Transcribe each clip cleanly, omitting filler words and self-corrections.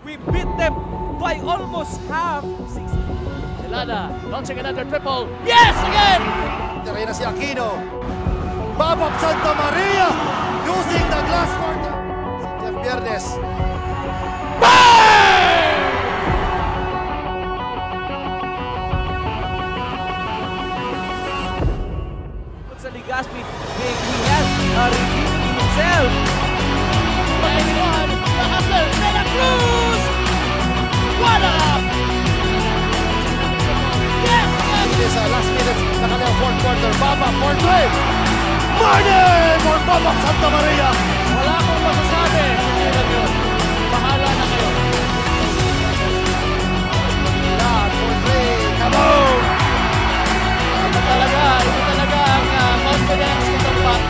We beat them by almost half. Celada launching another triple. Yes, again! Terena si Aquino. Babap Santa Maria using the glass court. Si Jeff Viernes. Sa Ligaspi, he has redeemed himself. Anyone? The hustler, Santa Cruz! What up? Yes! It is last minutes na kanilang fourth quarter. Babap for three. Money for Babap Santa Maria. Wala akong masasabi. Hindi lang yun. Bahala na kayo. Lahat for three. Kaboom! Ito talaga ang confidence nitong pack.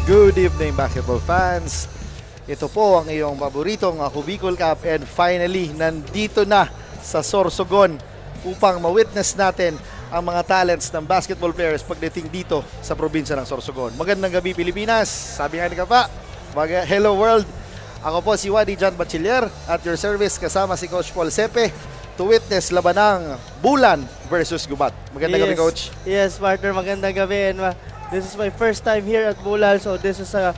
Good evening, basketball fans. Ito po ang iyong paboritong Ako Bicol Cup, and finally, nandito na sa Sorsogon upang ma-witness natin ang mga talents ng basketball players pagdating dito sa probinsya ng Sorsogon. Magandang gabi, Pilipinas. Sabi nga ni Kapa, hello world. Ako po si Wadi John Bachiller at your service, kasama si Coach Paul Sepe to witness labanang Bulan versus Gubat. Magandang gabi, Coach. Yes, partner, magandang gabi. And this is my first time here at Bulan, so this is a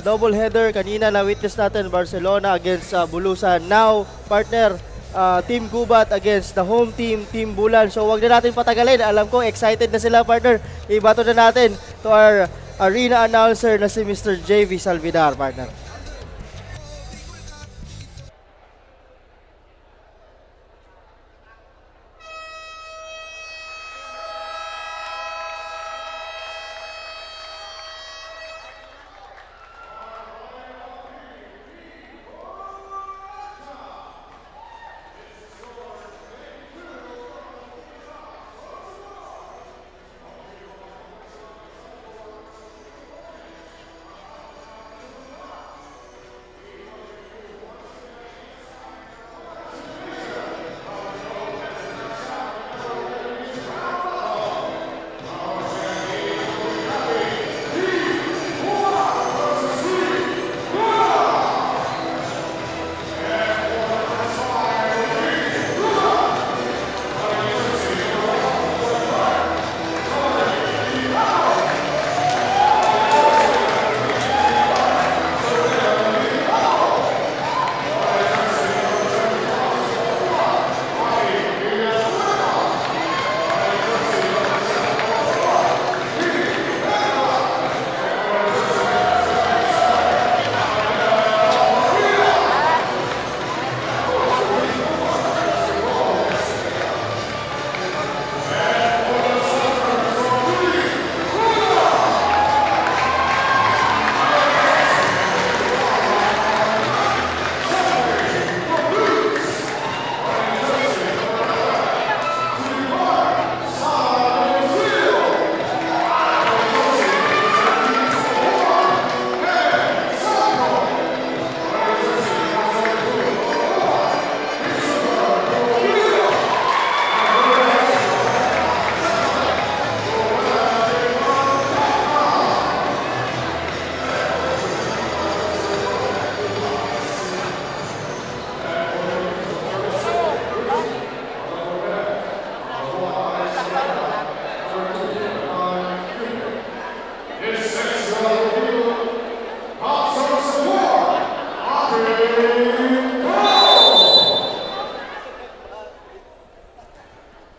double header. Kanina na-witness natin Barcelona against Bulusan. Now, partner, Team Gubat against the home team, Team Bulan. So wag na natin patagalin. Alam ko, excited na sila, partner. Ibato na natin to our arena announcer na si Mr. JV Salvidar, partner.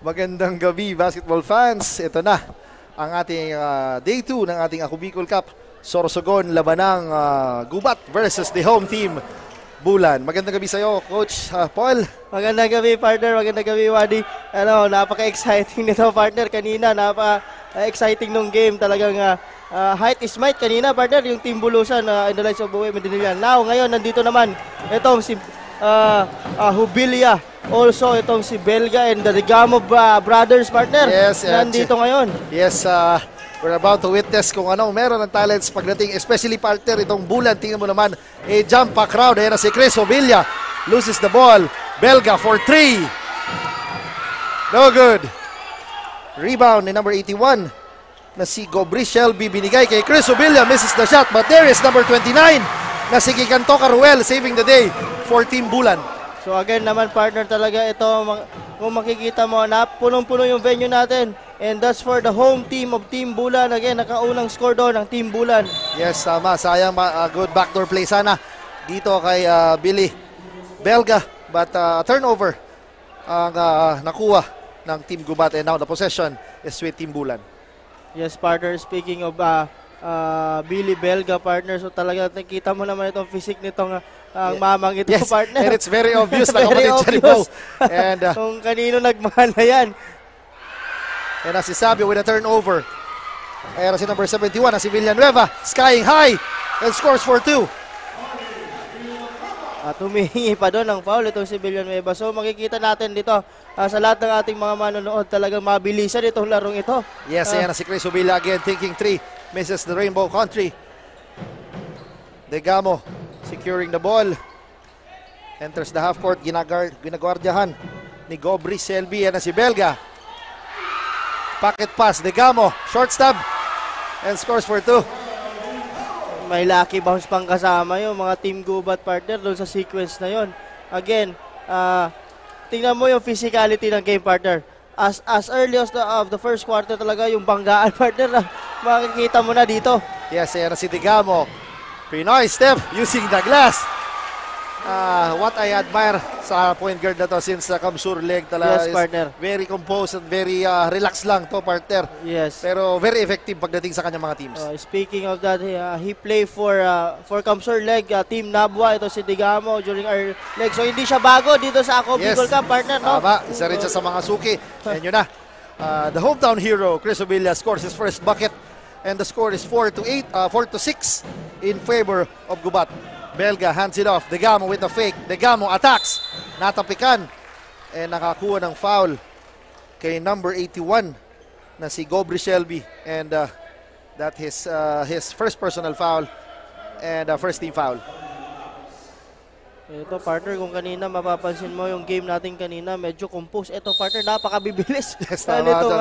Magandang gabi, basketball fans. Ito na ang ating day 2 ng ating Ako Bicol Cup. Sorsogon, labanang Gubat versus the home team, Bulan. Magandang gabi sa iyo, Coach Paul. Magandang gabi, partner. Magandang gabi, Wadi. Napaka-exciting nito, partner. Kanina, napaka-exciting nung game. Talagang height is might kanina, partner. Yung team Bulusan in the lights of Buhay Medinilian. Now, ngayon, nandito naman itong si Hubilia. Also, itong si Belga and the Regamo brothers, partner. Yes, nandito ngayon. Yes, We're about to witness kung anong meron ng talents pagdating, especially partner itong Bulan. Tingnan mo naman, jump pa crowd. Ayan na si Chris Ovilla. Loses the ball. Belga for 3. No good. Rebound ni number 81 na si Gobri Shelby. Binigay kay Chris Ovilla. Misses the shot. But there is number 29 na si Giganto Caruel saving the day for Team Bulan. So again naman partner talaga ito, kung makikita mo na punong-puno yung venue natin. And that's for the home team of Team Bulan. Again, nakaunang score doon ng Team Bulan. Yes, tama. Sayang, good backdoor play sana dito kay Billy Belga. But turnover ang nakuha ng Team Gubat. And now the possession is with Team Bulan. Yes, partner. Speaking of Billy Belga, partner. So talaga nakita mo naman itong physique nitong mamang ito, yes, partner. And it's very obvious na Very kapatid siya obvious. And kung kanino nagmahal na yan. and si Sabio with a turnover. Ayan si number 71 na si Villanueva. Skying high and scores for 2. At humihingi pa doon ng foul itong si Villanueva. So makikita natin dito sa lahat ng ating mga manonood talagang mabilisan itong larong ito. Yes, ayan si Chris Ovilla again thinking 3. Misses the Rainbow Country. Degamo securing the ball. Enters the half court. Ginagwardyahan ni Gobri Selby. Ayan si Belga. Pocket pass. Degamo. Short stab. And scores for 2. May lucky bounce pang kasama yung mga Team Gubat partner doon sa sequence na yon. Again, tingnan mo yung physicality ng game partner. As early as the first quarter talaga yung banggaan partner na makikita mo na dito. Yes, ayan na si Degamo. Pinoy step using the glass. What I admire sa point guard na to since Kamsur leg talaga Yes, partner. very composed and very relaxed lang to partner. Yes. Pero very effective pagdating sa kanyang mga teams. Speaking of that, he played for Kamsur leg, Team Nabwa. Ito si Degamo during our leg. So hindi siya bago dito sa Ako Bicol Cup partner, no? Tama, isa rin siya sa mga suki. And yun na, the hometown hero, Chris Ovilla, scores his first bucket. And the score is 4-6 in favor of Gubat. Belga hands it off. Degamo with the fake. Degamo attacks. Natapikan. And nakakuha ng foul kay number 81 na si Gobri Shelby. And that his first personal foul and first team foul. Ito partner, kung kanina mapapansin mo yung game natin kanina, medyo composed. Ito partner, napakabibilis. Yes, tama. Itong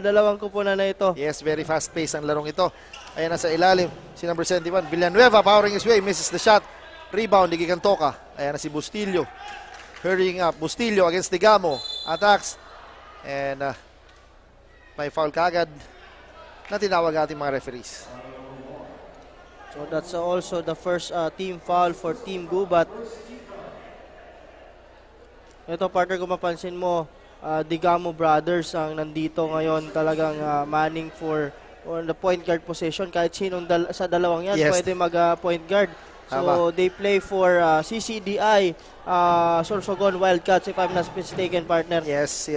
dalawang kupunan na ito. Yes, very fast-paced ang larong ito. Ayan na sa ilalim, si number 71, Villanueva powering his way, misses the shot. Rebound, ni Gigantoka. Ayan na si Bustillo. Hurrying up, Bustillo against Degamo. Attacks. And may foul kagad na tinawag ating mga referees. So that's also the first team foul for Team Gubat. Ito partner, kung mapansin mo, Degamo Brothers ang nandito ngayon talagang manning for on the point guard position. Kahit sinong sa dalawang yan, Yes. pwede mag-point guard. So Tama. they play for CCDI, Sorsogon Wildcats, if I'm not mistaken, partner. Yes,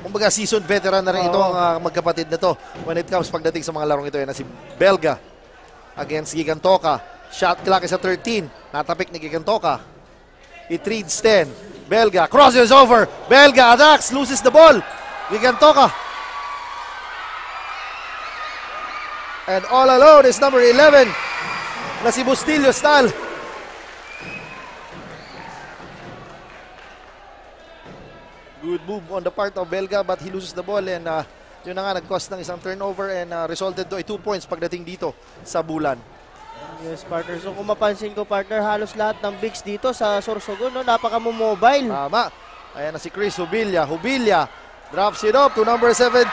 kumbaga seasoned veteran na rin ito ang magkapatid na to when it comes pagdating sa mga larong ito. Yan na si Belga against Gigantoka. Shot clock is at 13. Natapik ni Gigantoka. It reads 10. Belga crosses over. Belga attacks, loses the ball. Gigantoka. And all alone is number 11 na si Bustillo Stal. Good move on the part of Belga but he loses the ball and yun na nga, nag-cost ng isang turnover and resulted to 2 points pagdating dito sa Bulan. Yes, partner. So kung mapansin ko, partner, halos lahat ng bigs dito sa Sorsogon, no, napaka-mobile. Tama. Ayan na si Chris Hubilla. Hubilla drops it up to number 17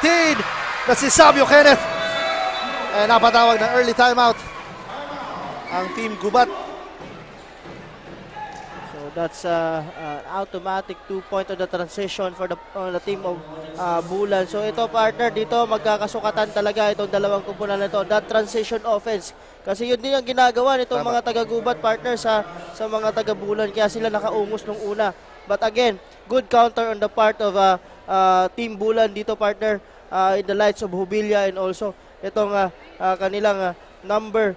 na si Sabio Kenneth. And napatawag ng early timeout ang Team Gubat. So that's automatic 2-point on the transition for the team of Bulan. So ito partner, dito magkakasukatan talaga itong dalawang kumpunan na ito. That transition offense. Kasi yun din ang ginagawa nitong mga taga-Gubat partner sa mga taga-Bulan. Kaya sila nakaungos nung una. But again, good counter on the part of Team Bulan dito partner in the lights of Hubilla and also itong kanilang number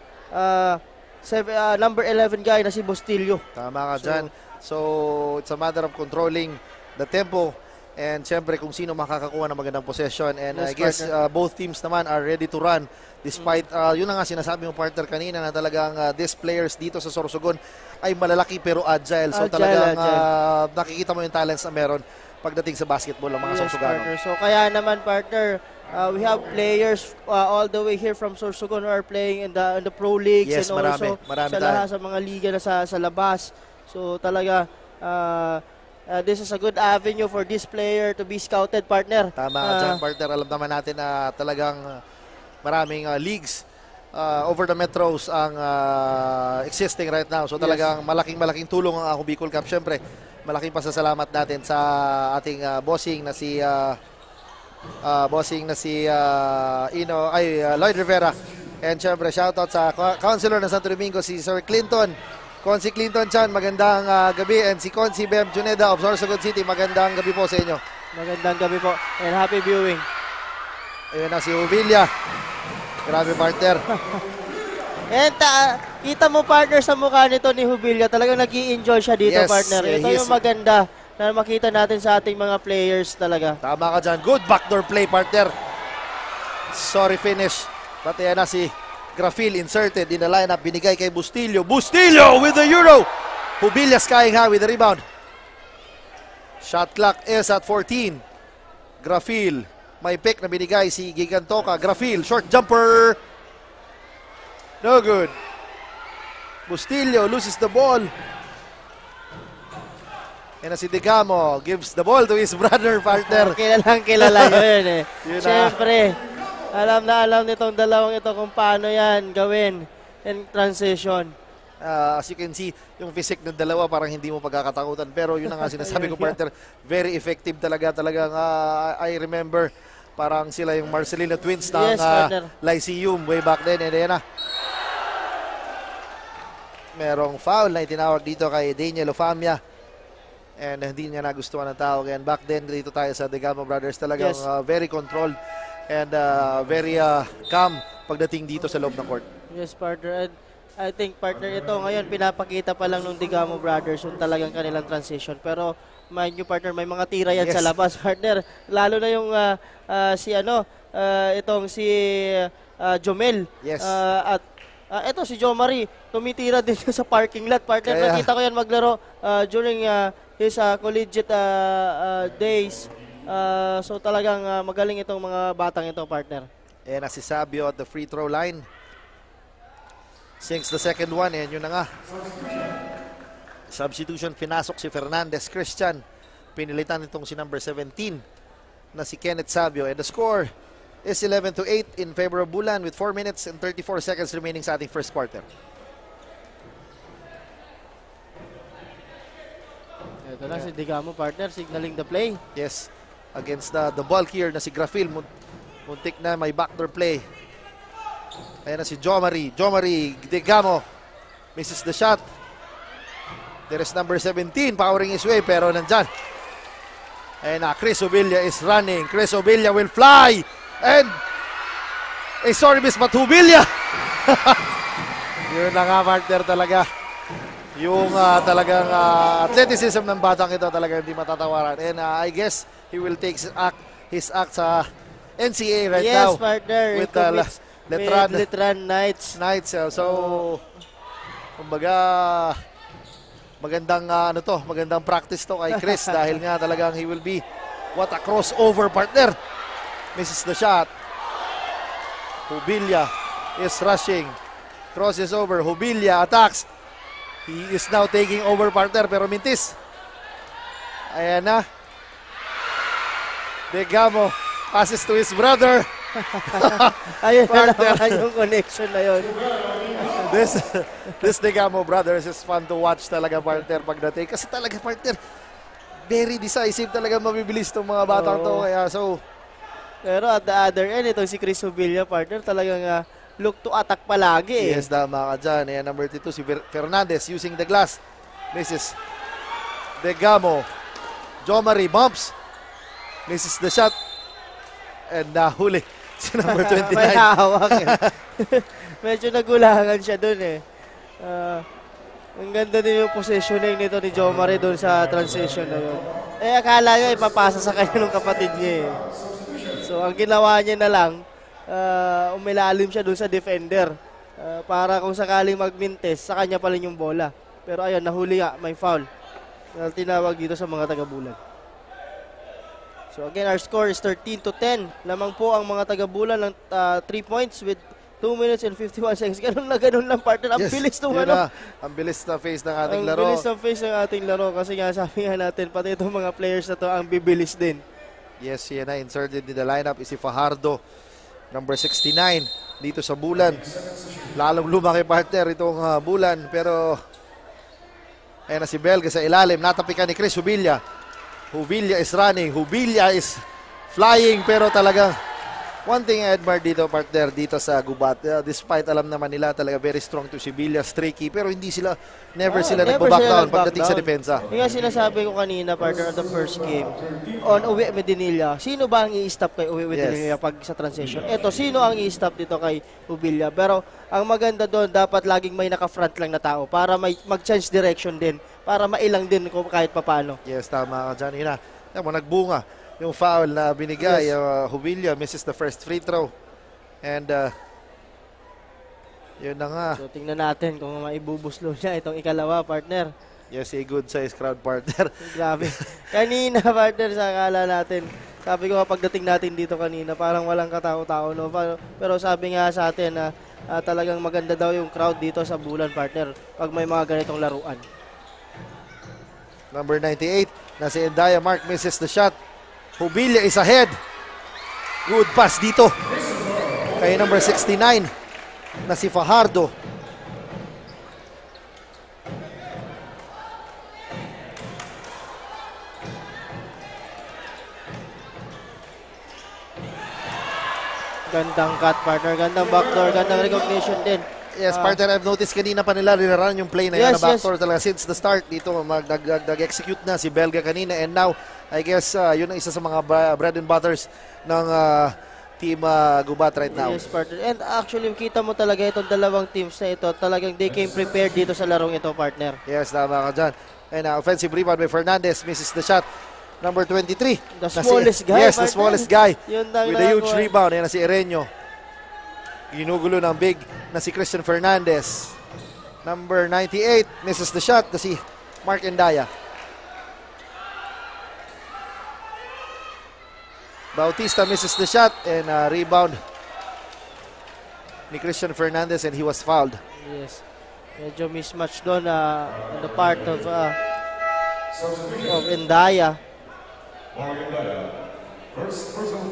11 guy na si Bustillo. Tama ka dyan. So, it's a matter of controlling the tempo And syempre kung sino makakakuha ng magandang possession. And Yes, I guess partner. both teams naman are ready to run. Despite, yun na nga sinasabi mo partner kanina na talagang these players dito sa Sorsogon ay malalaki pero agile. So Agile, talagang agile. nakikita mo yung talents na meron pagdating sa basketball ng mga Yes, Sorsogano. partner. So kaya naman partner, we have players all the way here from Sorsogon who are playing in the pro leagues Yes, and also marami sa lahat sa mga liga na sa labas. So talaga this is a good avenue for this player to be scouted, partner. Tama ka dyan, partner. Alam naman natin na talagang maraming leagues over the metros ang existing right now. So talagang malaking tulong ang Ako Bicol Cup. Siyempre, malaking pasasalamat natin sa ating bossing na si Lloyd Rivera. And siyempre, shoutout sa councilor ng Santo Domingo, si Sir Clinton. Consi Clinton Chan, magandang gabi. And si Consi Bem Juneda of Sorsogon City, magandang gabi po sa inyo. Magandang gabi po and happy viewing. Ayun na si Uvilla. Grabe, partner. And kita mo, partner, sa mukha nito ni Hubilia, talagang nag-i-enjoy siya dito, Yes, partner. Ito he yung is- maganda na makita natin sa ating mga players talaga. Tama ka dyan. Good backdoor play, partner. Sorry finish. But yan na si Grafil inserted in the lineup. Binigay kay Bustillo. Bustillo with the Euro. Hubilia skying high with the rebound. Shot clock is at 14. Grafil. May pick na binigay si Gigantoka. Grafil. Short jumper. No good. Bustillo loses the ball. And na si Digamo gives the ball to his brother, partner. Kilala nyo yun eh. Yun na. Siyempre, alam nitong dalawang ito kung paano yan gawin in transition. As you can see, yung physique ng dalawa parang hindi mo pagkakatakutan. Pero yun na nga sinasabi ko, partner, very effective talaga. Talagang I remember parang sila yung Marcelino Twins ng Yes, partner. Lyceum way back then. And ayan na. Merong foul na itinawag dito kay Daniel Ofamia. And hindi niya nagustuhan ng tao. And back then, dito tayo sa Digamo Brothers, talagang Yes. very controlled and very calm pagdating dito sa loob ng court. Yes, partner. And I think, partner, ito ngayon pinapakita pa lang ng Digamo Brothers yung talagang kanilang transition. Pero mind nyo, partner, may mga tira yan Yes. sa labas, partner. Lalo na yung itong si Jomel. Yes. At ito si Jo Marie, tumitira din siya sa parking lot, partner. Kaya- Nakita ko yan maglaro during his collegiate days. So talagang magaling itong mga batang ito, partner. And na si Sabio at the free throw line. Sinks the second one, and yun na nga. Substitution, pinasok si Fernandez Christian. Pinilitan itong si number 17 na si Kenneth Sabio. And the score is 11-8 in favor of Bulan with 4 minutes and 34 seconds remaining sa ating first quarter. Ito na si Digamo, partner, signaling the play. Yes, against the bulkier na si Grafil. Muntik na may backdoor play. Ayan na si Jo Marie. Jo Marie, Digamo. Misses the shot. There is number 17 powering his way, pero nandyan. Ayan na, Chris Uvilla is running. Chris Uvilla will fly. And sorry, Miss Matubilla. Yun na nga, partner, talaga. Yung talagang athleticism ng batang ito talaga hindi matatawaran. And I guess he will take his act sa NCAA right Yes, now. partner. With He commits Letran with Letran Knights. Knights. So, kumbaga, magandang practice to kay Chris dahil nga talagang he will be what a crossover, partner. Misses the shot. Hubilia is rushing. Crosses over. Hubilia attacks. He is now taking over, partner, pero mintis. Ayan na. Digamo passes to his brother. Ayun na Partner. naman yung connection na yun. This Digamo Brothers is fun to watch talaga, partner, pagdating. Kasi talaga, partner, very decisive talaga, mabibilis itong mga batang to. Oo. Kaya so, Pero at the other end, itong si Chris Uvilla, partner, talagang look to attack palagi eh. yes, tama ka dyan. Ayan, number 32, si Fernandez using the glass. Misses Digamo. Jo Marie bumps. Misses the shot. And nahuli si number 29. May hawak eh. Medyo nagulangan siya dun eh. Ang ganda din yung positioning nito ni Jo Marie dun sa transition na yun. akala nyo ipapasa sa kanya ng kapatid niya eh. So, ang ginawa niya na lang, umilalim siya dun sa defender. Para kung sakaling magmintes, sa kanya pa rin yung bola. Pero ayun, nahuli nga, may foul. Tinawag dito sa mga taga-Bulan. So again, our score is 13-10. Lamang po ang mga taga-Bulan ng 3 points with 2 minutes and 51 seconds. Ganun lang, partner. Ang bilis nung ano. Ang bilis na face ng ating Ang laro. bilis ng face ng ating laro. Kasi nga sabi nga natin, pati itong mga players na to, ang bibilis din. Yes, yan na. Inserted in the lineup is si Fajardo, number 69, dito sa Bulan. Lalong lumaki, partner, itong Bulan. Pero ayan na si Belga sa ilalim. Natapikan ni Chris Hubilla. Hubilla is running. Hubilla is flying. Pero talagang one thing I admire dito, partner, dito sa Gubat. Despite alam naman nila talaga very strong to si Hubilla, streaky. Pero hindi sila, never sila nagbaback down pagdating sa depensa. Yung nga sinasabi ko kanina, partner, on the first game, on Uwe Medinilla, sino ba ang i-stop kay Uwe Medinilla pag sa transition? Eto, sino ang i-stop dito kay Hubilla? Pero ang maganda doon, dapat laging may naka-front lang na tao para may mag-change direction din, para mailang din kung kahit papano. Yes, tama ka dyan. Yun na. Nagbunga yung foul na binigay. Hubilla misses the first free throw. And yun na nga. So tingnan natin kung maibubuslo niya itong ikalawa, partner. Yes, a good size crowd, partner. Grabe. Kanina, partner, sa akala natin. Sabi ko pagdating natin dito kanina, parang walang katao-tao, no? Pero sabi nga sa atin na talagang maganda daw yung crowd dito sa Bulan, partner, pag may mga ganitong laruan. Number 98, na si Endaya. Mark misses the shot. Hubilla is ahead. Good pass dito kay number 69 na si Fajardo. Gandang cut, partner. Gandang backdoor. Gandang recognition din. Yes, partner, I've noticed kanina pa nila rinarun yung play na yan na backdoor talaga since the start. Dito nag-execute na si Belga kanina, and now I guess yun ang isa sa mga bread and butters ng team Gubat right now. Yes, partner. And actually, kita mo talaga itong dalawang teams na ito, talagang they came prepared dito sa larong ito, partner. Yes, tama ka dyan. And offensive rebound by Fernandez, misses the shot. Number 23. The smallest guy, yes, partner. the smallest guy with a huge nagawa. rebound. Yan na si Ereño. Ginugulo ng big na si Christian Fernandez. Number 98, misses the shot na si Mark Endaya. Bautista misses the shot, and rebound ni Christian Fernandez, and he was fouled. Yes. Medyo mismatch doon on the part of Endaya.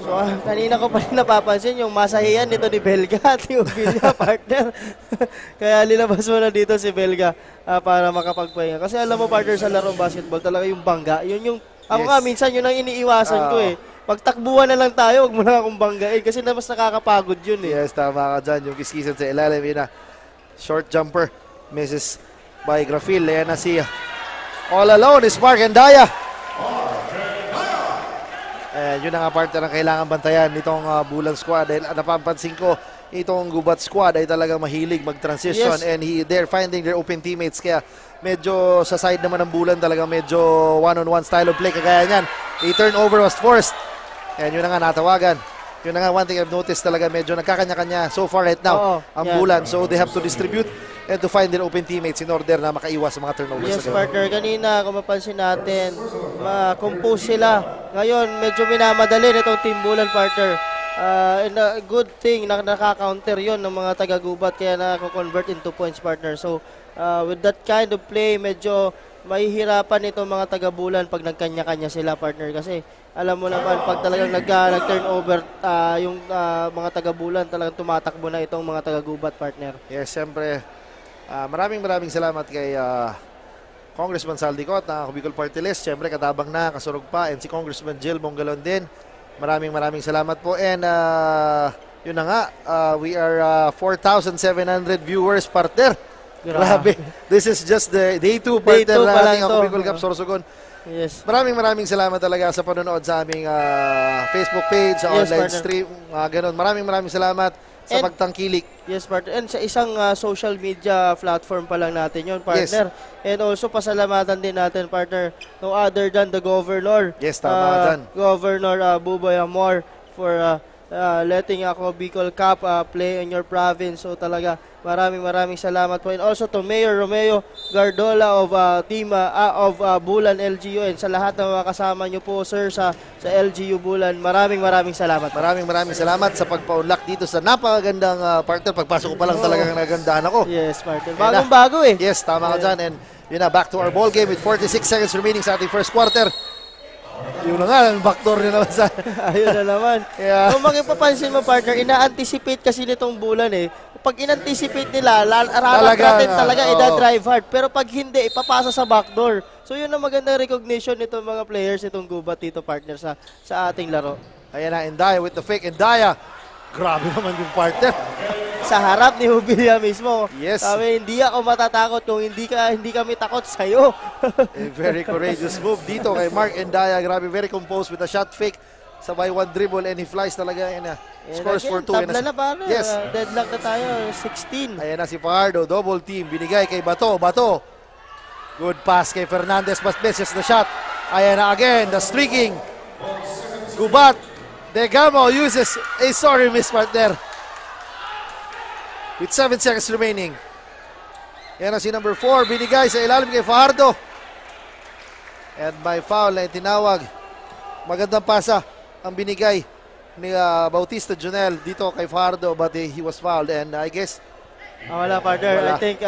So, kanina ko pa rin napapansin yung masahiyan nito ni Belga at yung Hubilla, partner. Kaya linabas mo na dito si Belga para makapagpahinga. Kasi alam mo, partner, sa larong basketball talaga yung bangga. Yun yung, ako nga minsan yun ang iniiwasan ko eh. Pagtakbuhan na lang tayo, wag mo na akong banggain kasi na mas nakakapagod yun eh. Yes, tama ka dyan. Yung kiskisan sa ilalim, yun na. Short jumper, misses by Grafil. Ayan na si all alone is Mark Endaya. Yun na nga, partner, ang kailangan bantayan nitong Bulan squad. Dahil napapansin ko, itong Gubat squad ay talagang mahilig mag-transition. Yes. And they're finding their open teammates. Kaya medyo sa side naman ng Bulan talagang medyo one-on-one style of play. Kagaya niyan, a turnover was forced. And yun na nga, natawagan. Yun na nga, one thing I've noticed talaga, medyo nagkakanya-kanya so far right now ang Bulan. So they have to distribute and to find their open teammates in order na makaiwas sa mga turnovers. Yes, partner. Kanina, kung mapansin natin, compose sila. Ngayon, medyo minamadali nitong Team Bulan, partner. And a good thing na nakaka-counter yon ng mga taga-Gubat, kaya nako-convert into points, partner. So, with that kind of play, medyo mahihirapan itong mga taga-Bulan pag nagkanya-kanya sila, partner. Kasi alam mo naman, pag talagang nag-turnover yung mga taga-Bulan, talagang tumatakbo na itong mga taga-Gubat, partner. Yes, siyempre. Maraming salamat kay Congressman Saldicot ng Bicol Party List. Siyempre, katabang na, kasurog pa. And si Congressman Jill Mongalon din. Maraming salamat po. And yun na nga, we are 4,700 viewers, partner. Grabe. This is just the day 2 Day partner 2 pa na lang ating Ako to. Bicol Cup Sorsogon. Yes. Maraming salamat talaga sa panonood sa aming Facebook page, sa Yes, online partner. stream, ganun. Maraming salamat sa And- pagtangkilik. Yes, partner. And sa isang social media platform pa lang natin yon, partner. And also, pasalamatan din natin, partner, no other than the Governor. Yes, tama dyan. Governor Buboy Amor for letting Ako Bicol Cup play in your province. So talaga, maraming salamat po. And also to Mayor Romeo Gardola of team of Bulan LGU, and sa lahat ng mga kasama nyo po, sir, sa LGU Bulan. Maraming salamat. Maraming salamat sa pagpaunlak dito sa napakagandang partner. Pagpasok ko pa lang talagang nagandahan ako. Yes, partner. Bagong-bago eh. Yes, tama ka dyan. And yun na, back to our ball game with 46 seconds remaining sa ating first quarter. Yun na nga, ang backdoor nyo naman sa... Ayun na naman. Yeah. Kung makipapansin mo, partner, ina-anticipate kasi nitong Bulan eh. Pag in-anticipate nila, ararat natin talaga ida-drive hard. Pero pag hindi, ipapasa sa backdoor. So yun ang magandang recognition nitong mga players, itong gubat dito, partner, sa ating laro. Ayan na, Endaya with the fake. Endaya. Grabe naman yung partner. Sa harap ni Jubilia mismo. Yes. Sabi, hindi ako matatakot kung hindi kami takot sa'yo. A very courageous move dito kay Mark Endaya. Grabe, very composed with a shot fake. Sabay one dribble and he flies talaga. Ayan na. Scores for 2. Tabla na pare. Yes. Deadlock na tayo. 16. Ayan na si Fajardo. Double team. Binigay kay Bato. Good pass kay Fernandez. But misses the shot. Ayan na again. The streaking. Gubat. Degamo uses a sorry miss partner. With 7 seconds remaining. Yan na si number 4. Binigay sa ilalim kay Fajardo. And by foul na itinawag. Magandang pasa ang binigay ni Bautista Junel dito kay Fajardo, but he was fouled. And I guess Wala, partner. Wala. I think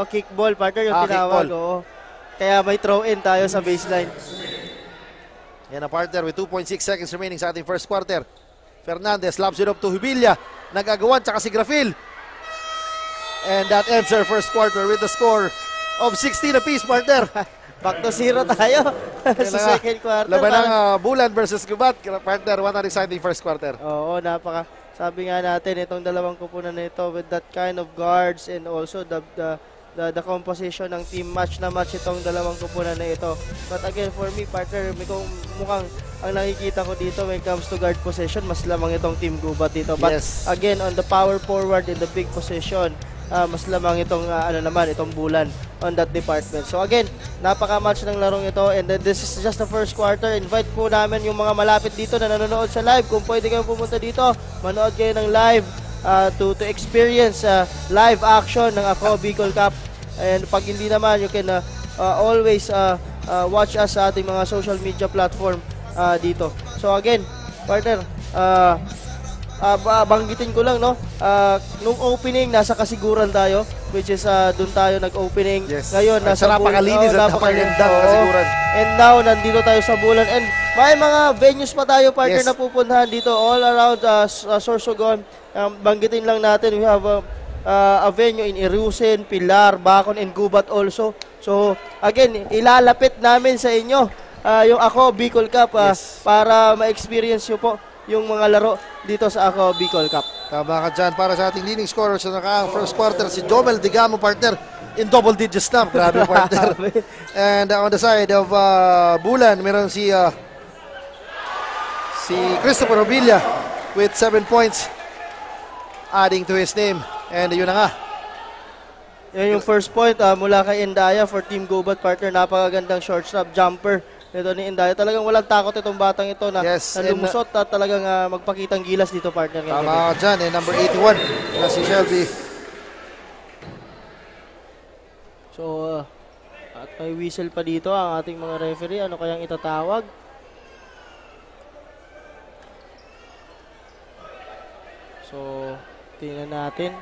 kickball, partner, yung tinawag. Kickball. Oo. Kaya may throw-in tayo sa baseline. yan na partner with 2.6 seconds remaining sa ating first quarter. Fernandez lobs it up to Jubilia. Nag-agawan tsaka si Grafil. And that ends our first quarter with the score of 16 apiece, partner. Back to 0 tayo sa second quarter. Laban ng Bulan versus Gubat. Partner, what an exciting first quarter. Oo, sabi nga natin, itong dalawang kupunan na ito with that kind of guards and also the composition ng team match na match itong dalawang kupunan na ito. But again, for me, partner, mukhang ang nakikita ko dito when it comes to guard possession, mas lamang itong team Gubat dito. But Yes. again, on the power forward in the big possession, mas lamang itong itong Bulan on that department. So again, napaka-match ng larong ito, and then this is just the first quarter. Invite po namin yung mga malapit dito na nanonood sa live. Kung pwede kayong pumunta dito, manood kayo ng live to experience live action ng Ako Bicol Cup. And pag hindi naman, you can always watch us sa ating mga social media platform dito. So again, partner, banggitin ko lang, no? Nung opening, nasa Kasiguran tayo, which is doon tayo nag-opening. Yes. Ngayon, At sa napakalinis at napakagandang Kasiguran. And now, nandito tayo sa Bulan. And may mga venues pa tayo, partner, Yes. na pupuntahan dito all around Sorsogon. Banggitin lang natin, we have a venue in Irusin, Pilar, Bacon, and Gubat also. So, again, ilalapit namin sa inyo yung Ako Bicol Cup Yes. para ma-experience nyo po yung mga laro dito sa Ako Bicol Cup. Tama ka dyan. Para sa ating leading scorer sa nakaang first quarter, si Jomel Digamo, partner, in double digits na. Grabe, partner. And on the side of Bulan, meron si Christopher Obilla with 7 points adding to his name. And yun na nga. Yan yung first point mula kay Endaya for Team Gubat, partner. Napakagandang short stop jumper nito ni Endaya. Talagang walang takot itong batang ito na, Yes, na lumusot at talagang magpakitang gilas dito, partner. Tama ka dyan. And number 81 na si Shelby. So, at may whistle pa dito ang ating mga referee. Ano kayang itatawag? So, tingnan natin.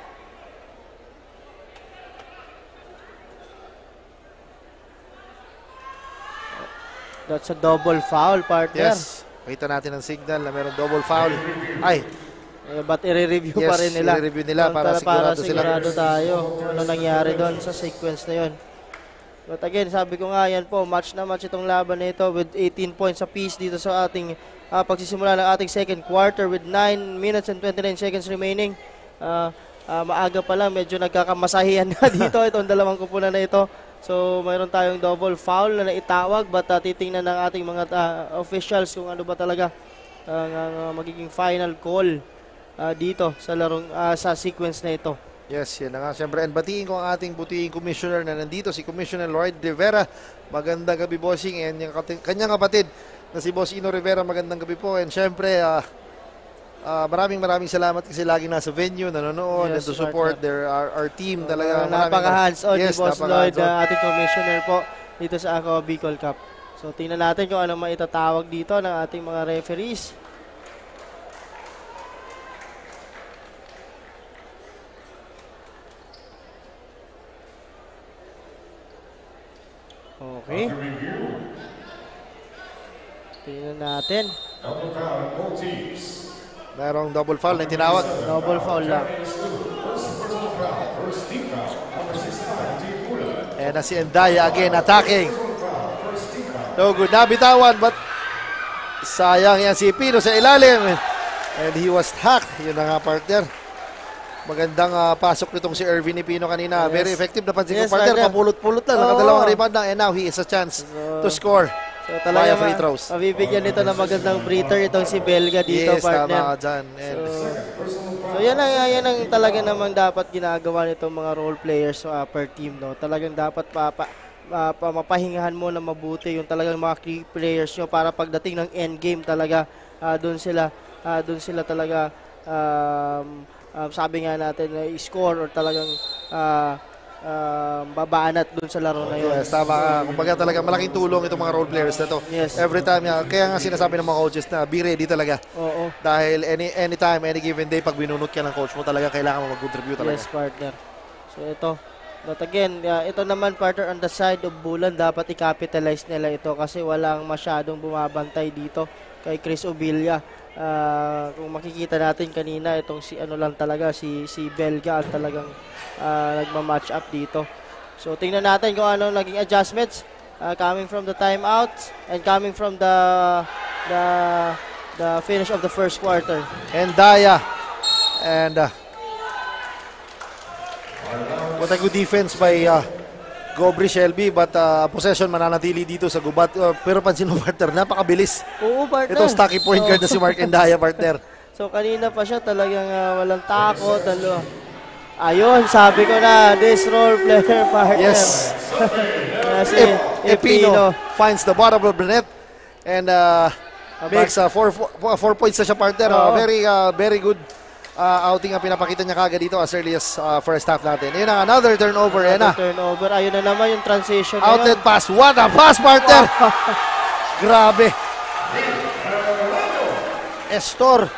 That's a double foul, partner. Yes. Kita natin ang signal na meron double foul. Ay, But i-review Yes, pa rin nila. i-review nila para sigurado sila. sigurado tayo kung ano nangyari doon sa sequence na yun. But again, sabi ko nga, yan po, match na match itong laban na ito with 18 points apiece dito sa ating pagsisimula ng ating second quarter with 9 minutes and 29 seconds remaining. maaga pa lang, medyo nagkakamasahihan na dito itong dalawang kupunan na ito. So, mayroon tayong double foul na naitawag, but titingnan ng ating mga officials kung ano ba talaga ang magiging final call dito sa larong sa sequence na ito. Yes, yan na nga. Siyempre, and batiin ko ang ating butiing commissioner na nandito, si Commissioner Lloyd Rivera. Magandang gabi, bossing, and yung kanyang kapatid na si Boss Ino Rivera. Magandang gabi po. And siyempre, maraming salamat kasi laging nasa venue, nanonood, and to support our team. Talaga, napaka-hands-on ni yes, Boss Lloyd, ating commissioner po dito sa Aqua Bicol Cup. So, tingnan natin kung ano maitatawag dito ng ating mga referees. Okay. Tingnan natin. Mayroong double foul na tinawag. Double foul lang. And si Endaya again attacking. No good. Nabitawan, but sayang yan si Pino sa ilalim. And he was hacked. Yun na nga, partner. Magandang pasok nitong si Ervin Pino kanina. Yes. Very effective. Napansin Yes, ko, partner. partner. Papulot-pulot lang. Nakadalawang rebound lang. And now he is a chance to score. So Via talaga free throws. mabibigyan nito ng magandang breather itong si Belga dito, Yes, partner. tama ka dyan. And So yan ang talaga namang dapat ginagawa nitong mga role players per team, no. Talagang dapat mapahingahan mo na mabuti yung talagang mga key players nyo para pagdating ng end game talaga doon sila talaga sabi nga natin na i-score or talagang babanat dun sa laro na yun. yes, tama ka. Kumbaga talaga malaking tulong itong mga role players na to. Yes. Every time, kaya nga sinasabi ng mga coaches na be ready talaga. Oo. Dahil anytime, any given day, pag binunot ka ng coach mo, talaga kailangan mo mag-contribute talaga. Yes, partner. So ito. But again, ito naman, partner, on the side of Bulan, dapat i-capitalize nila ito kasi walang masyadong bumabantay dito kay Chris Obilla. Kung makikita natin kanina, itong si si Belga ang talagang nagma-match up dito. So tingnan natin kung ano naging adjustments coming from the timeouts and coming from the finish of the first quarter. And Daya. And what a good defense by Gobri Shelby, but possession mananatili dito sa gubat. Pero pansin mo, partner, napakabilis. Oo, partner. Itong stocky point guard na si Mark Endaya, partner. So kanina pa siya talagang walang takot. Ayun, sabi ko na, this role player, partner. Yes. Si Epino finds the bottom of the net and makes 4 points na siya, partner. Very good outing ang pinapakita niya kagad dito as early as first half natin. Yun ang another turnover. Turnover. Ayun na naman yung transition. Outlet pass. What a pass, partner! Grabe. Estor.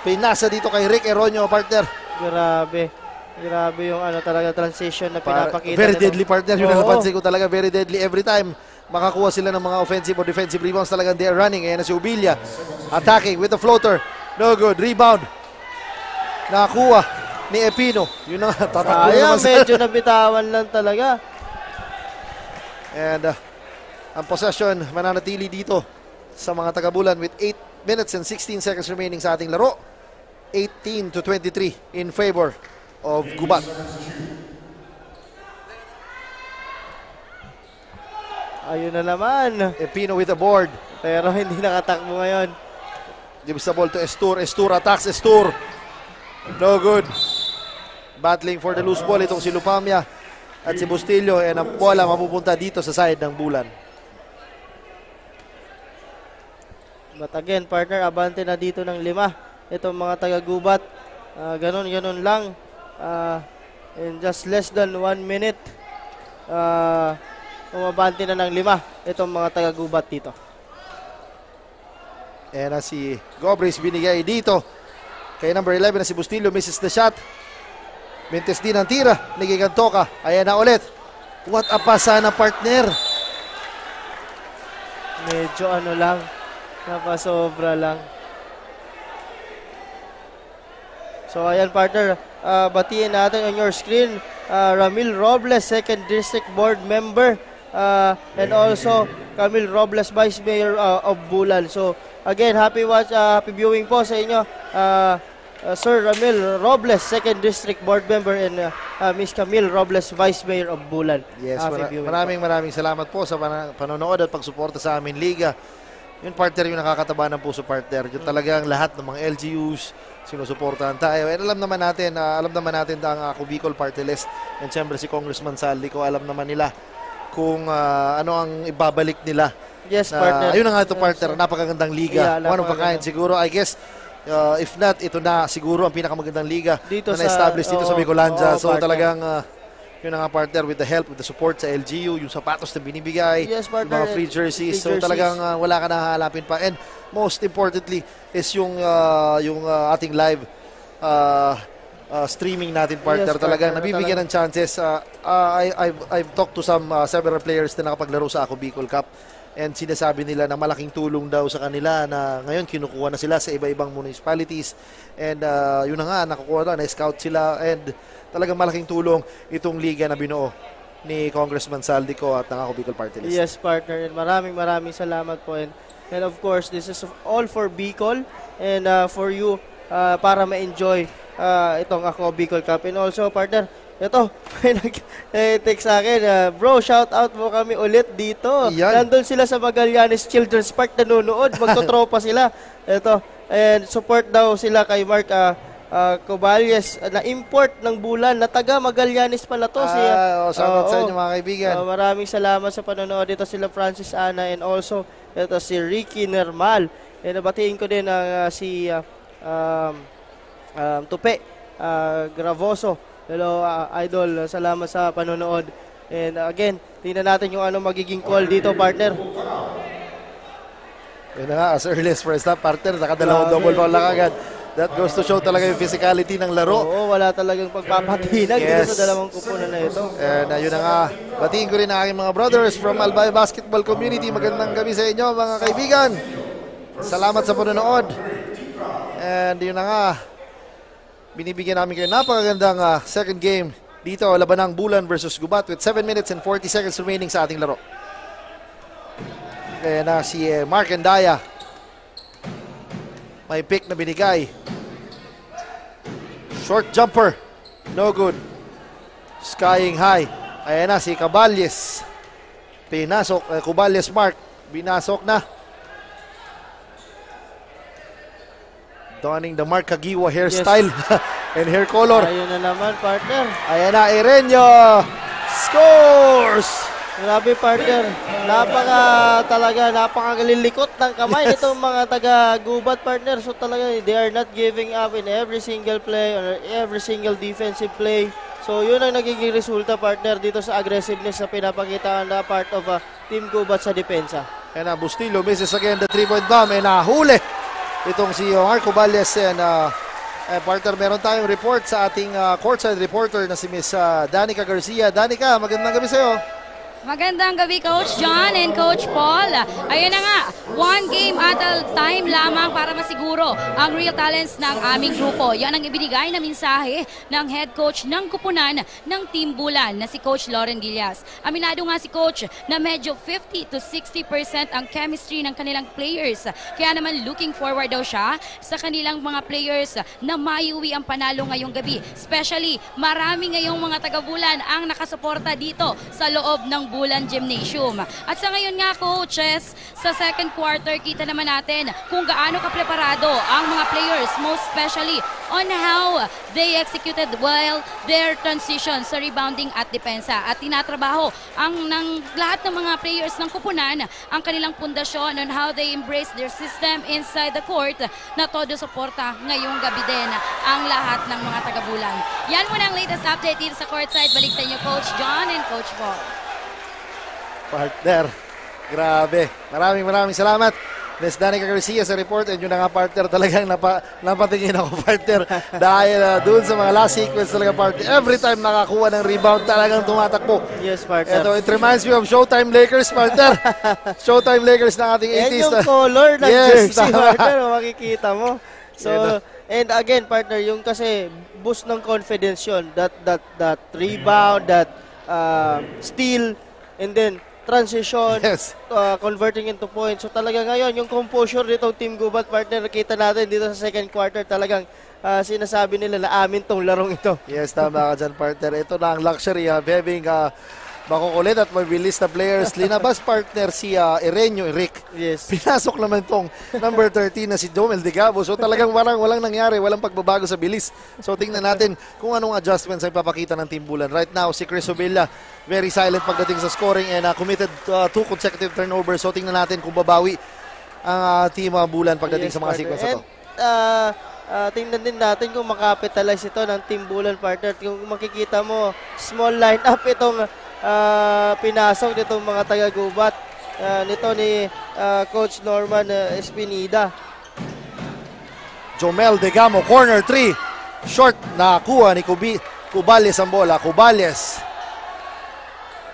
Pinasa dito kay Rick Eronio, partner. Grabe yung talaga transition na pinapakita. Very deadly, partner. Yung Oo. napansin ko talaga, very deadly. Every time makakuha sila ng mga offensive or defensive rebounds, talagang they are running. Ayan na si Ubilla. Attacking with the floater. No good. Rebound. Nakakuha ni Epino. Yun na, tatakbo naman sa... medyo nabitawan lang talaga. And ang possession mananatili dito sa mga taga-Bulan with 8 minutes and 16 seconds remaining sa ating laro. 18-23 in favor of Gubat. Ayun na naman. Epino with the board. Pero hindi nakatakbo ngayon. Gives the ball to Estur. Estur attacks. Estur. No good. Battling for the loose ball itong si Lupamia at si Bustillo. And ang bola mapupunta dito sa side ng Bulan. But again, partner, abante na dito ng 5. Itong mga taga-Gubat. Ganon lang. In just less than 1 minute, umabante na ng 5 itong mga taga-Gubat dito. And si Gobris binigay dito kay number 11 na si Bustillo. Misses the shot. Mintes din ang tira. Nigigantoka. Ayan na ulit. What a pasa na, partner. Medyo lang. Napasobra lang. So ayan, partner. Batiin natin on your screen. Ramil Robles, 2nd District Board Member. And also Camille Robles, Vice Mayor of Bulan. So again, happy viewing po sa inyo. Sir Ramil Robles, 2nd District Board Member, and Miss Camille Robles, Vice Mayor of Bulan. Yes, viewing maraming salamat po sa panonood at pagsuporta sa aming liga. Yun, partner, yung nakakataba ng puso, partner. Yung talagang lahat ng mga LGUs, sinusuportahan tayo. And alam naman natin ang Ako Bicol Party List. And siyempre si Congressman Saldico, alam naman nila kung ano ang ibabalik nila. Yes, partner. Ayun na nga ito, partner. Napakagandang liga. Yeah, One of a kind. Siguro, I guess, if not, ito na siguro ang pinakamagandang liga dito na na-establish dito sa Bicolandia. So partner. talagang yun na nga, partner, with the help, with the support sa LGU, yung sapatos na binibigay, Yes, yung partner. mga free jerseys. So Free jerseys. talagang wala ka na hahalapin pa. And most importantly is yung ating live streaming natin, partner. Yes, Talagang partner. nabibigyan ng chances. I've talked to some several players na nakapaglaro sa Ako Bicol Cup. And sinasabi nila na malaking tulong daw sa kanila na ngayon kinukuha na sila sa iba-ibang municipalities. And yun na nga, nakukuha na, na-scout sila. And talagang malaking tulong itong liga na binuo ni Congressman Saldico at ng Ako Bicol Party List. Yes, partner. And maraming salamat po. And of course, this is all for Bicol and for you para ma-enjoy itong Ako Bicol Cup. And also, partner, ito, may nag-text sa akin, bro, shout out mo kami ulit dito. Yan. Nandun sila sa Magallanes Children's Park, nanonood, magtotropa sila. Ito, and support daw sila kay Mark Coballes, na import ng Bulan, na taga Magallanes pala to. Salamat sa inyo, mga kaibigan. Maraming salamat sa panonood. Dito sila Francis Ana and also ito si Ricky Nermal. And nabatiin ko din ang si Tupe Gravoso. Hello, Idol. Salamat sa panonood. And again, tingnan natin yung ano magiging call dito, partner. Yun na nga, as early as first half, partner, nakadalawang double foul lang agad. That goes to show talaga yung physicality ng laro. Oo, wala talagang pagpapatinag dito sa dalawang kupunan na ito. And yun na nga, batiin ko rin ang aking mga brothers from Albay Basketball Community. Magandang gabi sa inyo, mga kaibigan. Salamat sa panonood. And yun na nga, binibigyan namin kayo napakagandang second game dito, labanang Bulan versus Gubat with 7 minutes and 40 seconds remaining sa ating laro. Kaya na si Mark Endaya. May pick na binigay. Short jumper. No good. Skying high. Ayan na si Caballes. Pinasok. Caballes Mark. Binasok na. Donning the Mark Kagiwa hairstyle. Yes. And hair color. Ayun na naman, partner. Ayan na, Ireño scores! Grabe, partner. Napakalilikot ng kamay nitong mga taga-Gubat, partner. So talaga, they are not giving up in every single play or every single defensive play. So yun ang nagiging resulta, partner, dito sa aggressiveness na pinapakita na part of Team Gubat sa depensa. And Bustillo misses again the 3-point bomb and nahuli itong si Marco Valles. And partner, meron tayong report sa ating courtside reporter na si Miss Danica Garcia. Danica, magandang gabi sa'yo. Magandang gabi, Coach John and Coach Paul. Ayun na nga, one game at a time lamang para masiguro ang real talents ng aming grupo. Yan ang ibinigay na mensahe ng head coach ng kupunan ng Team Bulan na si Coach Loren Gillas. Aminado nga si Coach na medyo 50 to 60% ang chemistry ng kanilang players. Kaya naman looking forward daw siya sa kanilang mga players na maiuwi ang panalo ngayong gabi. Especially, marami ngayong mga taga-Bulan ang nakasuporta dito sa loob ng Bulan Gymnasium. At sa ngayon nga, coaches, sa second quarter, kita naman natin kung gaano kapreparado ang mga players, most especially on how they executed well their transition sa rebounding at depensa. At tinatrabaho ng lahat ng mga players ng kupunan ang kanilang pundasyon on how they embrace their system inside the court na todo suporta ngayong gabi din ang lahat ng mga taga-Bulan. Yan muna ang latest update dito sa courtside. Balik sa inyo, Coach John and Coach Paul. Partner, grabe. Maraming salamat. Miss Danica Garcia sa report. And yun na nga, partner, talagang napatingin ako, partner. Dahil doon sa mga last sequence talaga, partner. Every time nakakuha ng rebound, talagang tumatakbo. Yes, partner. Ito, it reminds me of Showtime Lakers, partner. Showtime Lakers ng ating 80s. Yan yung color ng jersey, partner. Makikita mo. So, and again, partner, yung kasi boost ng confidence yun. That rebound, that steal, and then transition, Yes. converting into points. So talaga ngayon, yung composure nitong Team Gubat, partner, kita natin dito sa second quarter, talagang sinasabi nila na amin tong larong ito. Yes, tama ka dyan, partner. Ito na ang luxury of having makukulit at mabilis na players. Linabas, partner, si Erenio Eric. Yes. Pinasok naman tong number 13 na si Jomel Digabo. So talagang walang nangyari, walang pagbabago sa bilis. So tingnan natin kung anong adjustments ay papakita ng Team Bulan. Right now, si Chris Obilla, very silent pagdating sa scoring and committed 2 consecutive turnovers. So tingnan natin kung babawi ang Team Bulan pagdating sa mga sequence na to. Tingnan din natin kung makapitalize ito ng Team Bulan, partner. Kung makikita mo, small lineup itong pinasok nitong mga taga-Gubat nito ni Coach Norman Espinida. Jomel Digamo, corner 3. Short na kuha ni Cubales ang bola. Cubales.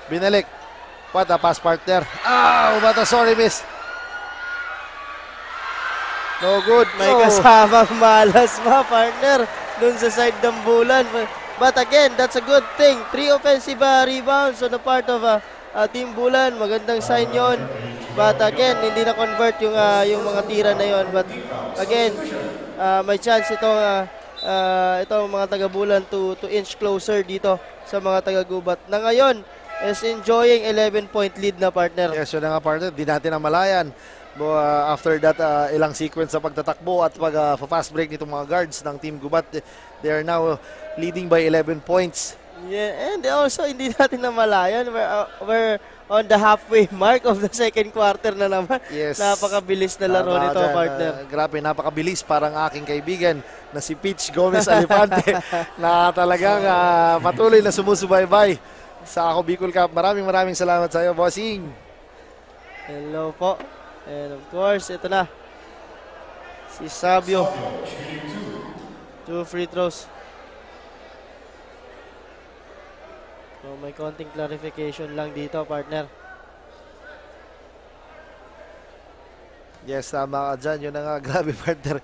Binalik. Pata pass, partner. Bata, sorry, miss. No good. May kasamang malas pa, partner, dun sa side ng Bulan. But again, that's a good thing. 3 offensive rebounds on the part of Team Bulan. Magandang sign yon. But again, hindi na-convert yung mga tira na yon. But again, may chance itong mga taga-Bulan to inch closer dito sa mga taga-Gubat. Na ngayon, is enjoying 11-point lead na, partner. Yes, yun na nga, partner. Di natin namalayan. After that, ilang sequence sa pagtatakbo at pag-fast break nitong mga guards ng Team Gubat, they are now leading by 11 points. Yeah, and also hindi natin namalayan. We're on the halfway mark of the second quarter na naman. Yes. Napakabilis na laro nito, partner. Grabe, napakabilis. Parang aking kaibigan na si Peach Gomez Alipante na talagang patuloy na sumusubaybay sa Ako Bicol Cup. Maraming salamat sa iyo, bossing. Hello po. And of course, ito na. Si Sabio. 2 free throws. So may konting clarification lang dito, partner. Yes, tama ka dyan. Yun na nga, grabe, partner.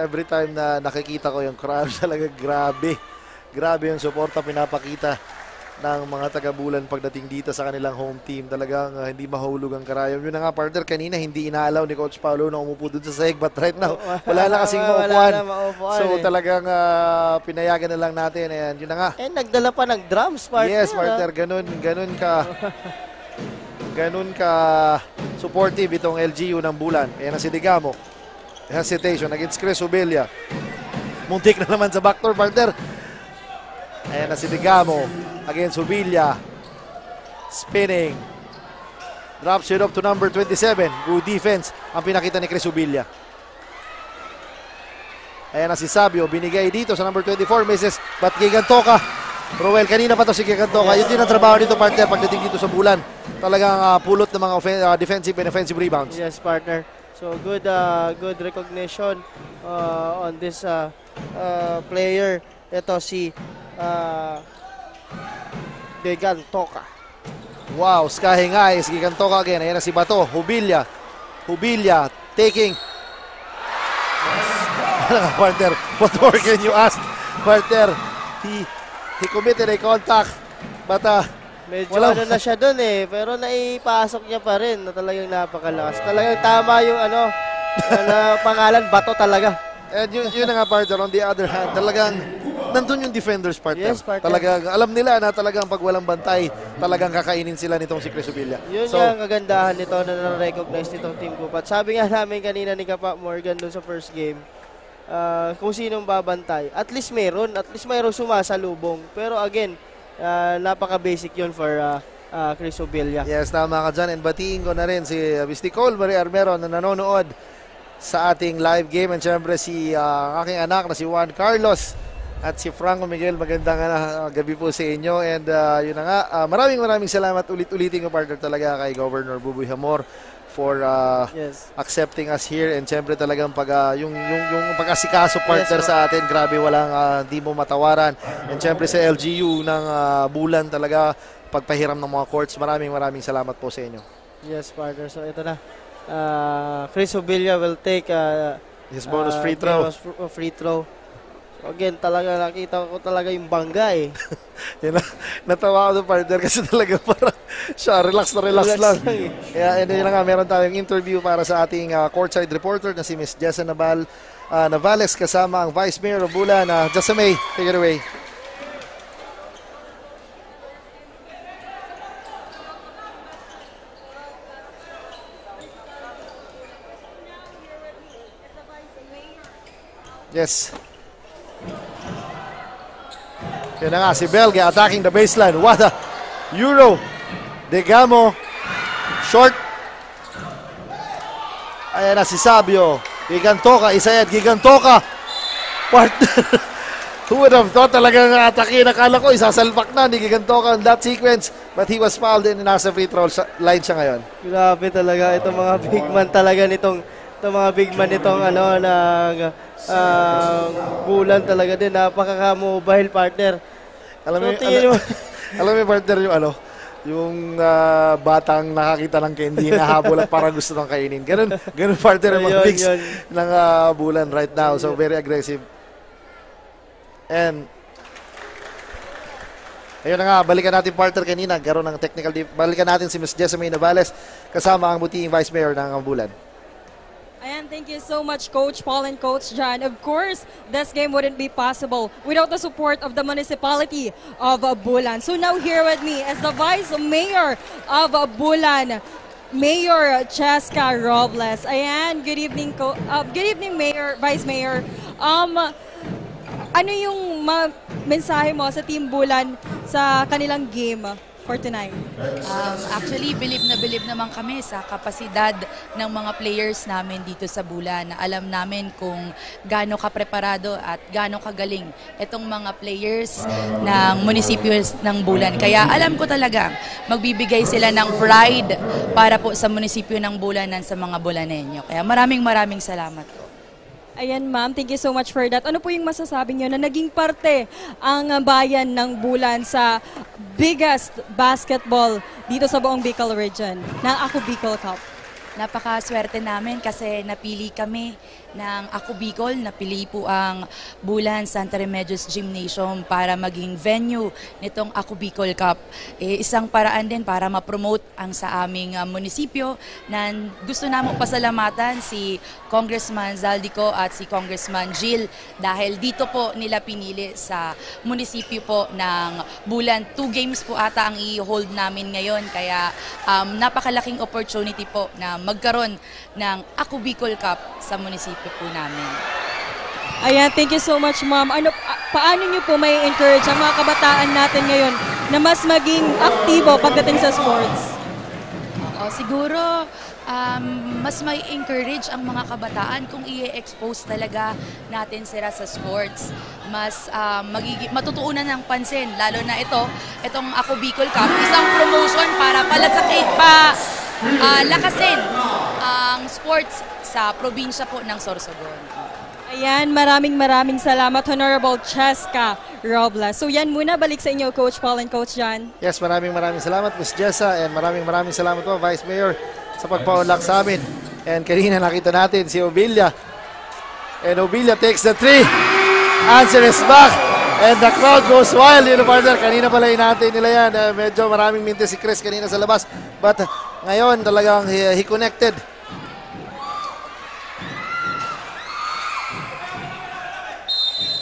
Every time na nakikita ko yung crowd, talaga grabe. Grabe yung suporta pinapakita ng mga taga-Bulan pagdating dito sa kanilang home team. Talagang hindi mahulog ang karayom. Yun na nga, partner, kanina hindi inaalaw ni Coach Paulo na umupo dun sa sahig, but right now, wala na kasing maupuan. So talagang pinayagan na lang natin. And yun na nga. And nagdala pa ng drums, partner. Yes, partner, ganun ka supportive itong LGU ng Bulan. Ayan na si Digamo. Hesitation against Chris Obilla. Muntik na naman sa backdoor, partner. Ayan na si Digamo against Obilla. Spinning. Drops it up to number 27. Good defense ang pinakita ni Chris Obilla. Ayan na si Sabio. Binigay dito sa number 24. Misses. But Gigantoka. Roel, kanina pa to si Gigantoka. Yun din ang trabaho dito, partner, pagdating dito sa Bulan. Talagang pulot ng mga defensive and offensive rebounds. Yes, partner. So good recognition on this player. Ito si Gigantoka. Wow, skying eyes. Gigantoka again. Ayan na si Bato. Obilla taking. Partner, what more can you ask? Partner, he committed a contact. But medyo na siya dun pero naipasok niya pa rin na talagang napakalakas. Talagang tama yung na pangalan, Bato talaga. And yun na nga, partner. On the other hand, talagang nandun yung defenders, partner. Yes, partner. Talagang alam nila na talagang pag walang bantay, talagang kakainin sila nitong si Chris Obilla. Yun yung kagandahan nito na na-recognize nitong Team Gubat. Sabi nga namin kanina ni Kapa Morgan dun sa first game, kung sinong babantay, at least mayroon sumasalubong. Pero again, napaka-basic yun for Chris Obilla. Yes, tama ka dyan. And batiin ko na rin si Miss Nicole Marie Armero na nanonood sa ating live game. And syempre si aking anak na si Juan Carlos at si Franco Miguel. Magandang gabi po sa inyo. And yun na nga, maraming salamat ulit-ulitin ko, partner, talaga kay Governor Buboy Hamor for accepting us here. And syempre talagang yung pag-asikaso, partner, sa atin, grabe, walang di mo matawaran. And syempre sa LGU ng Bulan, talaga pagpahiram ng mga courts. Maraming salamat po sa inyo. Yes, partner. So ito na. Chris Obilla will take his bonus free throw. So again, talaga nakita ko talaga yung bangga Natawa ako doon, partner, kasi talaga parang Siya, relax na relax Relax lang. lang eh. Kaya yun na nga, meron tayong interview para sa ating courtside reporter na si Miss Jessa Navales kasama ang Vice Mayor of Bulan. Jessa May, take it away. Yes. Yun na nga, si Belga attacking the baseline. What a Euro. Degamo. Short. Ayan na si Sabio. Gigantoka. Isayad. Gigantoka. Partner. Who would have thought talagang atake? Nakala ko isasalpak na ni Gigantoka in that sequence. But he was fouled and nasa free throw line siya ngayon. Grabe talaga. Itong mga big man talaga nitong mga big man nitong Bulan talaga din. Napaka-mobile partner. Alam mo partner yung batang nakakita ng candy na habol at parang gusto nang kainin. Ganun partner yung mga bigs ng Bulan right now. So very aggressive. And ayun na nga, balikan natin partner kanina. Garon ng technical balikan natin si Ms. Jessamine Navales kasama ang butiing Vice Mayor ng Bulan. And thank you so much, Coach Paul and Coach John. Of course, this game wouldn't be possible without the support of the municipality of Bulan. So now here with me is the Vice Mayor of Bulan, Mayor Cheska Robles. Ayan, good evening, Mayor, Vice Mayor. Ano yung mensahe mo sa Team Bulan sa kanilang game for tonight? Actually, bilib naman kami sa kapasidad ng mga players namin dito sa Bulan. Alam namin kung gaano ka-preparado at gaano kagaling itong mga players ng munisipyo ng Bulan. Kaya alam ko talaga, magbibigay sila ng pride para po sa munisipyo ng Bulanan sa mga Bulanenyo. Kaya maraming salamat po. Ayan ma'am, thank you so much for that. Ano po yung masasabi nyo na naging parte ang bayan ng Bulan sa biggest basketball dito sa buong Bicol region, ng Ako Bicol Cup? Napakaswerte namin kasi napili kami ng Ako Bicol, napili po ang Bulan Santa Remedios Gymnasium para maging venue nitong Ako Bicol Cup. Isang paraan din para ma-promote ang sa aming munisipyo na gusto namin pasalamatan si Congressman Zaldico at si Congressman Jill dahil dito po nila pinili sa munisipyo po ng Bulan. 2 games po ata ang i-hold namin ngayon kaya napakalaking opportunity po na magkaroon ng Ako Bicol Cup sa munisipyo po namin. Ayan, thank you so much ma'am. Paano nyo po may encourage ang mga kabataan natin ngayon na mas maging aktibo pagdating sa sports? Siguro mas may encourage ang mga kabataan kung i-expose talaga natin sila sa sports. Mas matutuunan ng pansin, lalo na itong Ako Bicol Cup, isang promotion para lakasin ang sports sa probinsya po ng Sorsogon. Ayan, maraming salamat, Honorable Cheska Robles. So yan muna, balik sa inyo, Coach Paul and Coach John. Yes, maraming salamat, Ms. Jessa, and maraming salamat po, Vice Mayor, sa pagpaunlak sa amin. And kanina nakita natin si Obilia. And Obilia takes the 3. Answer is back. And the crowd goes wild, partner. Kanina pala inaantay nila yan. Medyo maraming mintis si Chris kanina sa labas. But ngayon talagang he connected.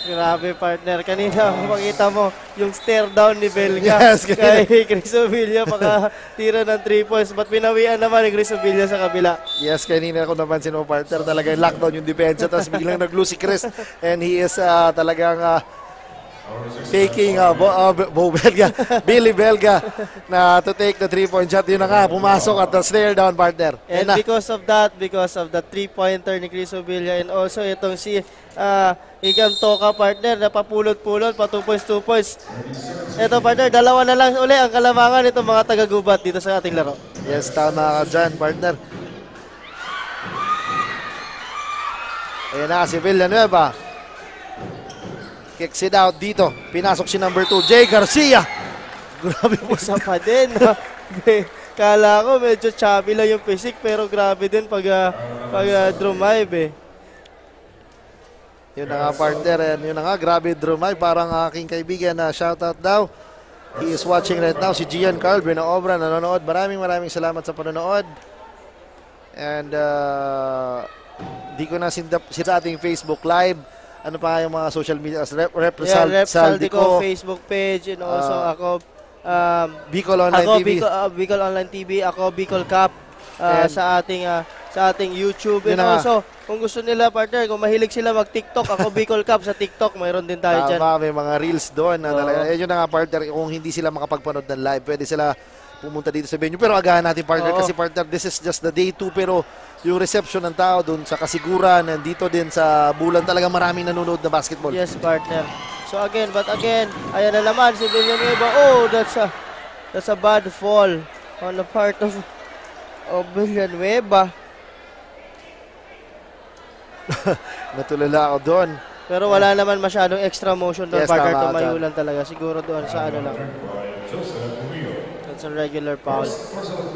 Grabe partner. Kanina makita mo yung stare down ni Belga kay Chris Obilia tira ng 3 points. But pinawian naman ni Chris Obilia sa kabila. Yes, kanina ako napansin mo partner. Talagang lockdown yung depensa. Tapos biglang nag-lose si Chris. And he is talagang taking Billy Belga na to take the 3-point shot. Yun na nga, pumasok at the stare down partner. And because of the 3-pointer ni Chris Obilia and also itong si Igantoka partner na papulot-pulot pa 2 points. Ito partner, dalawa na lang uli ang kalamangan itong mga taga-gubat dito sa ating laro. Yes, tama ka dyan partner. Ayan na si Villanueva. Kicks it out dito. Pinasok si number 2, Jay Garcia. Grabe po. Isa pa din. Kala ko medyo chubby lang yung physique pero grabe din pag drive Yun na nga partner. Yun na nga, grabe drive. Parang aking kaibigan na shoutout daw. He is watching right now. Si Gian Carl Binaobra nanonood. Maraming salamat sa panonood. And di ko na sinda sa ating Facebook Live. Ano pa yung mga social media? Rep Saldico Facebook page. And also ako, Bicol Online TV. Bicol Online TV. Ako, Bicol Cup. Sa ating YouTube. And Yun also, kung gusto nila, partner, kung mahilig sila mag-TikTok, ako Bicol Cup sa TikTok, mayroon din tayo dyan. Tama, may mga reels doon. Yun na nga, partner, kung hindi sila makapagpanood ng live, pwede sila pumunta dito sa venue. Pero agahan natin, partner, kasi partner, this is just the day 2, pero yung reception ng tao doon sa Kasiguran, nandito din sa Bulan, talagang maraming nanonood na basketball. Yes, partner. So again, ayan na naman si Villanueva. Oh, that's a bad fall on the part of Villanueva. Natulala ako doon. Pero wala naman masyadong extra motion doon, Yes, partner. tama, Tumayo lang talaga. Siguro doon sa ano lang. That's a regular foul.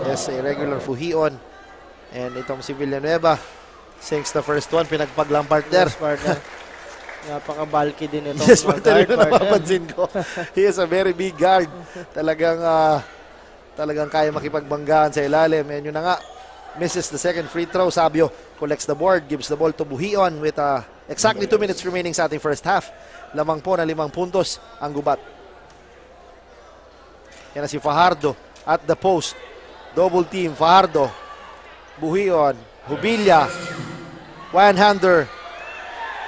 Yes, a regular fuhion. And itong si Villanueva, sinks the first one, pinagpaglang partner. Yes, partner. Napaka-bulky din ito. Yes, partner, yun ang napapansin ko. He is a very big guard. Talagang kaya makipagbanggaan sa ilalim. And yun na nga, misses the second free throw. Sabio collects the board, gives the ball to Buhion with exactly 2 minutes remaining sa ating first half. Lamang po na 5 puntos ang gubat. Yan na si Fajardo at the post. Double team, Fajardo. Buhion, Hubilla. One-hander.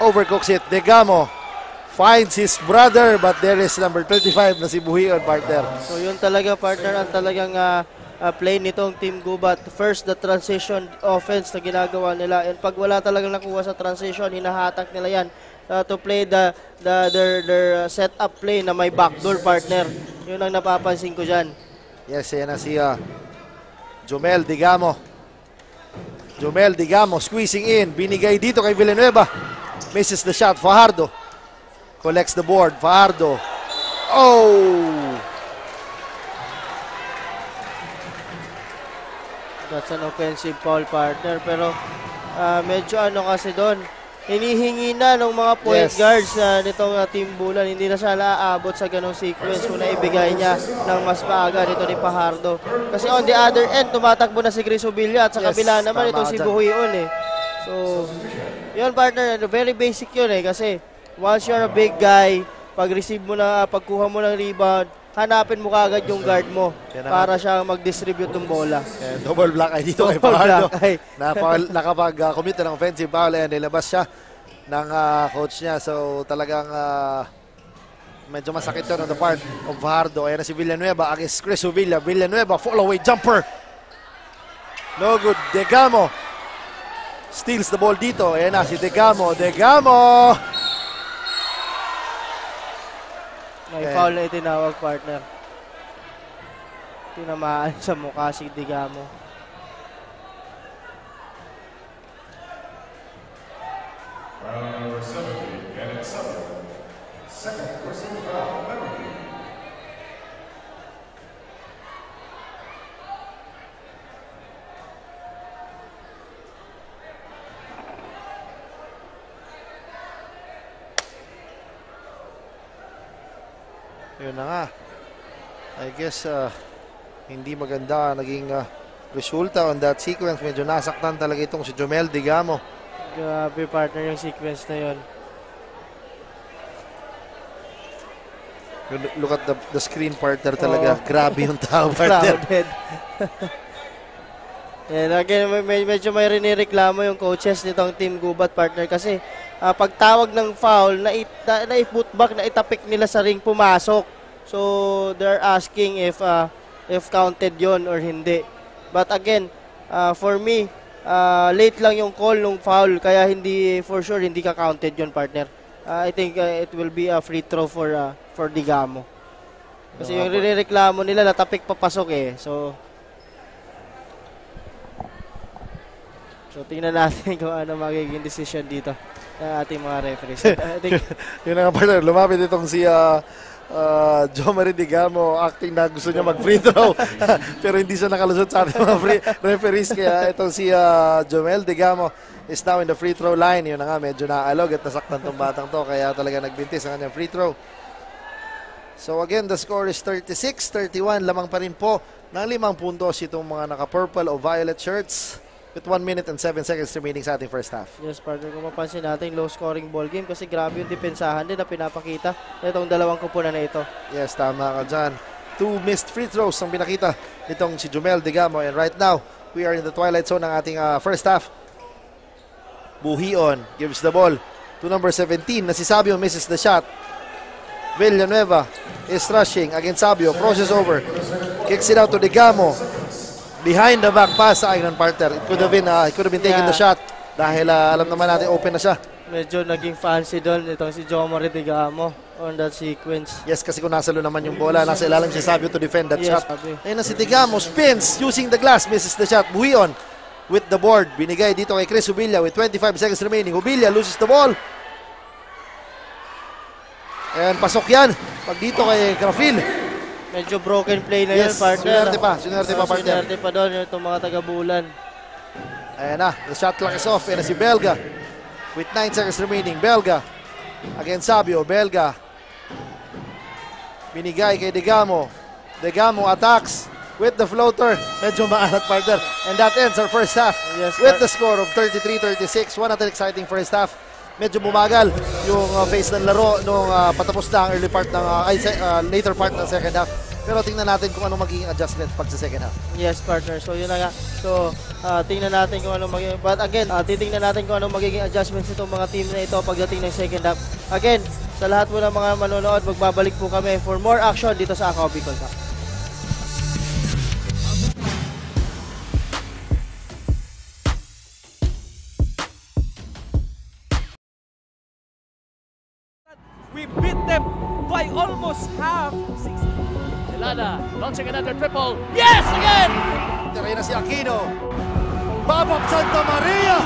Overcooks it. Degamo finds his brother, but there is number 35 na si Buhion, partner. So yun talaga, partner, ang talagang play nitong Team Gubat. First, the transition offense na ginagawa nila. And pag wala talagang nakuha sa transition, hinahatak nila yan to play their set-up play na may backdoor, partner. Yun ang napapansin ko dyan. Yes, yan na si Jomel Digamo. Jomel Digamo squeezing in. Binigay dito kay Villanueva. Misses the shot. Fajardo collects the board. Fajardo. Oh! That's an offensive foul, partner. Pero medyo ano kasi doon, hinihingi na ng mga point guards nitong Team Bulan. Hindi na siya naaabot sa ganong sequence kung naibigay niya ng mas maaga nito ni Fajardo. Kasi on the other end, tumatakbo na si Chris Uvilla at sa kabila naman itong si Buhion eh. So, yun, partner, very basic yun eh. Kasi once you're a big guy, pag-receive mo na, pagkuha mo ng rebound, hanapin mo kagad yung guard mo para siya mag-distribute ng bola. And double block ay dito kay Fajardo. Nakapag-commit ng offensive foul and nilabas siya ng coach niya. So talagang medyo masakit yun on the part of Fajardo. Ayan na si Villanueva against Chris Uvilla. Villanueva, fall away jumper. No good. Degamo steals the ball dito. Ayan na si Degamo. Degamo! May foul na itinawag, partner. Tinamaan sa mukha si Digamo. Second personal foul, penalty. Yun na nga. I guess hindi maganda naging resulta on that sequence. Medyo nasaktan talaga itong si Jomel Digamo. Grabe, partner, yung sequence na yun. Look at the screen, partner, talaga. Grabe yung tao, partner. And again, medyo may rinireklamo yung coaches nitong Team Gubat, partner, kasi pagtawag ng foul, na-putback, na itapik nila sa ring, pumasok. So, they're asking if counted yon or hindi. But again, for me, late lang yung call ng foul, kaya hindi, for sure, hindi ka counted yon, partner. I think it will be a free throw for Digamo. Kasi yung rinireklamo nila, natapik papasok eh. So tingnan natin kung ano magiging decision dito ng ating mga referees. Yun na nga, partner. Lumapit itong si Jomari Digamo, acting na gusto niya mag-free throw. Pero hindi siya nakalusot sa ating mga referees. Kaya itong si Jomel Digamo is now in the free throw line. Yun na nga, medyo naalog at nasaktan tong batang to. Kaya talaga nagbintis ang kanyang free throw. So again, the score is 36-31. Lamang pa rin po ng 5 puntos itong mga naka-purple o violet shirts with 1 minute and 7 seconds remaining sa ating first half. Yes, partner, kung mapansin natin, low scoring ball game kasi grabe yung depensahan din na pinapakita itong dalawang kupunan na ito. Yes, tama ka dyan. 2 missed free throws ang pinakita nitong si Jomel Digamo. And right now, we are in the twilight zone ng ating first half. Buhion gives the ball to number 17 na si Sabio, misses the shot. Villanueva is rushing against Sabio, crosses over, kicks it out to Digamo. Behind the back pass sa Iron partner. It could have been taking the shot dahil alam naman natin open na siya. Medyo naging fancy doon itong si Jomari Digamo on that sequence. Yes, kasi kung nasa naman yung bola, nasa ilalim si Sabio to defend that Yes, shot. Sabio. Ayun na si Digamo, spins using the glass, misses the shot. Buhion with the board. Binigay dito kay Chris Ubilla with 25 seconds remaining. Ubilla loses the ball. And pasok yan. Pag dito kay Grafil. Medyo broken play na yun, partner. Sinerte pa, partner. Sinerte pa doon itong mga taga-Bulan. Ayan na, the shot clock is off. Ayan na si Belga with 9 seconds remaining. Belga against Sabio. Belga binigay kay Digamo. Digamo attacks with the floater. Medyo maalat, partner. And that ends our first half with the score of 33-36. One at an exciting first half. Medyo bumagal yung phase ng laro nung patapos na ang early part ng later part ng second half. Pero tingnan natin kung ano magiging adjustment pag sa second half. Yes, partner. So, yun na nga. So, tingnan natin kung ano magiging... But again, titingnan natin kung ano magiging adjustments itong mga team na ito pagdating ng second half. Again, sa lahat po ng mga manonood, magbabalik po kami for more action dito sa Ako Bicol Cup. We beat them by almost half. Delana launching another triple. Yes, again! Tira na si Aquino. Babab Santa Maria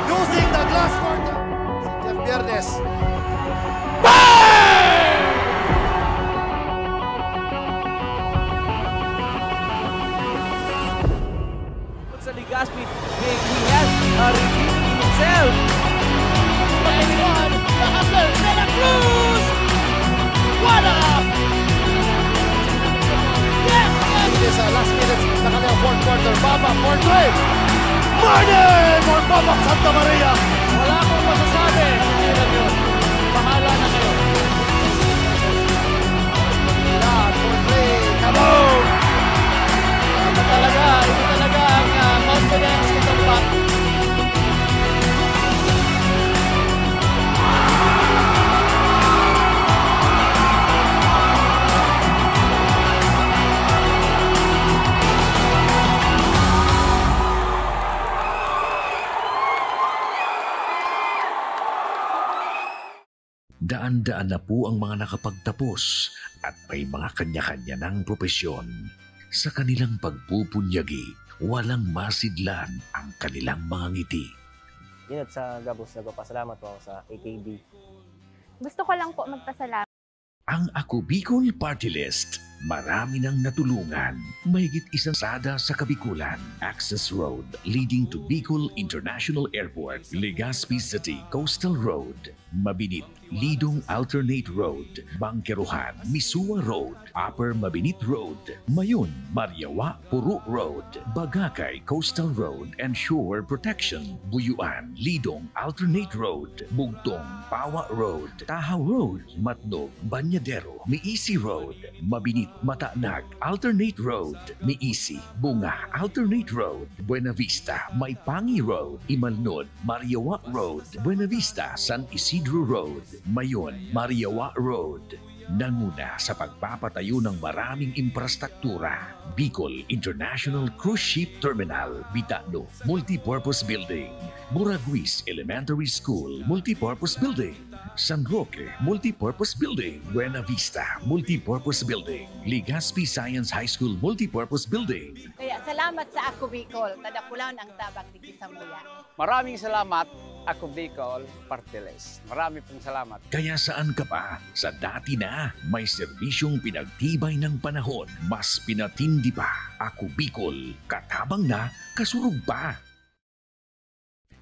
using the glass court. Si Jeff Viernes. Sa Legazpi, he has redeemed himself. Santa Cruz! What up? Yes! It is last minutes na kanyang fourth quarter. Baba for three. Martin for Babab Santa Maria. Wala akong masasabi. Hindi lang yun. Bahala na kayo. Shot for three. Kaboom! Ito talaga ang confidence nitong bat. Daan-daan na po ang mga nakapagtapos at may mga kanya-kanya ng propesyon. Sa kanilang pagpupunyagi, walang masidlan ang kanilang mga ngiti. Inot sa Gabos, nagpapasalamat po ako sa AKB. Gusto ko lang po magpasalamat. Ang Ako Bicol Party List, marami nang natulungan. Mahigit isang sada sa Kabikulan. Access Road leading to Bicol International Airport. Legazpi City Coastal Road. Mabinit, Lidong Alternate Road. Bangkeruhan, Misua Road. Upper Mabinit Road. Mayon, Mariawa, Puro Road. Bagakay Coastal Road and Shore Protection. Buyuan, Lidong Alternate Road. Bugtong, Pawa Road. Tahaw Road. Matnog, Banyadero, Miisi Road. Mabinit, Mataanag, Alternate Road. Miisi, Bunga, Alternate Road. Buena Vista, Maypangi Road. Imalnod, Mariawa Road. Buena Vista, San Isidro Road. Mayon, Mariawa Road. Nanguna sa pagpapatayo ng maraming infrastruktura. Bicol International Cruise Ship Terminal, Bitano, Multipurpose Building. Buraguis Elementary School, Multipurpose Building. San Roque, Multipurpose Building. Buena Vista, Multipurpose Building. Legazpi Science High School, Multipurpose Building. Kaya salamat sa Ako Bicol, tadapulan ang tabang di Kisamuya. Maraming salamat, Ako Bicol Party List. Marami pong salamat. Kaya saan ka pa? Sa dati na, may serbisyong pinagtibay ng panahon. Mas pinatindi pa. Ako Bicol, katabang na, kasurug pa.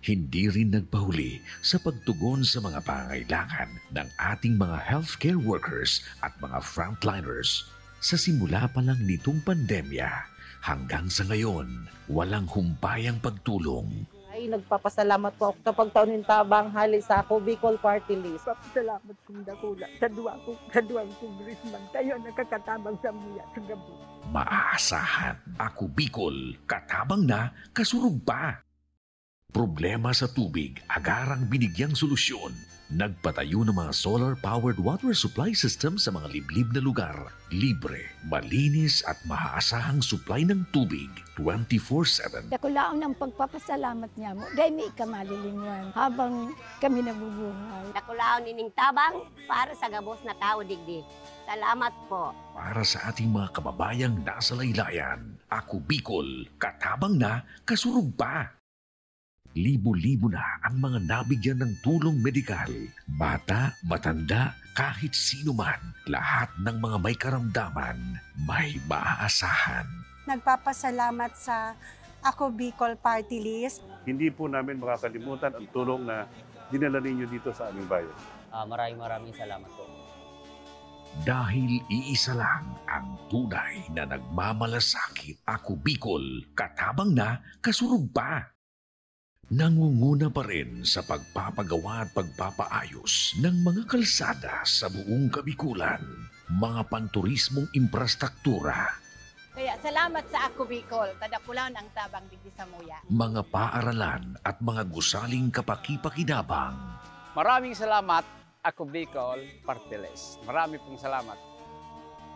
Hindi rin nagpahuli sa pagtugon sa mga pangailangan ng ating mga healthcare workers at mga frontliners. Sa simula pa lang nitong pandemya hanggang sa ngayon, walang humpayang pagtulong. Ay, nagpapasalamat po ako sa pagtaunin tabang hali sa ako Bicol Party List. Salamat kong dakula sa duwang congressman. Tayo nakakatabang sa muya sa gabi. Maaasahan, Ako Bicol, katabang na, kasurug pa. Problema sa tubig, agarang binigyang solusyon. Nagpatayo ng mga solar-powered water supply system sa mga liblib na lugar. Libre, malinis at maaasahang supply ng tubig 24/7. Dakulaon ng pagpapasalamat niya mo dahil may ikamalilingan habang kami nabubuhay. Dakulaon nining tabang para sa gabos na tao digdi. Salamat po. Para sa ating mga kababayang nasa laylayan, Ako Bicol, katabang na, kasurug pa. Libo-libo na ang mga nabigyan ng tulong medikal. Bata, matanda, kahit sino man, lahat ng mga may karamdaman, may maaasahan. Nagpapasalamat sa Ako Bicol Party List. Hindi po namin makakalimutan ang tulong na dinala ninyo dito sa aming bayan. Maraming salamat po. Dahil iisa lang ang tunay na nagmamalasakit, Ako Bicol, katabang na, kasurug pa. Nangunguna pa rin sa pagpapagawa at pagpapaayos ng mga kalsada sa buong Kabikulan, mga panturismong infrastruktura, Kaya salamat sa Ako Bicol, tadakulan ang tabang digdi sa muya. mga paaralan at mga gusaling kapaki-pakinabang. Maraming salamat, Ako Bicol Party List. Marami pong salamat.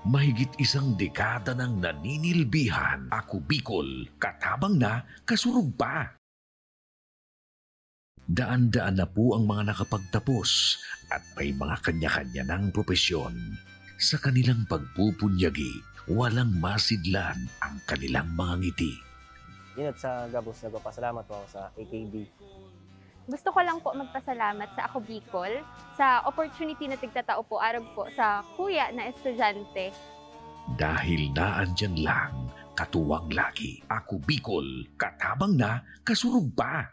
Mahigit isang dekada ng naninilbihan, Ako Bicol, katabang na, kasurug pa. Daan-daan na po ang mga nakapagtapos at may mga kanya-kanya ng propesyon. Sa kanilang pagpupunyagi, walang masidlan ang kanilang mga ngiti. Yun at sa gabos, nagpapasalamat po ako sa AKB. Gusto ko lang po magpasalamat sa Ako Bicol sa opportunity na tigtatao po arog po sa kuya na estudyante. Dahil naandyan lang, katuwang lagi, Ako Bicol, katabang na, kasurug pa.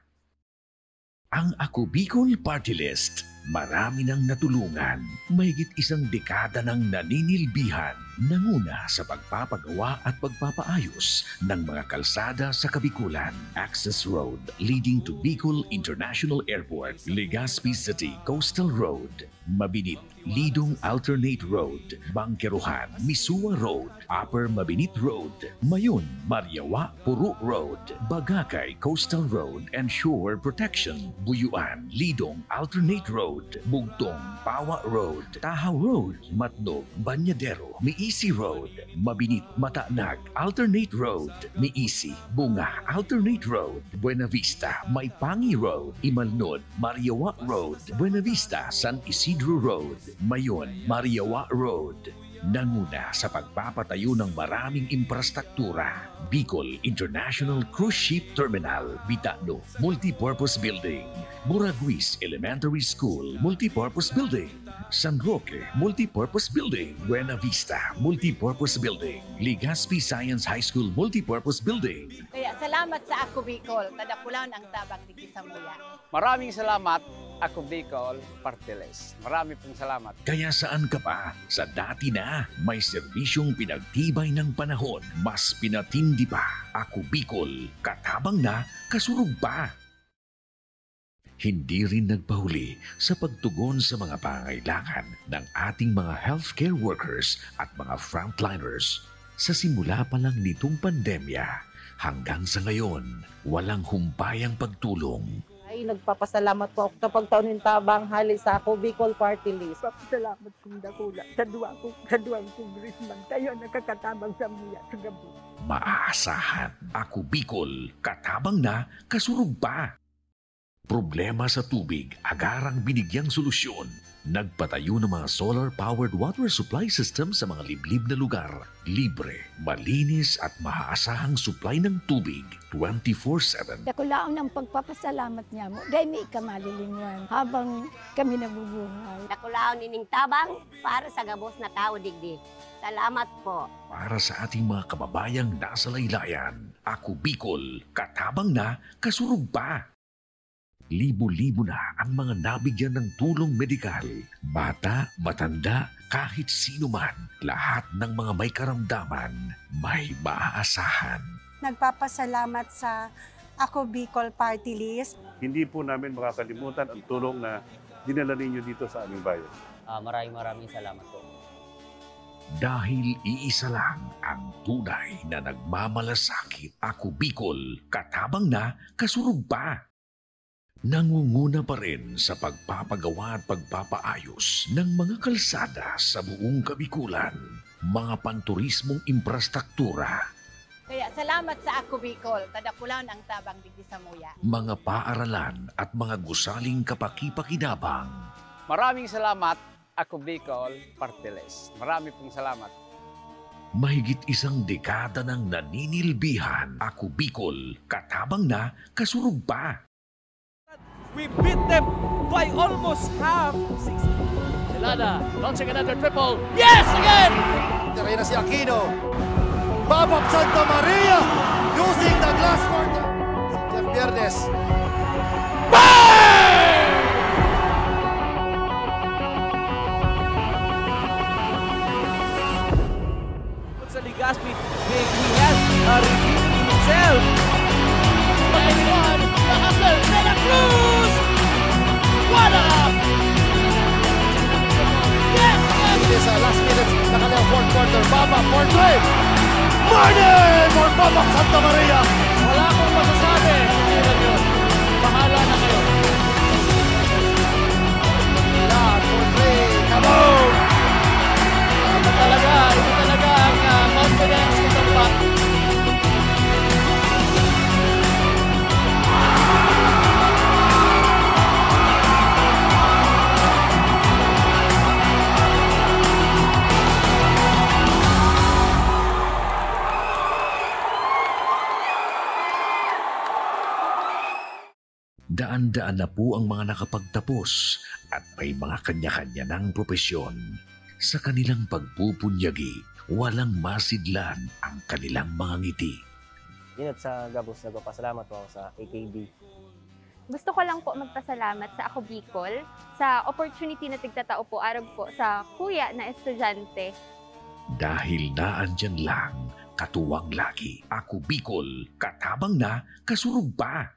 Ang Ako Bicol Party List, marami nang natulungan, mahigit isang dekada ng naninilbihan, nanguna sa pagpapagawa at pagpapaayos ng mga kalsada sa Kabikulan. Access Road leading to Bicol International Airport, Legazpi City Coastal Road, Mabinit, Lidong Alternate Road, Bangkeruhan, Misua Road, Upper Mabinit Road, Mayon, Mariawa, Puro Road, Bagakay Coastal Road and Shore Protection, Buyuan, Lidong Alternate Road, Bugtong, Pawa Road, Tahaw Road, Matnog, Banyadero, Miisi Road, Mabinit, Mataanag, Alternate Road, Miisi, Bunga, Alternate Road, Buena Vista, Maipangi Road, Imalnod, Mariawa Road, Buena Vista, San Isidro Road, Mayon, Mariawa Road. Nanguna sa pagpapatayo ng maraming infrastruktura. Bicol International Cruise Ship Terminal, Bitano, Multipurpose Building, Muraguis Elementary School, Multipurpose Building, San Roque, Multipurpose Building, Buena Vista, Multipurpose Building, Legazpi Science High School, Multipurpose Building. Kaya salamat sa Ako Bicol, tadakulan ang tabang digdi sa muya. Maraming salamat, Ako Bicol Party List. Marami pong salamat. Kaya saan ka pa? Sa dati na, may serbisyong pinagtibay ng panahon, mas pinatindi pa. Ako Bicol, katabang na, kasurug pa. Hindi rin nagpahuli sa pagtugon sa mga pangailangan ng ating mga healthcare workers at mga frontliners. Sa simula pa lang nitong pandemya, hanggang sa ngayon, walang humpayang pagtulong. Ay, nagpapasalamat po ako sa pagtaunin tabang hali sa ako Bicol Party List. Salamat kong dakula sa duwang congressman. Tayo nakakatabang sa muya sa gabi. Maaasahan, Ako Bicol, katabang na, kasurug pa. Problema sa tubig, agarang binigyang solusyon. Nagpatayo ng mga solar-powered water supply system sa mga liblib na lugar. Libre, malinis at maaasahang supply ng tubig 24/7. Dakulaon ng pagpapasalamat niya mo dahil may ikamalilingan habang kami nabubuhay. Dakulaon nining tabang para sa gabos na tao digdi. Salamat po. Para sa ating mga kababayang nasa laylayan, Ako Bicol, katabang na, kasurug pa. Libo-libo na ang mga nabigyan ng tulong medikal. Bata, matanda, kahit sino man, lahat ng mga may karamdaman, may maaasahan. Nagpapasalamat sa Ako Bicol Party List. Hindi po namin makakalimutan ang tulong na dinala ninyo dito sa aming bayan. Maraming salamat po. Dahil iisa lang ang tunay na nagmamalasakit. Ako Bicol, katabang na, kasurog pa. Nangunguna pa rin sa pagpapagawa at pagpapaayos ng mga kalsada sa buong Kabikulan, mga panturismong infrastruktura, Kaya salamat sa Ako Bicol, tadakulan ang tabang digdi sa muya. mga paaralan at mga gusaling kapakipakinabang. Maraming salamat, Ako Bicol Party List. Marami pong salamat. Mahigit isang dekada ng naninilbihan. Ako Bicol, katabang na, kasurog pa. We beat them by almost half. Celada launching another triple. Yes, again! Diray na si Aquino. Babab Santa Maria using the glass quarter. Si Jeff Viernes. Sa Legazpi, he has redeemed himself. Santa Cruz! What up? Yes! It is last minutes na kanyang fourth quarter. Baba, fourth wave. Martin for Babak Santa Maria. Wala akong masasabi. Hindi lang yun. Bahala na kayo. Fourth wave. Kaboom! Ito talaga ang confidence itong back. Daan-daan na po ang mga nakapagtapos at may mga kanya-kanya ng propesyon. Sa kanilang pagpupunyagi, walang masidlan ang kanilang mga ngiti. Dinot sa gabos, nagpapasalamat po ako sa AKB. Gusto ko lang po magpasalamat sa Ako Bicol sa opportunity na tigtatao po arog po sa kuya na estudyante. Dahil naandyan lang, katuwang lagi. Ako Bicol, katabang na, kasurog pa.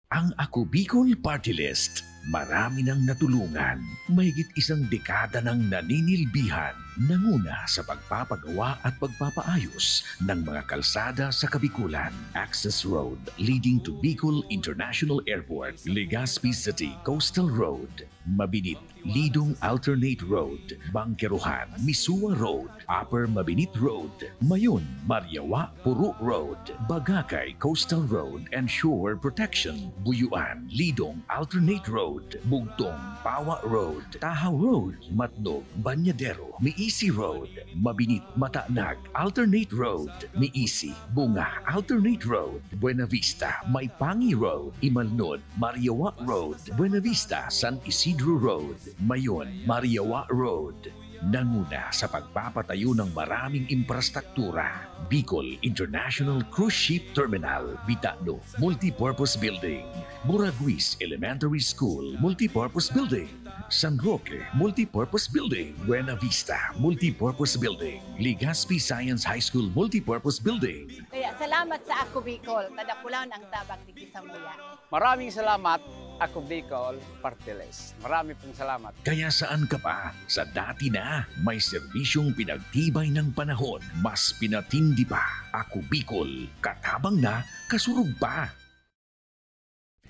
Ang Ako Bicol Party List, marami nang natulungan. Mahigit isang dekada ng naninilbihan, nanguna sa pagpapagawa at pagpapaayos ng mga kalsada sa Kabikulan. Access Road leading to Bicol International Airport, Legazpi City Coastal Road, Mabinit, Lidong Alternate Road, Bangkeruhan, Misua Road, Upper Mabinit Road, Mayon, Mariawa, Puro Road, Bagakay Coastal Road and Shore Protection, Buyuan, Lidong Alternate Road, Bugtong, Pawa Road, Tahaw Road, Matnog, Banyadero, Miisi Road, Mabinit, Matanag, Alternate Road, Miisi, Bunga, Alternate Road, Buena Vista, Maypangi Road, Imalnod, Mariawa Road, Buena Vista, San Isidro Road, Mayon, Mariawa Road. Nanguna sa pagpapatayo ng maraming infrastruktura. Bicol International Cruise Ship Terminal, Bitano, Multipurpose Building, Buraguis Elementary School, Multipurpose Building, San Roque, Multipurpose Building, Buena Vista, Multipurpose Building, Legazpi Science High School, Multipurpose Building. Kaya salamat sa Ako Bicol, tadakulan ang tabang digdi sa muya. Maraming salamat, Ako Bicol Party List. Marami pong salamat. Kaya saan ka pa? Sa dati na, may serbisyong pinagtibay ng panahon, mas pinatindi pa. Ako Bicol, katabang na, kasurog pa.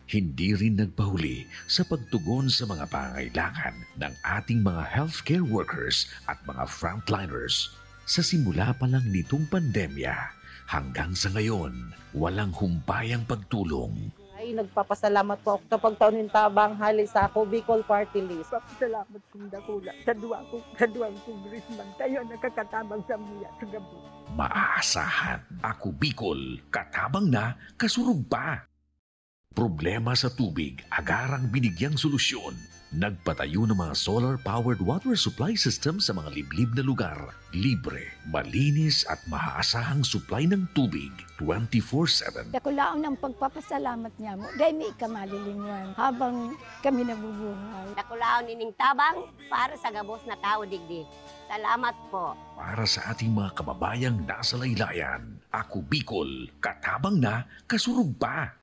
Hindi rin nagpahuli sa pagtugon sa mga pangailangan ng ating mga healthcare workers at mga frontliners. Sa simula pa lang nitong pandemya, hanggang sa ngayon, walang humpayang pagtulong. Ay, nagpapasalamat po ako sa pagtaunin tabang hali sa Ako Bicol Party List. Salamat kong dakula sa duwang congressman. Tayo nakakatabang sa muya sa gabi. Maaasahan. Ako Bicol, katabang na, kasurog pa. Problema sa tubig, agarang binigyang solusyon. Nagpatayo ng mga solar-powered water supply system sa mga liblib na lugar. Libre, malinis at maaasahang supply ng tubig 24/7. Dakulaon ang pagpapasalamat niya mo dahil may kamalilingwan habang kami nabubuhay. Dakulaon ining tabang para sa gabos na tao digdi. Salamat po. Para sa ating mga kababayang nasa laylayan, Ako Bicol, katabang na, kasurug pa.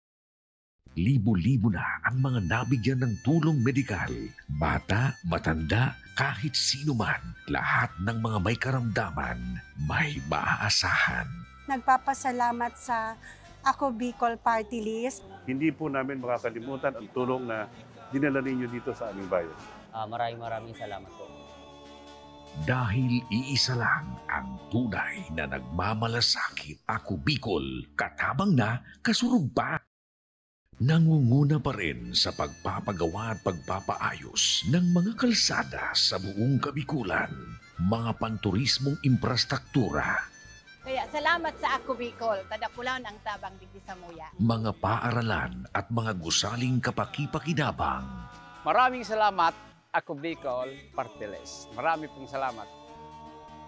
Libo-libo na ang mga nabigyan ng tulong medikal. Bata, matanda, kahit sino man, lahat ng mga may karamdaman, may maaasahan. Nagpapasalamat sa Ako Bicol Party List. Hindi po namin makakalimutan ang tulong na dinala ninyo dito sa aming bayan. Maraming salamat po. Dahil iisa lang ang tunay na nagmamalasakit. Ako Bicol, katabang na, kasurug pa. Nangunguna pa rin sa pagpapagawa at pagpapaayos ng mga kalsada sa buong Kabikulan, mga panturismong infrastruktura, Kaya salamat sa Ako Bicol, tadakulan ang tabang digdi sa muya. mga paaralan at mga gusaling kapakipakinabang. Maraming salamat, Ako Bicol Party List. Marami pong salamat.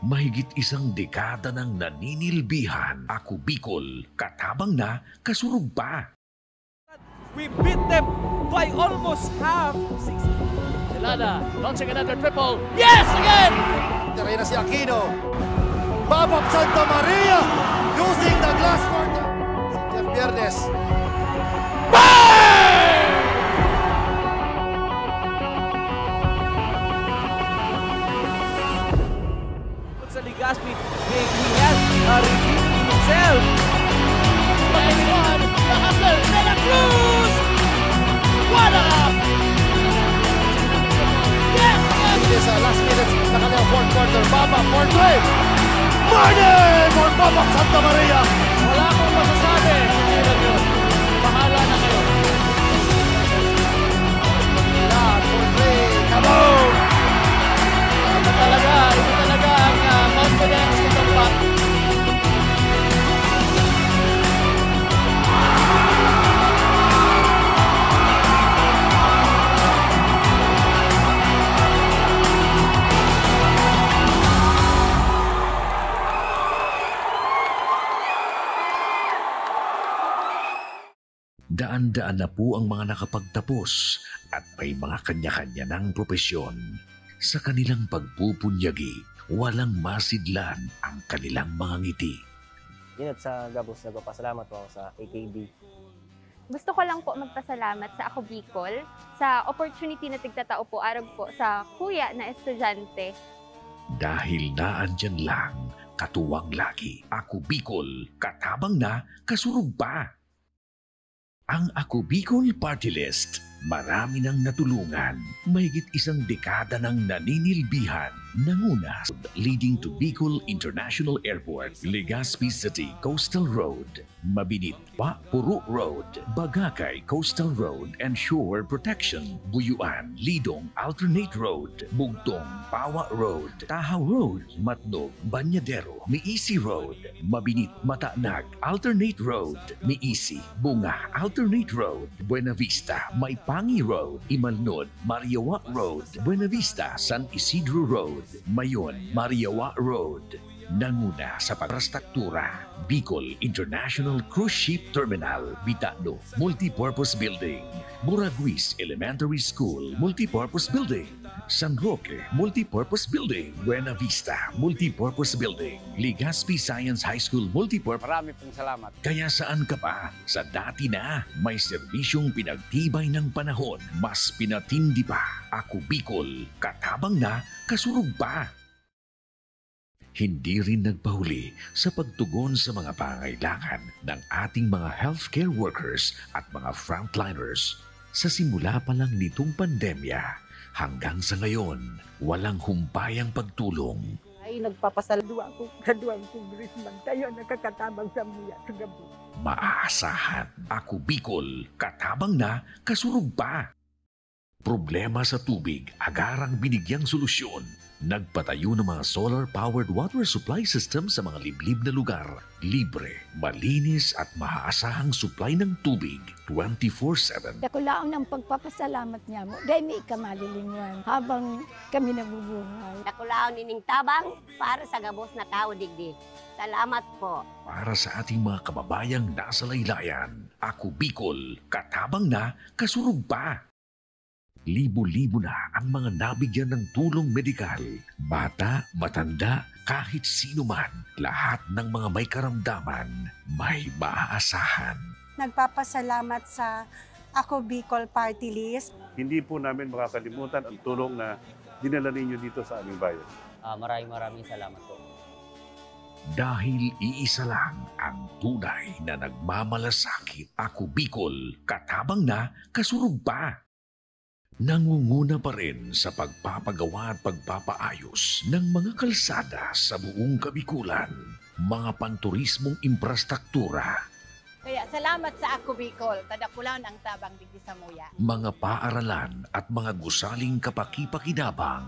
Mahigit isang dekada ng naninilbihan. Ako Bicol, katabang na, kasurug pa. We beat them by almost half. Celada launching another triple. Yes, again! Terena si Aquino. Babab Santa Maria using the glass quarter. Si Jeff Viernes. Sa Legazpi, he has redeemed himself. The hustler, De La Cruz! What up? Yes! It is last minutes na kanyang fourth quarter. Baba, fourth wave. Martin for Babab Santa Maria. Wala akong masasabi. Hindi lang yun. Bahala na kayo. Fourth wave. Kaboom! Ito talaga ang confidence nitong bat. Daan-daan na po ang mga nakapagtapos at may mga kanya-kanya ng propesyon. Sa kanilang pagpupunyagi, walang masidlan ang kanilang mga ngiti. Yun at sa Gabos, nagpapasalamat po ako sa AKB. Gusto ko lang po magpasalamat sa Ako Bicol sa opportunity na tigtatao po arog po sa kuya na estudyante. Dahil naandyan lang, katuwang lagi. Ako Bicol, katabang na, kasurug pa. Ang Ako Bicol Party List, marami nang natulungan. Mahigit isang dekada nang naninilbihan. Nanguna, leading to Bicol International Airport, Legazpi City Coastal Road, Mabinit, Puro Road, Bagakay Coastal Road and Shore Protection, Buyuan, Lidong Alternate Road, Bugtong, Pawa Road, Tahaw Road, Matnog, Banyadero, Miisi Road, Mabinit, Matanag, Alternate Road, Miisi, Bunga, Alternate Road, Buena Vista, Maipangi Road, Imalnod, Mariawa Road, Buena Vista, San Isidro Road, Mayon, Mariawa Road. Nanguna sa pagprastruktura, Bicol International Cruise Ship Terminal, Bitano, Multipurpose Building, Buraguis Elementary School, Multipurpose Building, San Roque, Multipurpose Building, Buena Vista, Multipurpose Building, Legazpi Science High School, Multipurpose. Marami pong salamat. Kaya saan ka pa? Sa dati na, may serbisyong pinagtibay ng panahon, mas pinatindi pa. Ako Bicol, katabang na, kasurug pa. Hindi rin nagpahuli sa pagtugon sa mga pangailangan ng ating mga healthcare workers at mga frontliners. Sa simula pa lang nitong pandemya, hanggang sa ngayon, walang humpayang pagtulong. Ay nagpapasalamat ako sa duwang congressman. Kayo nakakatabang sa muya sa gabi. Maaasahan. Ako Bicol, katabang na, kasurug pa. Problema sa tubig, agarang binigyang solusyon. Nagpatayo ng mga solar-powered water supply system sa mga liblib na lugar. Libre, malinis at maaasahang supply ng tubig 24/7. Dakulaon ang pagpapasalamat niya mo. Dahil may kamalilingwan habang kami nabubuhay. Dakulaon ining tabang para sa gabos na tao digdi. Salamat po. Para sa ating mga kababayang nasa laylayan, Ako Bicol, katabang na, kasurug pa. Libo-libo na ang mga nabigyan ng tulong medikal. Bata, matanda, kahit sino man, lahat ng mga may karamdaman, may maaasahan. Nagpapasalamat sa Ako Bicol Party List. Hindi po namin makakalimutan ang tulong na dinala ninyo dito sa aming bayan. Maraming salamat po. Dahil iisa lang ang tunay na nagmamalasakit. Ako Bicol, katabang na, kasurug pa. Nangunguna pa rin sa pagpapagawa at pagpapaayos ng mga kalsada sa buong Kabikulan, mga panturismong infrastruktura, Kaya salamat sa Ako Bicol, tadakulan ang tabang digdi sa muya. mga paaralan at mga gusaling kapakipakinabang.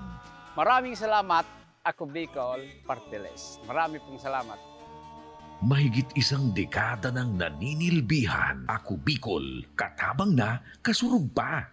Maraming salamat, Ako Bicol Party List. Marami pong salamat. Mahigit isang dekada ng naninilbihan. Ako Bicol, katabang na, kasurug pa.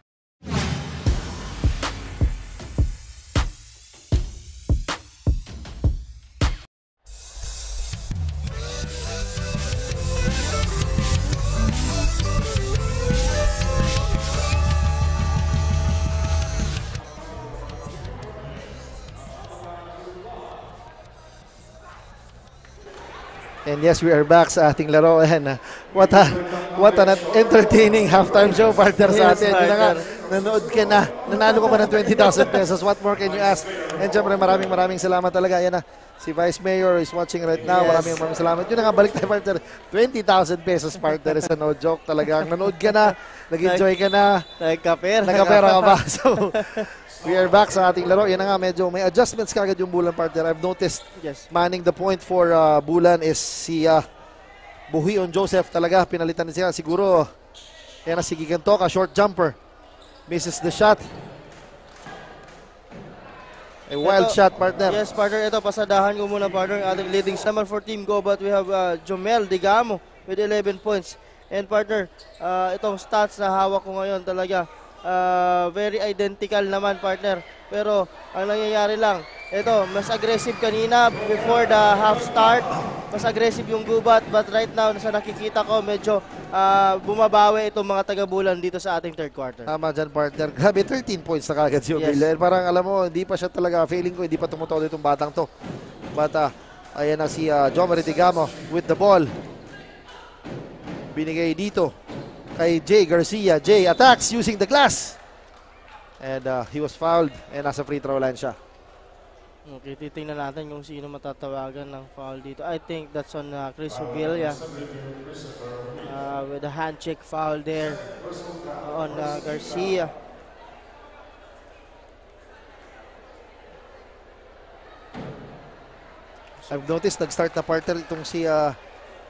And yes, we are back sa ating laro. And what an entertaining halftime show, partner, sa Yes, atin. Yun na nga, partner. nanood ka na. Nanalo ka pa ng 20,000 pesos. What more can you ask? And syempre, maraming salamat talaga. Yan na, si Vice Mayor is watching right now. Yes. Maraming salamat. Yun na nga, balik tayo, partner. 20,000 pesos, partner, is a no joke talaga. Nanood ka na, nag-enjoy ka na. Nagkapera ka ba? So, we are back sa ating laro. Yan na nga, medyo may adjustments kagad yung Bulan, partner. I've noticed, Yes. manning the point for Bulan is si Buhion Joseph talaga. Pinalitan niya siguro. Yan na si Gigantoka, short jumper. Misses the shot. A wild shot, partner. Yes, partner. Ito, pasadahan ko muna, partner. Ating leading naman for Team Go, but we have Jomel Digamo with 11 points. And partner, itong stats na hawak ko ngayon talaga, very identical naman, partner. Pero ang nangyayari lang, ito, mas aggressive kanina before the half start. Mas aggressive yung Gubat, but right now, sa nakikita ko, medyo bumabawi itong mga taga-Bulan dito sa ating third quarter. Tama dyan, partner. Grabe, 13 points na kagad si Yes. Omila. And parang alam mo, hindi pa siya talaga, feeling ko, hindi pa tumutuloy itong batang to. But ayan na si Jomel Digamo with the ball. Binigay dito kay Jay Garcia. Jay attacks using the glass. And he was fouled. And nasa free throw line siya. Okay, titingnan natin kung sino matatawagan ng foul dito. I think that's on Chris Ubilia. With a hand check foul there on Garcia. I've noticed nag-start na partner itong si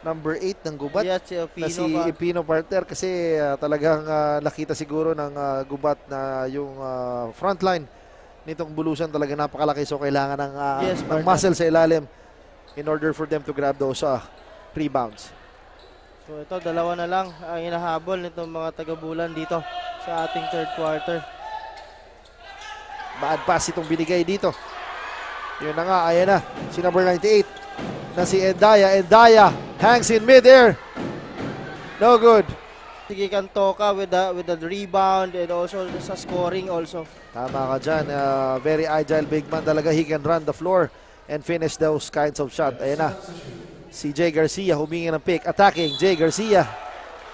number 8 ng Gubat. Yeah, si na si Ipino, Ipino, partner, kasi talagang nakita siguro ng Gubat na yung frontline nitong Bulusan talaga napakalaki, so kailangan ng, Yes, ng partner. muscle sa ilalim in order for them to grab those rebounds. So ito, dalawa na lang ang inahabol nitong mga taga-Bulan dito sa ating third quarter. Bad pass itong binigay dito. Yun na nga, ayan na, si number 98 na si Endaya. Endaya hangs in mid-air. No good. Sige, Kantoka with the rebound and also sa scoring also. Tama ka dyan. Very agile big man talaga. He can run the floor and finish those kinds of shot. Ayan na. Si Jay Garcia humingi ng pick. Attacking. Jay Garcia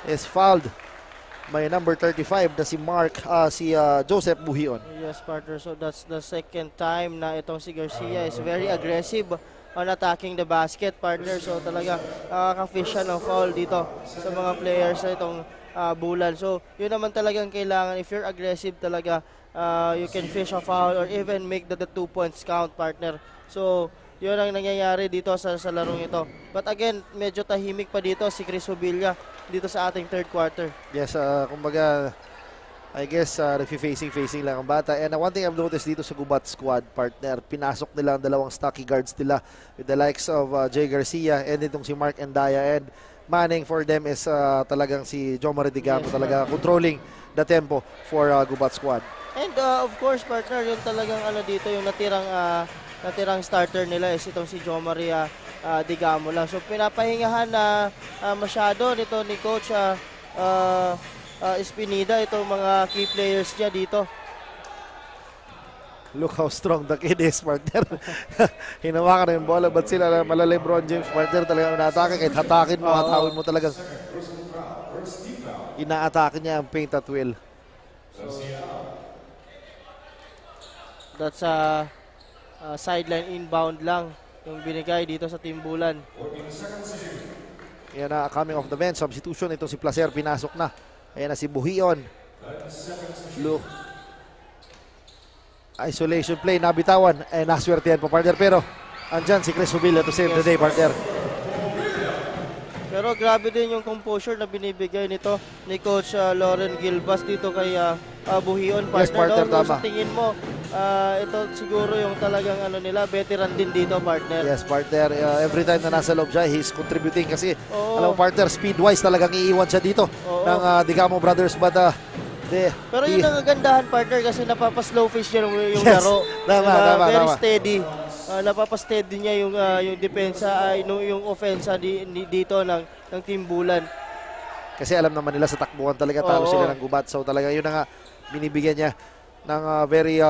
is fouled. May number 35 na si Joseph Buhion. Yes, partner. So that's the second time na itong si Garcia is very aggressive on attacking the basket, partner. So talaga nakaka-fish siya ng foul dito sa mga players na itong Bulan. So yun naman talagang kailangan. If you're aggressive talaga, you can fish a foul or even make the 2 points count, partner. So yun ang nangyayari dito sa larong ito. But again, medyo tahimik pa dito si Chris Ubilia dito sa ating third quarter. Yes, kumbaga I guess nag-facing lang ang bata. And one thing I've noticed dito sa Gubat squad, partner, pinasok nila ang dalawang stocky guards nila with the likes of Jay Garcia and itong si Mark Endaya. And manning for them is talagang si Jomar Digamo, talaga controlling the tempo for Gubat squad. And of course, partner, yung talagang dito, yung natirang starter nila is itong si Jomaria Digamo lang. So pinapahingahan na masyado nito ni Coach Espinida itong mga key players niya dito. Look how strong the kid is, partner. Hinawakan na yung bola, but sila mala LeBron James, partner, talagang inaatake. Kahit hatakin mo, hatawin mo talagang inaatake niya ang paint at will. That's a sideline inbound lang yung binigay dito sa Timbulan. Yan na, coming off the bench, substitution. Ito si Placer, pinasok na. Ayan na si Buhion. Look. Isolation play, nabitawan. Naswertihan pa, partner. Pero, andyan si Chris Ubilla to save the day, partner. Pero grabe din yung composure na binibigay nito ni Coach Lauren Gilbas dito kay Buhion, partner. Yes, partner, tama. Sa tingin mo, ito siguro yung talagang nila, veteran din dito, partner. Yes, partner. Every time na nasa loob siya, he's contributing kasi, alam mo, partner, speed-wise talagang iiwan siya dito ng Digamo Brothers. But, pero yun ang kagandahan, partner, kasi napapa-slow fish niya yung laro. Tama. Very steady. Napapa-steady niya yung depensa, yung offensa dito ng Timbulan. Kasi alam naman nila sa takbuhan talaga, talo sila ng Gubat. So talaga yun na nga, binibigyan niya ng very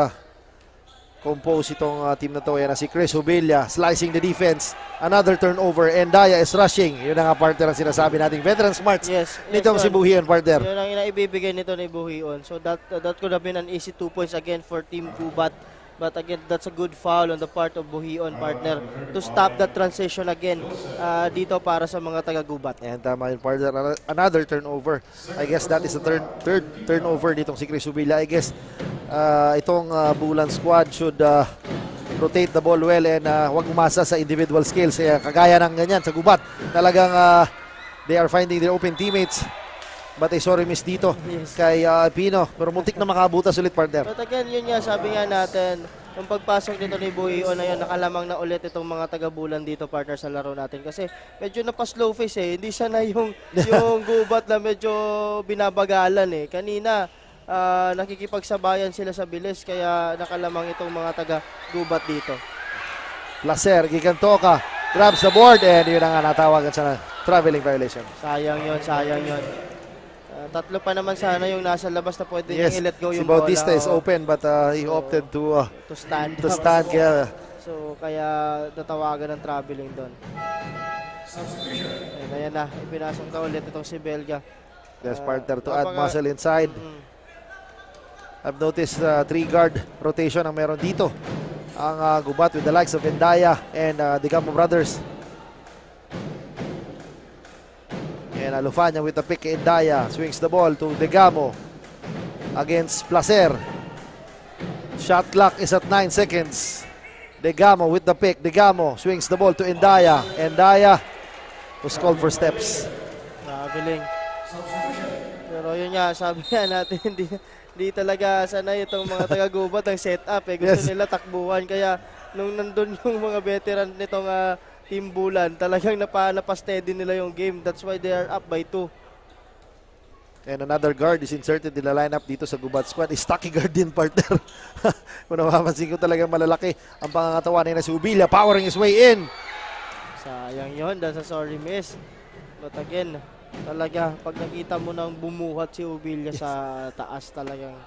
composed itong team na to. Yan na si Chris Ubilla, slicing the defense. Another turnover, and Daya is rushing. Yun na nga, partner, ang sinasabi nating veteran smarts nitong si Buhion, partner. Yun ang inaibibigay nito ni Buhion. So that could have been an easy 2 points again for Team Gubat. But again, that's a good foul on the part of Buhion, partner, to stop that transition again dito para sa mga taga-Gubat. And tama yun, partner. Another turnover. I guess that is the third turnover ditong si Chris Ubilla. I guess itong Bulan squad should rotate the ball well and huwag umasa sa individual skills. Kagaya ng ganyan sa Gubat. Talagang they are finding their open teammates. But ay sorry miss dito kay Pino. Pero muntik na makabutas ulit, partner. But again, yun nga, sabi nga natin, yung pagpasok nito ni Buhion na yun, nakalamang na ulit itong mga taga-Bulan dito, partner, sa laro natin. Kasi medyo napaslow face Hindi siya na yung Gubat na medyo binabagalan Kanina, nakikipagsabayan sila sa bilis, kaya nakalamang itong mga taga-Gubat dito. Placer, gigantoka, grabs the board, and yun ang natawagan sa traveling violation. Sayang yun. Tatlo pa naman sana yung nasa labas na pwede niyang i-let go yung bola. Si Bautista is open, but he opted to stand. So, kaya natawagan ng traveling doon. Ayan na, ipinasok na ulit itong si Belga. Yes, partner, to add muscle inside. I've noticed 3-guard rotation ang meron dito. Ang Gubat with the likes of Endaya and Digamo Brothers. And Alufanya with the pick. Endaya swings the ball to Digamo against Placer. Shot clock is at 9 seconds. Digamo with the pick. Digamo swings the ball to Endaya. Endaya was called for steps. Nakagaling. Pero yun nga, sabi nga natin, hindi talaga sanay itong mga taga-Gubat ang setup. Gusto nila takbuhan. Kaya nung nandun yung mga veteran nitong Timbulan, talagang napasteady nila yung game. That's why they are up by 2. And another guard is inserted in the lineup dito sa Gubat squad. Stocky guard din, partner. Kung napapansin ko, talagang malalaki ang pangangatawan na si Ubilla, powering his way in. Sayang yun, that's a sorry miss. But again, talaga, pag nakita mo nang bumuhat si Ubilla sa taas, talagang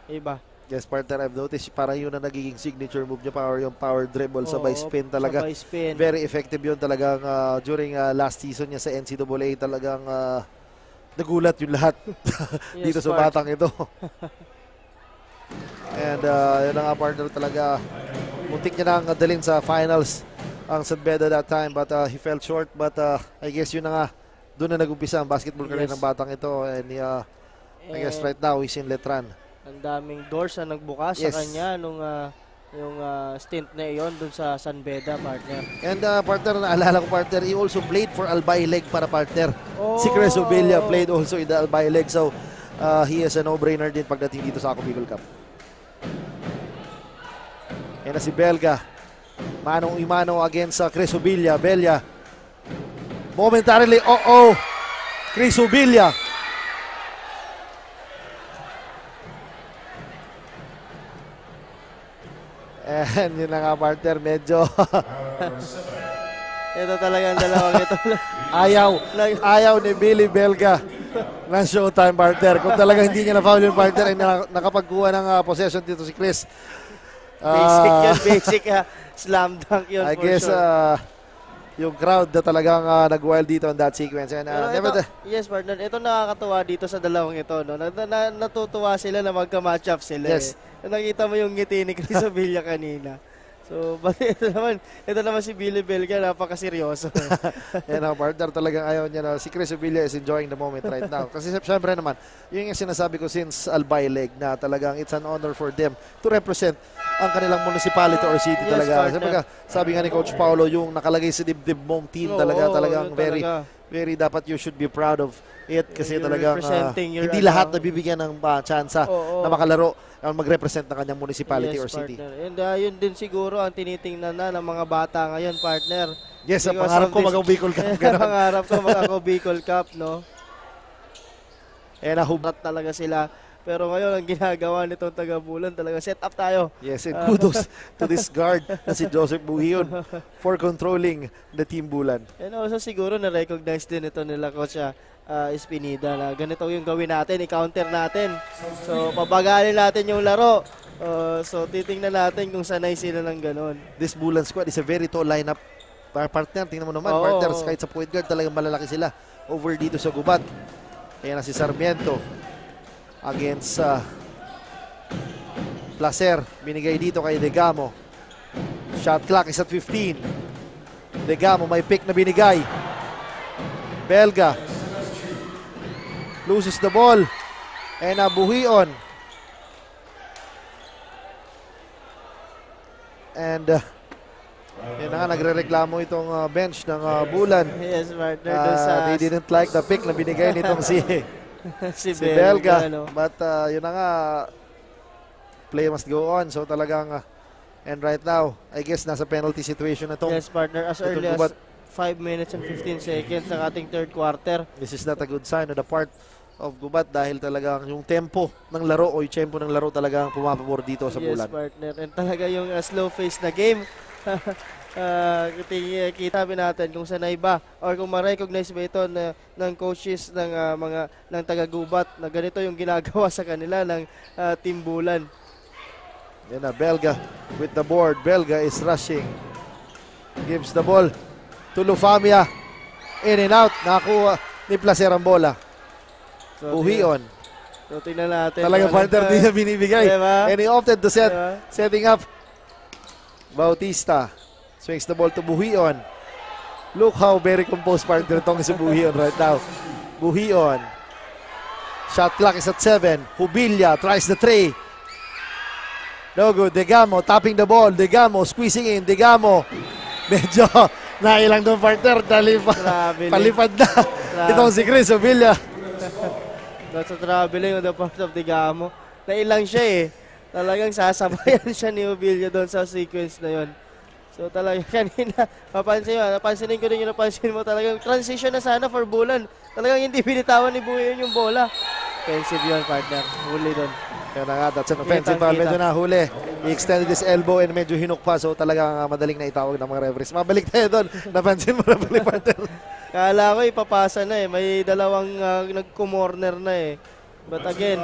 iba. Yes, partner, I've noticed parang yun na nagiging signature move niya, yung power dribble, sabay spin talaga. Sabay spin. Very effective yun talagang during last season niya sa NCAA, talagang nagulat yung lahat dito sa batang ito. And yun nga, partner, talaga muntik niya nang dalhin sa finals ang Sanbeda that time, but he fell short. But I guess yun na nga, doon na nag-umpisa ang basketball career ng batang ito. And I guess right now he's in Letran. Ang daming doors na nagbukas sa kanya nung yung stint na iyon dun sa Sanbeda, partner. And partner, naalala ko, partner, he also played for Albay Leg para, partner. Si Chris Ubilla played also in the Albay Leg. So he is a no-brainer din pagdating dito sa Ako Bicol Cup. Yan na si Belga. Manong-imano against Chris Ubilla. Belia. Momentarily, Chris Ubilla. And yun na nga, partner, medyo ito talaga ang dalawang ito. ayaw ni Billy Belga ng showtime, partner. Kung talagang hindi niya na-foul yung partner ay nakapagkuha ng possession dito si Chris. Basic slam dunk yun. I guess yung crowd na talagang nag-wild dito on that sequence. And, yes, partner. Ito nakakatuwa dito sa dalawang ito. No? Natutuwa sila na magka-match up sila. Yes. Nakita mo yung ngiti ni Chris Ubilla kanina. So, but ito naman si Billy Belga, napakaseryoso. Yan partner, talagang ayaw niya na. Si Chris Ubilla is enjoying the moment right now. Kasi syempre naman, yun yung sinasabi ko since Albay Leg na talagang it's an honor for them to represent ang kanilang municipality or city talaga. Sabi nga ni Coach Paulo, yung nakalagay sa dibdib mong team talagang very dapat you should be proud of it kasi talagang hindi lahat nabibigyan ng tsansa na makalaro mag-represent ng kanyang municipality or city. Partner. And yun din siguro ang tinitingnan na ng mga bata ngayon, partner. Yes, pangarap ko mag-Ako Bicol Cup. Pangarap ko mag-Ako Bicol Cup, no? Not talaga sila. Pero ngayon, ang ginagawa nitong taga-Bulan, talaga set up tayo. Yes, and kudos to this guard na si Joseph Buhion for controlling the Team Bulan. And also siguro na-recognize din ito nila Coach Espinida na ganito yung gawin natin, i-counter natin. So, pabagalin natin yung laro. So, titingnan natin kung sanay sila ng ganon. This Bulan squad is a very tall lineup. Partner, tingnan mo naman, partners, kahit sa point guard, talagang malalaki sila over dito sa gubat. Kaya na si Sarmiento against Placer. Binigay dito kay Degamo. Shot clock is at 15. Degamo may pick na binigay. Belga loses the ball. And Buhion. And yan na nga, nagre-reklamo itong bench ng Bulan. Yes, partner. They didn't like the pick na binigay nitong si Belga. No? But yun na nga, play must go on. So talagang, and right now, I guess nasa penalty situation na itong. Yes, partner. As early as 5 minutes and 15 seconds ng ating third quarter. This is not a good sign on the part of Gubat dahil talagang yung tempo ng laro o yung tempo ng laro talagang pumapabor dito sa Bulan. Yes, partner. And talaga yung slow pace na game. Kita natin kung sanay ba or kung ma-recognize ba ito ng coaches ng taga-Gubat na ganito yung ginagawa sa kanila ng Team Bulan. Yan na, Belga with the board. Belga is rushing. Gives the ball to Lufamia. In and out. Nakakuha ni Placer ang bola. Buhion. So, tingnan natin. Talagang partner din na binibigay. Diba? And he opted to setting up. Bautista swings the ball to Buhion. Look how very composed partner itong si Buhion right now. Buhion. Shot clock is at 7. Ubilla tries the tray. No good. Degamo tapping the ball. Degamo squeezing in. Degamo. Medyo nailang doon partner. Palipad na. Itong si Chris Ubilla. That's a traveling on the part of Degamo. Nailang siya eh. Talagang sasabayan siya ni Ubilla doon sa sequence na yon. So talagang kanina, papansinin ko din yung napansin mo. Talagang transition na sana for Bulan. Talagang hindi binitawan ni Buhion yung bola. Offensive yun, partner. Huli doon. Kaya na nga, that's an offensive foul. Medyo nahuli. He extended his elbow and medyo hinuk pa. So talagang madaling na itawag ng mga referees. Mabalik tayo doon. Napansin mo na pala, partner. Kala ko ipapasa na eh. May dalawang nagkumorner na eh. But again,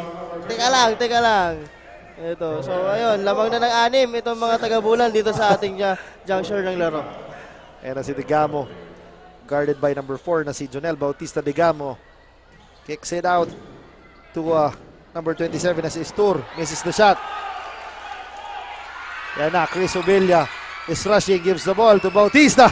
teka lang. Ito. So ayun, lamang na ng 6 itong mga taga-Bulan dito sa ating juncture ng laro. Ayan na si Degamo. Guarded by number 4 na si Jonel Bautista Degamo. Kicks it out to number 27 na si Istur. Misses the shot. Yan na, Chris Ubilla is rushing, gives the ball to Bautista.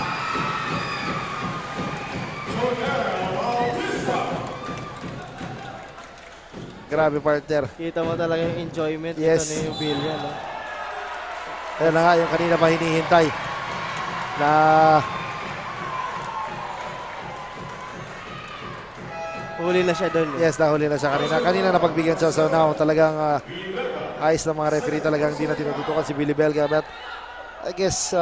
Grabe, partner. Kita mo talaga yung enjoyment yes. Ito ni Ubilla. No? Ayan na nga, yung kanina pa hinihintay na Huli na siya doon. Yes, nahuli na siya kanina. Kanina napagbigyan siya. So now talagang ayos na mga referee. Talagang hindi na tinututukan si Billy Belga. But I guess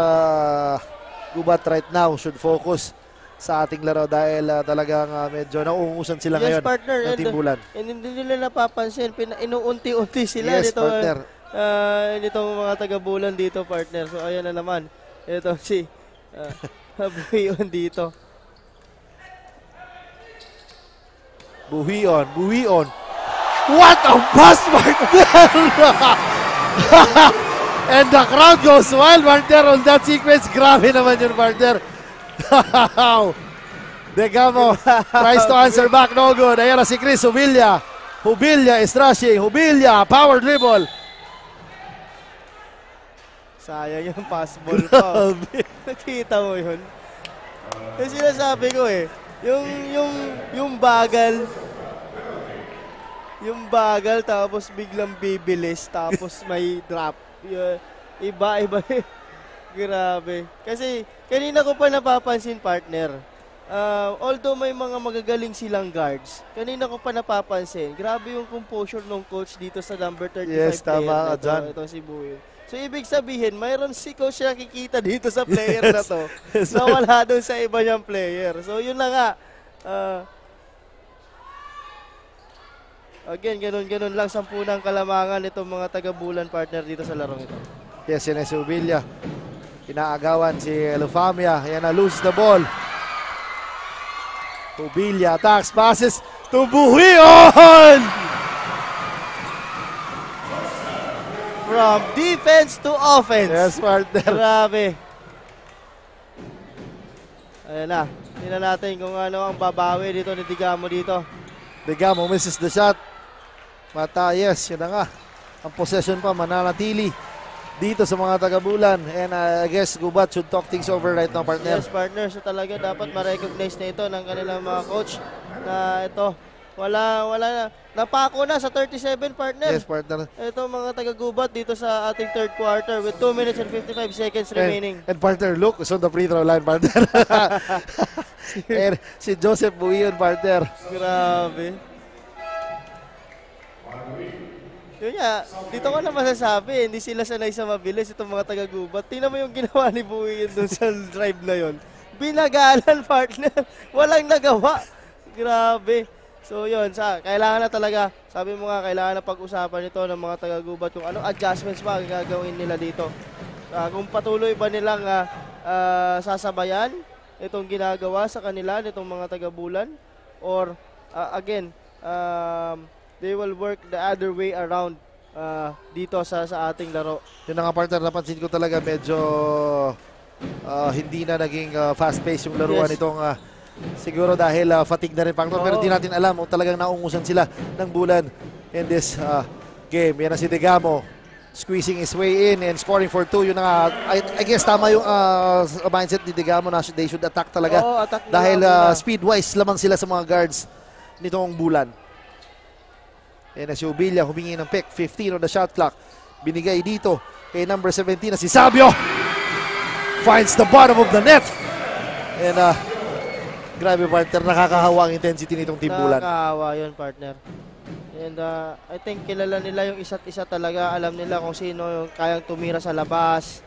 Gubat right now should focus sa ating laro dahil talagang medyo nauungusan sila ngayon partner, ng Team Bulan. And hindi nila napapansin, inuunti-unti sila yes, dito. Partner. Nitong mga taga-Bulan dito, partner. So ayan na naman. Ito si Buhion dito. Buhion. What a pass, partner! And the crowd goes wild, partner, on that sequence. Grabe naman yun, partner. Degamo tries to answer back, no good. Ayan na si Chris Hubilla. Hubilla is rushing. Hubilla, power dribble. Sayang yung pass ball ko. Nakita mo yun? Yung sinasabi ko yung bagal tapos biglang bibilis tapos may drop. Iba. Grabe. Kasi kanina ko pa napapansin, partner. Although may mga magagaling silang guards, kanina ko pa napapansin, grabe yung composure ng coach dito sa number 35 yes, player tama, na ito. Ito si Buyo. So, ibig sabihin, mayroon si coach nakikita dito sa player na to na wala doon sa iba niyang player. So, yun na nga. Again, ganun lang sampunang kalamangan itong mga taga-Bulan, partner, dito sa larong ito. Yes, yun si Hubilla. Inaagawan si Lufamia. Ayan na, lose the ball. Hubilla attacks, passes to Buhion! From defense to offense. Yes, partner. Grabe. Ayan na. Tingnan natin kung ano ang babawi dito ni Digamo dito. Digamo misses the shot. Mata, yes, yun na nga. Ang possession pa mananatili dito sa mga taga-Bulan. And I guess Gubat should talk things over right now, partner. Yes, partner. So talaga dapat ma-recognize na ito ng kanilang mga coach na ito. Wala na. Napako na sa 37, partner. Yes, partner. Ito mga taga-Gubat dito sa ating third quarter with 2 minutes and 55 seconds remaining. And partner, look, is on the free throw line, partner. And si Joseph Buhion, partner. Grabe. Yun nga, dito ko na masasabi, hindi sila sanay sa mabilis itong mga taga-Gubat. Tingnan mo yung ginawa ni Buhion dun sa drive na yon. Binagalan, partner. Walang nagawa. Grabe. So yun, kailangan na talaga, sabi mo nga, kailangan na pag-usapan ito ng mga taga-Gubat kung anong adjustments ba gagawin nila dito. Kung patuloy ba nilang sasabayan itong ginagawa sa kanila nitong mga taga-Bulan or again, they will work the other way around dito sa ating laro. Yun na nga, partner, napansin ko talaga medyo hindi na naging fast-paced yung laruan itong siguro dahil fatigue na rin, partner. Pero di natin alam kung talagang naungusan sila ng Bulan in this game. Yan na si Digamo squeezing his way in and scoring for 2. Yun na nga, I guess tama yung mindset ni Digamo na they should attack talaga. Attack dahil speed-wise lamang sila sa mga guards nitong Bulan. Yan na si Hubilla, humingi ng pick. 15 on the shot clock. Binigay dito kay number 17 na si Sabio. Finds the bottom of the net. And grabe, partner, nakakahawa ang intensity nitong Team Bulan. Nakakahawa yun, partner. And I think kilala nila yung isa't isa talaga. Alam nila kung sino yung kayang tumira sa labas.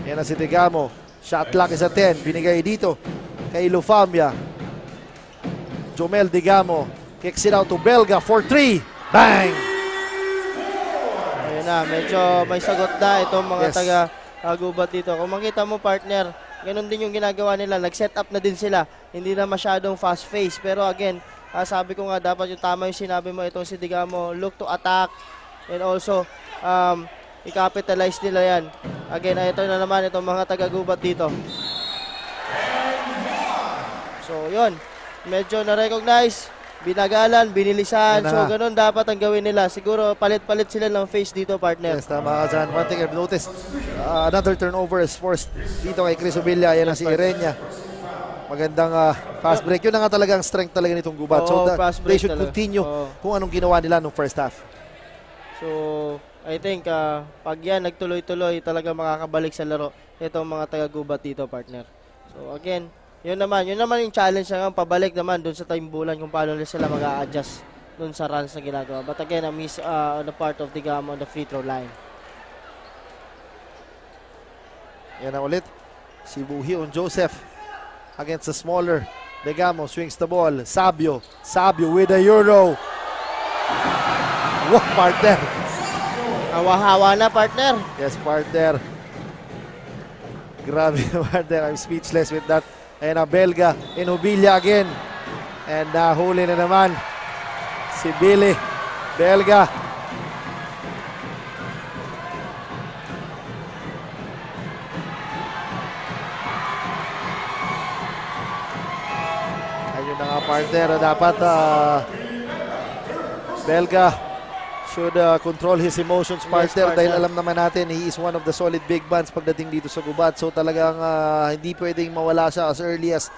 Yan na si Digamo. Shot clock is at 10. Binigay dito kay Lufamia. Jomel Digamo kicks it out to Belga for 3. Bang! Ayun na, medyo may sagot na itong mga taga-Gubat dito. Kung makita mo, partner, ganun din yung ginagawa nila. Nag-set up na din sila. Hindi na masyadong fast-paced. Pero again, sabi ko nga, dapat yung tama yung sinabi mo, itong si Digamo, look to attack. And also, i-capitalize nila yan. Again, ito na naman itong mga taga-Gubat dito. So, yun. Medyo na-recognize. Binagalan, binilisan. So, ganun dapat ang gawin nila. Siguro, palit-palit sila ng face dito, partner. Yes, tama ka dyan. One thing I've noticed, another turnover is forced dito kay Chris Hubilla. Yan ang si Irenia. Magandang fast break. Yun na nga talagang strength talaga nitong Gubat. So, they should continue kung anong ginawa nila nung first half. So, I think, pag yan nagtuloy-tuloy, talaga makakabalik sa laro itong mga taga-Gubat dito, partner. So, again, Yun naman yung challenge na nga, pabalik naman doon sa Timbulan kung paano nila sila mag-a-adjust doon sa runs na ginagawa. But again, a miss on the part of Digamo on the free throw line. Yan na ulit. Si Buhion Joseph against the smaller Digamo, swings the ball. Sabio with a euro. Wow, partner. Hawa-hawa na, partner. Yes, partner. Grabe, partner. I'm speechless with that. Ayan na, Belga in Hubilia again. And huli na naman si Billy Belga. Ayun na nga, partner. Dapat Belga should control his emotions, partner, dahil alam naman natin he is one of the solid big bands pagdating dito sa Gubat. So talagang hindi pwedeng mawala siya as early as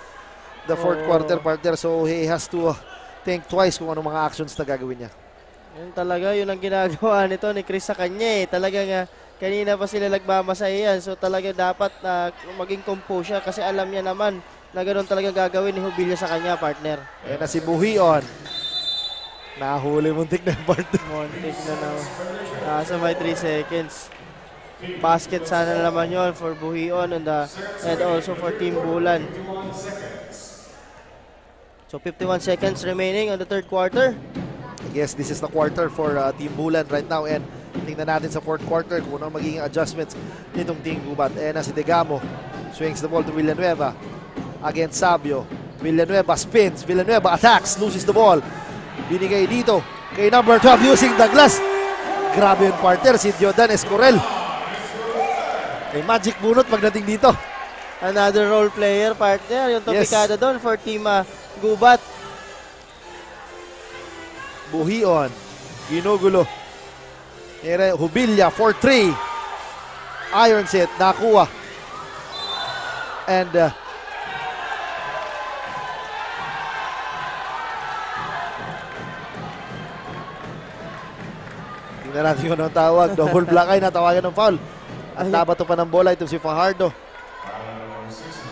the fourth quarter, partner. So he has to think twice kung anong mga actions na gagawin niya. Yun talaga, yun ang ginagawa nito ni Chris sa kanya eh. Talagang kanina pa sila nagmamasaya yan. So talaga dapat maging compose siya kasi alam niya naman na ganoon talaga gagawin ni Hubilia sa kanya, partner. Ayan na si Buhion. Nahuli, muntik na partner. Muntik na naman. Nasa may 3 seconds. Basket sana naman yun for Buhion and also for Team Bulan. So 51 seconds remaining on the third quarter. I guess this is the quarter for Team Bulan right now, and tingnan natin sa fourth quarter kung ano magiging adjustments nitong Team Gubat. Ayan na si Digamo. Swings the ball to Villanueva against Sabio. Villanueva spins. Villanueva attacks. Loses the ball. Binigay dito kay number 12 using Douglas. Grabe yung partner, si Diodan Escorel. May magic bunot pagdating dito. Another role player, partner. Yung topikada doon for Team Gubat. Buhion. Ginugulo. Hubilia for 3. Iron set. Nakuha. And tingnan natin kung anong tawag. Double black eye na tawagan ng foul. At nabato pa ng bola itong si Fajardo.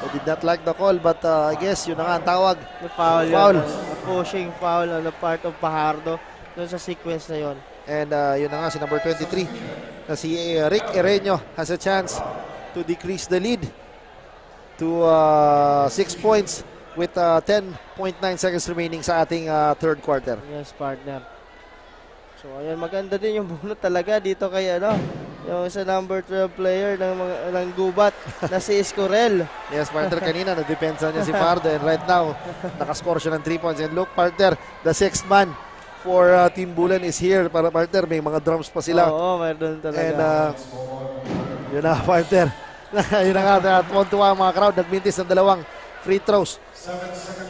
I did not like the call, but I guess yun na nga ang tawag. Foul. A pushing foul on the part of Fajardo doon sa sequence na yun. And yun na nga si number 23 na si Rick Ereño has a chance to decrease the lead to 6 points with 10.9 seconds remaining sa ating third quarter. Yes, partner. So ayan, maganda din yung bunot talaga dito kay yung sa number 12 player ng Gubat na si Escorel. Yes, partner, kanina na-depensa niya si Fardo, and right now nakascore siya ng 3 points. And look, partner, the sixth man for Team Bulan is here. Para partner, may mga drums pa sila. Oo, meron talaga. And yun na, partner. Yun na nga, tuwa ang mga crowd. Nagmintis ng 2 free throws.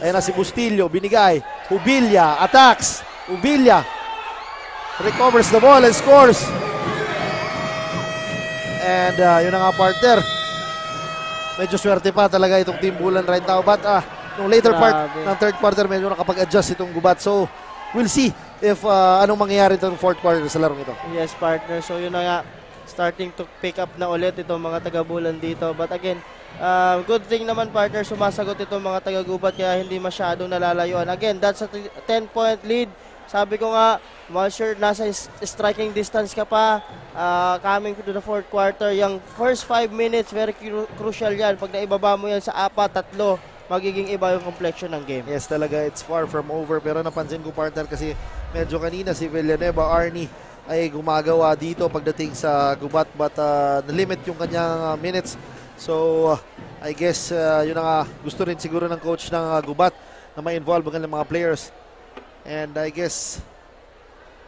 Ayan na si Bustillo, binigay. Hubilia, attacks. Hubilia recovers the ball and scores. And yun na nga, partner. Medyo swerte pa talaga itong Team Bulan right now. But nung later part ng third quarter, medyo nakapag-adjust itong Gubat. So, we'll see if anong mangyayari itong fourth quarter sa larong ito. Yes, partner. So, yun na nga. Starting to pick up na ulit itong mga taga-Bulan dito. But again, good thing naman, partner, sumasagot itong mga taga-Gubat kaya hindi masyadong nalalayuan. Again, that's a 10-point lead. Sabi ko nga, once you're nasa striking distance ka pa, coming to the fourth quarter, yung first 5 minutes, very crucial yan. Pag naibaba mo yan sa 4-3, magiging iba yung complexion ng game. Yes, talaga, it's far from over. Pero napansin ko, partner, kasi medyo kanina si Villanueva Arnie ay gumagawa dito pagdating sa Gubat, but na-limit yung kanyang minutes. So, I guess, yun nga, gusto rin siguro ng coach ng Gubat na ma-involve ang mga players. And I guess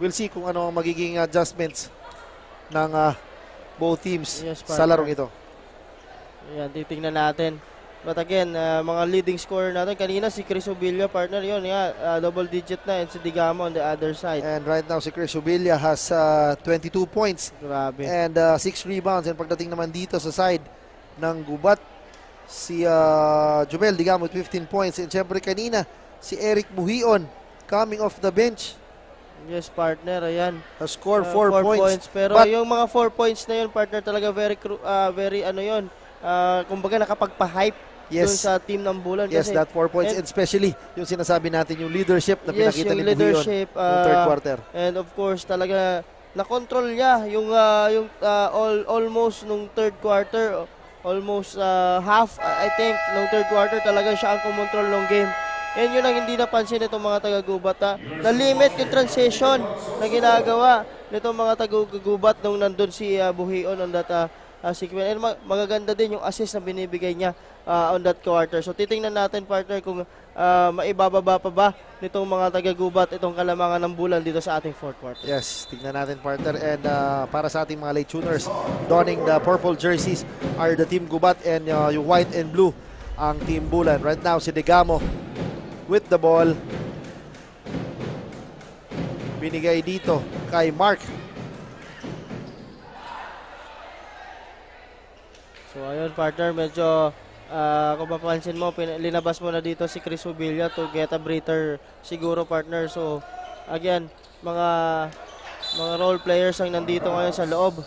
we'll see kung ano ang magiging adjustments ng both teams sa larong ito. Ayan, titingnan natin. But again, mga leading scorer natin kanina si Chris Hubilia, partner, yun nga, double digit na, and si Digamo on the other side. And right now si Chris Hubilia has 22 points. Grabe. And 6 rebounds. And pagdating naman dito sa side ng Gubat, si Jumel Digamo with 15 points. And syempre kanina si Eric Buhion coming off the bench. Yes, partner, ayan. Has scored 4 points. Pero yung mga 4 points na yun, partner, talaga very kumbaga nakapagpa-hype Yes. dun sa team ng Bulan. Yes, kasi, that 4 points. And especially, yung sinasabi natin, yung leadership na pinakita yung ni leadership, Buhion noong third quarter. And of course, talaga, na-control niya yung almost nung third quarter, almost half, I think, nung third quarter, talaga siya ang kumontrol ng game. And yun ang hindi napansin itong mga taga-gubat. Na-limit yung transition na ginagawa nitong mga taga-gubat nung nandun si Buhion on that sequence. And magaganda din yung assist na binibigay niya on that quarter. So titingnan natin, partner, kung maibababa pa ba nitong mga taga-gubat itong kalamangan ng Bulan dito sa ating fourth quarter. Yes, tingnan natin, partner. And para sa ating mga late tuners, donning the purple jerseys are the Team Gubat, and yung white and blue ang Team Bulan. Right now, si Degamo with the ball. Binigay dito kay Mark. So ayun, partner, medyo kung mapansin mo, linabas mo na dito si Chris Ubilla to get a breather siguro, partner. So again, mga role players ang nandito ngayon sa loob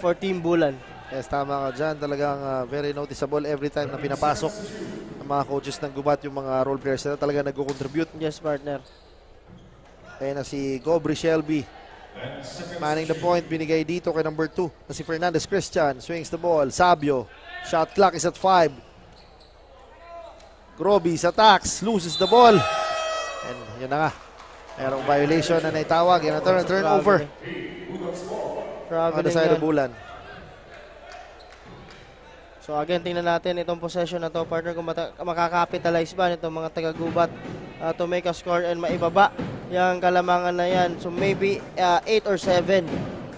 for Team Bulan. Yes, tama ka dyan. Talagang very noticeable every time na pinapasok ng mga coaches ng Gubat, yung mga role players na talaga nag-contribute. Yes, partner. Ayun na si Gobri Shelby. Manning the point, binigay dito kay number 2 na si Fernandez Christian. Swings the ball. Sabio. Shot clock is at 5. Grobis attacks. Loses the ball. And yun na nga. Merong violation na naitawag. Yan ang turnover. On the side of Bulan. So again, tingnan natin itong possession na to, partner, kung makakapitalize ba nitong mga taga-gubat to make a score and maibaba yung kalamangan na yan. So maybe 8 or 7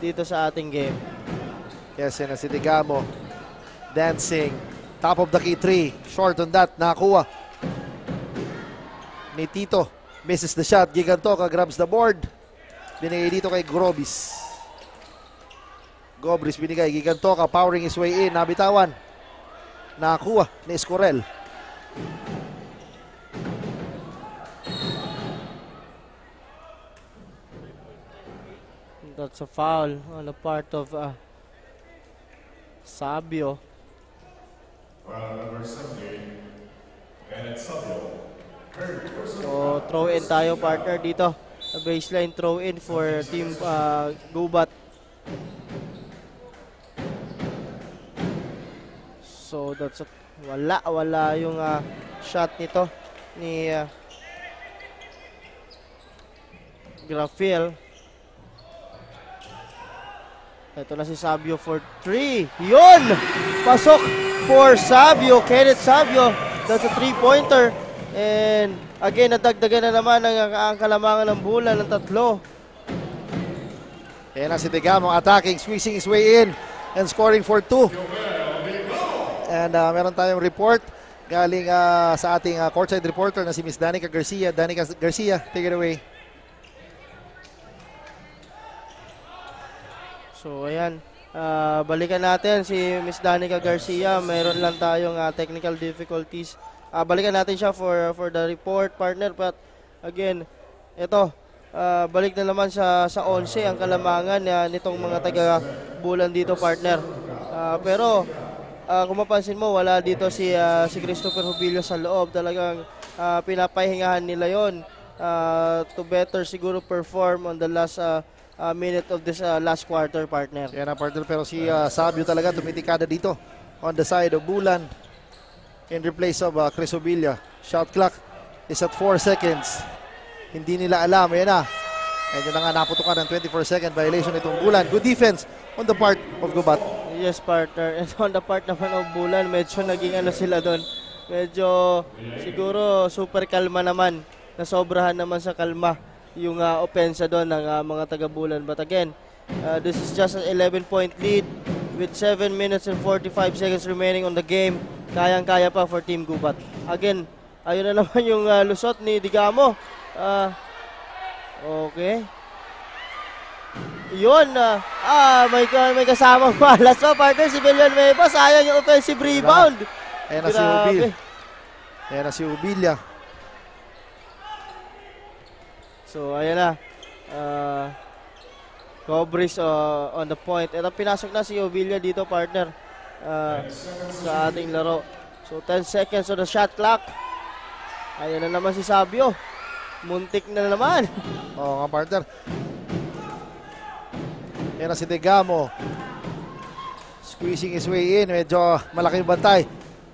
dito sa ating game. Yes, yan na si Degamo. Dancing. Top of the key 3. Short on that. Nakakuha ni Tito. Misses the shot. Gigantoka grabs the board. Binigay dito kay Grobis. Gobris binigay. Gigantoka powering his way in. Nabitawan. Nakakuha ni Escorel. That's a foul on the part of Sabio. Number 78, and it's Sabio. So throw in tayo, partner, dito. A baseline throw in for Team Gubat. So that's wala yung shot nito ni Grafiel. Ito na si Sabio for 3. Yun! Pasok for Sabio. Kenneth Sabio. That's a 3-pointer. And again, nadagdagan na naman ang kalamangan ng Bulan ng 3. Yan na si Degamo attacking, squeezing his way in and scoring for 2. And meron tayong report galing sa ating courtside reporter na si Miss Danica Garcia. Danica Garcia, take it away. So ayan, balikan natin si Miss Danica Garcia. Meron lang tayong technical difficulties. Balikan natin siya for the report, partner. But again, ito, balik na naman sa 11 ang kalamangan nitong mga taga-Bulan dito, partner. Pero kung mapansin mo, wala dito si Christopher Hubilio sa loob. Talagang pinapahingahan nila yon to better siguro perform on the last minute of this last quarter, partner. Yan na, partner. Pero si Sabio talaga tumitikada dito on the side of Bulan in replace of Chris Hubilio. Shot clock is at 4 seconds. Hindi nila alam. Yan na. And yun na nga, naputukan ng 24-second violation itong Bulan. Good defense on the part of Gubat. Yes, partner. And on the part naman of Bulan, medyo naging sila doon. Medyo siguro super kalma naman. Nasobrahan naman sa kalma yung opensa doon ng mga taga-Bulan. But again, this is just an 11-point lead with 7 minutes and 45 seconds remaining on the game. Kayang-kaya pa for Team Gubat. Again, ayun na naman yung lusot ni Degamo. Okay. Yun, may kasamang malas pa, partner, si Villanueva. Sayang yung offensive rebound. Ayan na si Ubilla. Ayan na si Ubilla. So, ayan na. Cobris on the point. Ito, pinasok na si Ubilla dito, partner, sa ating laro. So 10 seconds on the shot clock. Ayan na naman si Sabio. Muntik na naman. Oo nga, partner. Yan na si Degamo. Squeezing his way in. Medyo malaking bantay.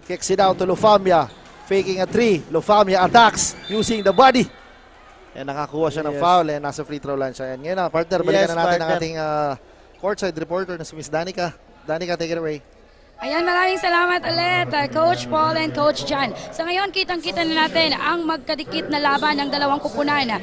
Kicks it out to Lufamia. Faking a 3. Lufamia attacks using the body. And nakakuha siya ng foul. And nasa free throw line siya. Ngayon na, partner, balikan na natin ang ating courtside reporter na si Miss Danica. Danica, take it away. Ayan, maraming salamat ulit, Coach Paul and Coach John. Sa ngayon, kitang-kita na natin ang magkadikit na laban ng dalawang kupunan.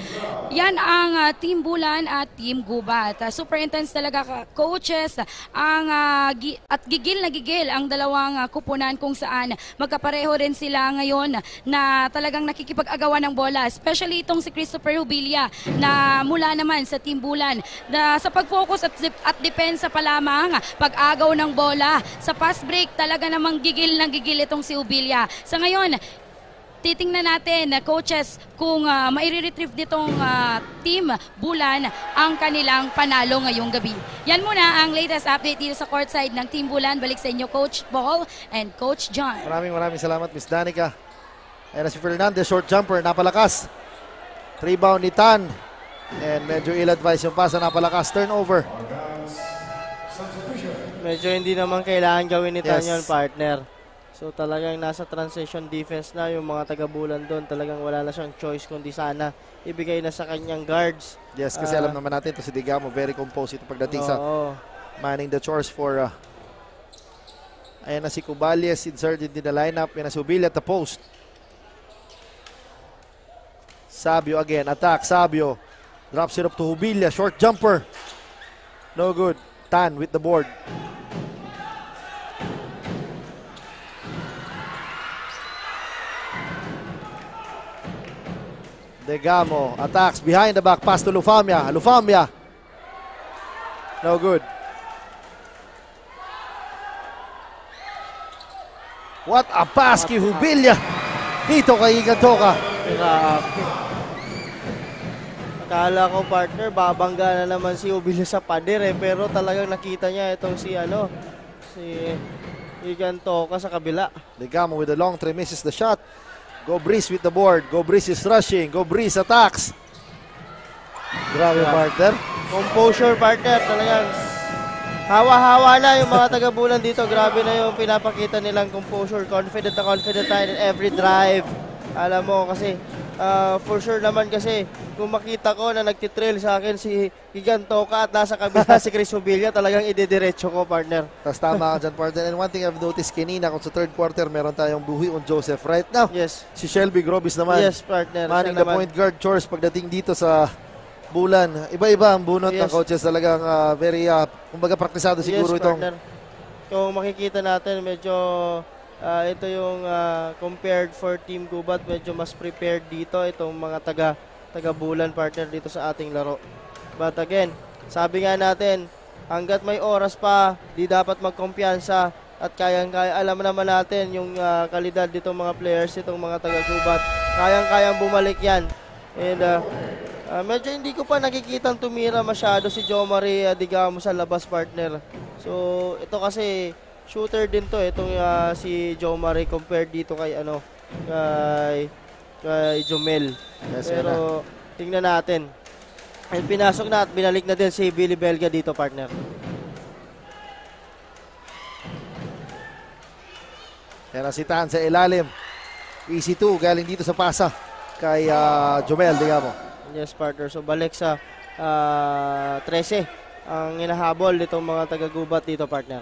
Yan ang Team Bulan at Team Gubat. Super intense talaga, coaches, at gigil na gigil ang dalawang kupunan kung saan magkapareho rin sila ngayon na talagang nakikipag-agawan ng bola. Especially itong si Christopher Rubilia na mula naman sa Team Bulan na sa pag-focus at depensa pa lamang, pag-agaw ng bola sa pass break, talaga namang gigil na gigil itong si Ubilia. Sa ngayon, titingnan natin, coaches, kung maire-retrieve nitong Team Bulan ang kanilang panalo ngayong gabi. Yan muna ang latest update dito sa courtside ng Team Bulan. Balik sa inyo, Coach Paul and Coach John. Maraming salamat, Miss Danica. Ayan na si Fernandez, short jumper, napalakas. Rebound ni Tan. And medyo ill-advise yung pasa, napalakas. Turnover. Medyo hindi naman kailangan gawin ni Tan yun, partner. So talagang nasa transition defense na yung mga taga-Bulan doon. Talagang wala na siyang choice kundi sana ibigay na sa kanyang guards. Yes, kasi alam naman natin ito si Degamo, very composed ito pagdating sa manning the chores for ayan na si Cubalies inserted in the lineup. Ayan na si Ubilia at the post. Sabio again, attack, Sabio. Drops it up to Ubilia, short jumper. No good. Tan with the board. Degamo attacks behind the back pass to Lufamia. Lufamia. No good. What a pass kay Hubilia. Dito kay Igantoka. Akala ko, partner, babangga na naman si Ubilia sa pader pero talagang nakita niya itong si Igantoka sa kabila. Degamo with the long three misses the shot. Go Breeze with the board. Go Breeze is rushing. Go Breeze attacks. Grabe, partner. Composure, partner. Talagang hawa-hawa na yung mga taga-Bulan dito. Grabe na yung pinapakita nilang composure. Confident na confident tayo in every drive. Alam mo kasi, for sure naman kasi, kung makita ko na nagtitrail sa akin si Igantoka at nasa kabila si Chris Ubilia, talagang idediretso ko, partner. Tapos tama ka dyan, partner. And one thing I've noticed kanina, kung sa third quarter, meron tayong Buhi on Joseph right now. Yes. Si Shelby Grobis naman. Yes, partner. Manning the point guard chores pagdating dito sa Bulan. Iba-iba ang bunot ng coaches. Talagang very, kumbaga praktisado siguro itong. Partner. Kung makikita natin, medyo ito yung compared for Team Gubat, medyo mas prepared dito itong mga taga-Bulan, partner, dito sa ating laro. But again, sabi nga natin, hanggat may oras pa, di dapat magkumpiyansa at kayang-kaya. Alam naman natin yung kalidad ditong mga players, itong mga taga-Gubat. Kayang-kayang bumalik yan. And medyo hindi ko pa nakikitang tumira masyado si Jomari Degamo sa labas, partner. So, ito kasi shooter din to, itong si Jomari compared dito kay kay Jomel. Yes, pero tingnan natin. Ay pinasok na at binalik na din si Billy Belga dito, partner. Yan ang sitaan sa ilalim. Easy 2 galing dito sa pasa kay Jomel Degamo. Yes, partner. So balik sa 13 ang hinahabol nitong mga taga-Gubat dito, partner.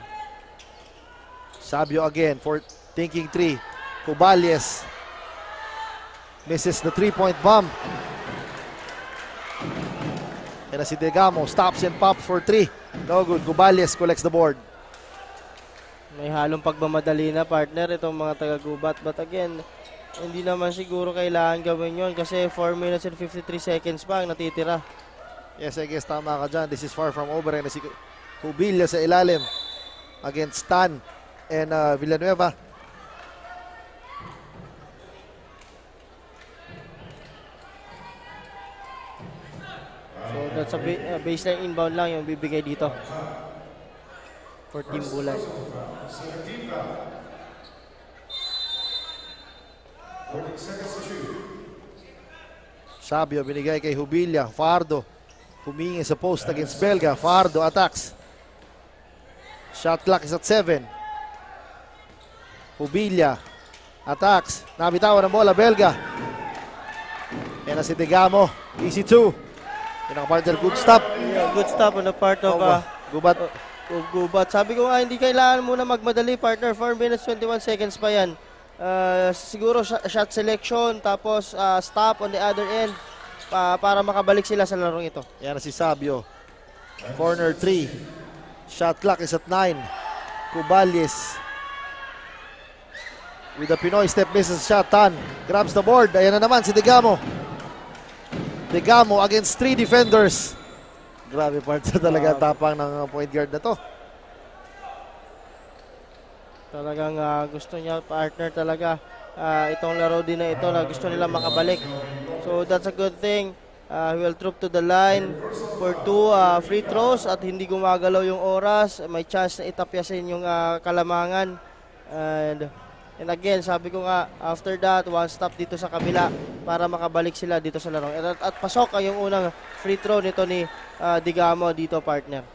Sabio again for thinking 3. Cubalies misses the 3-point bomb. And si Degamo stops and pops for 3. No good. Cubalies collects the board. May halong pagmamadali na, partner, itong mga taga-Gubat. But again, hindi naman siguro kailangan gawin yon kasi 4 minutes and 53 seconds pa ang natitira. Yes, I guess tama ka dyan. This is far from over. And si Hubilia sa ilalim against Tan and Villanueva. So that's a baseline inbound lang yung bibigay dito for Team Bulan. Sabio binigay kay Hubilla. Fajardo humingi sa post against Belga. Fajardo attacks. Shot clock is at 7. Hubilla attacks. Nabitawan ng bola Belga. Yan na si Degamo. Easy 2. Yun ang partner. Good stop. Yeah, good stop on the part of Gubat. Gubat. Sabi ko nga, hindi kailangan muna magmadali, partner. 4 minutes, 21 seconds pa yan. Siguro shot selection, tapos stop on the other end para makabalik sila sa larong ito. Yan na si Sabio. Corner 3. Shot clock is at 9. Cubales. With the Pinoy step misses shot. Tan grabs the board. Ayan na naman si Degamo. Degamo against 3 defenders. Grabe partner talaga tapang ng point guard na to. Talagang gusto niya partner talaga itong laro din na ito na gusto nila makabalik. So that's a good thing. He will troop to the line for 2 free throws at hindi gumagalaw yung oras. May chance na itapyasin yung kalamangan. And again, sabi ko nga, after that, one stop dito sa kabila para makabalik sila dito sa larong. At pasok ang yung unang free throw nito ni Degamo dito, partner.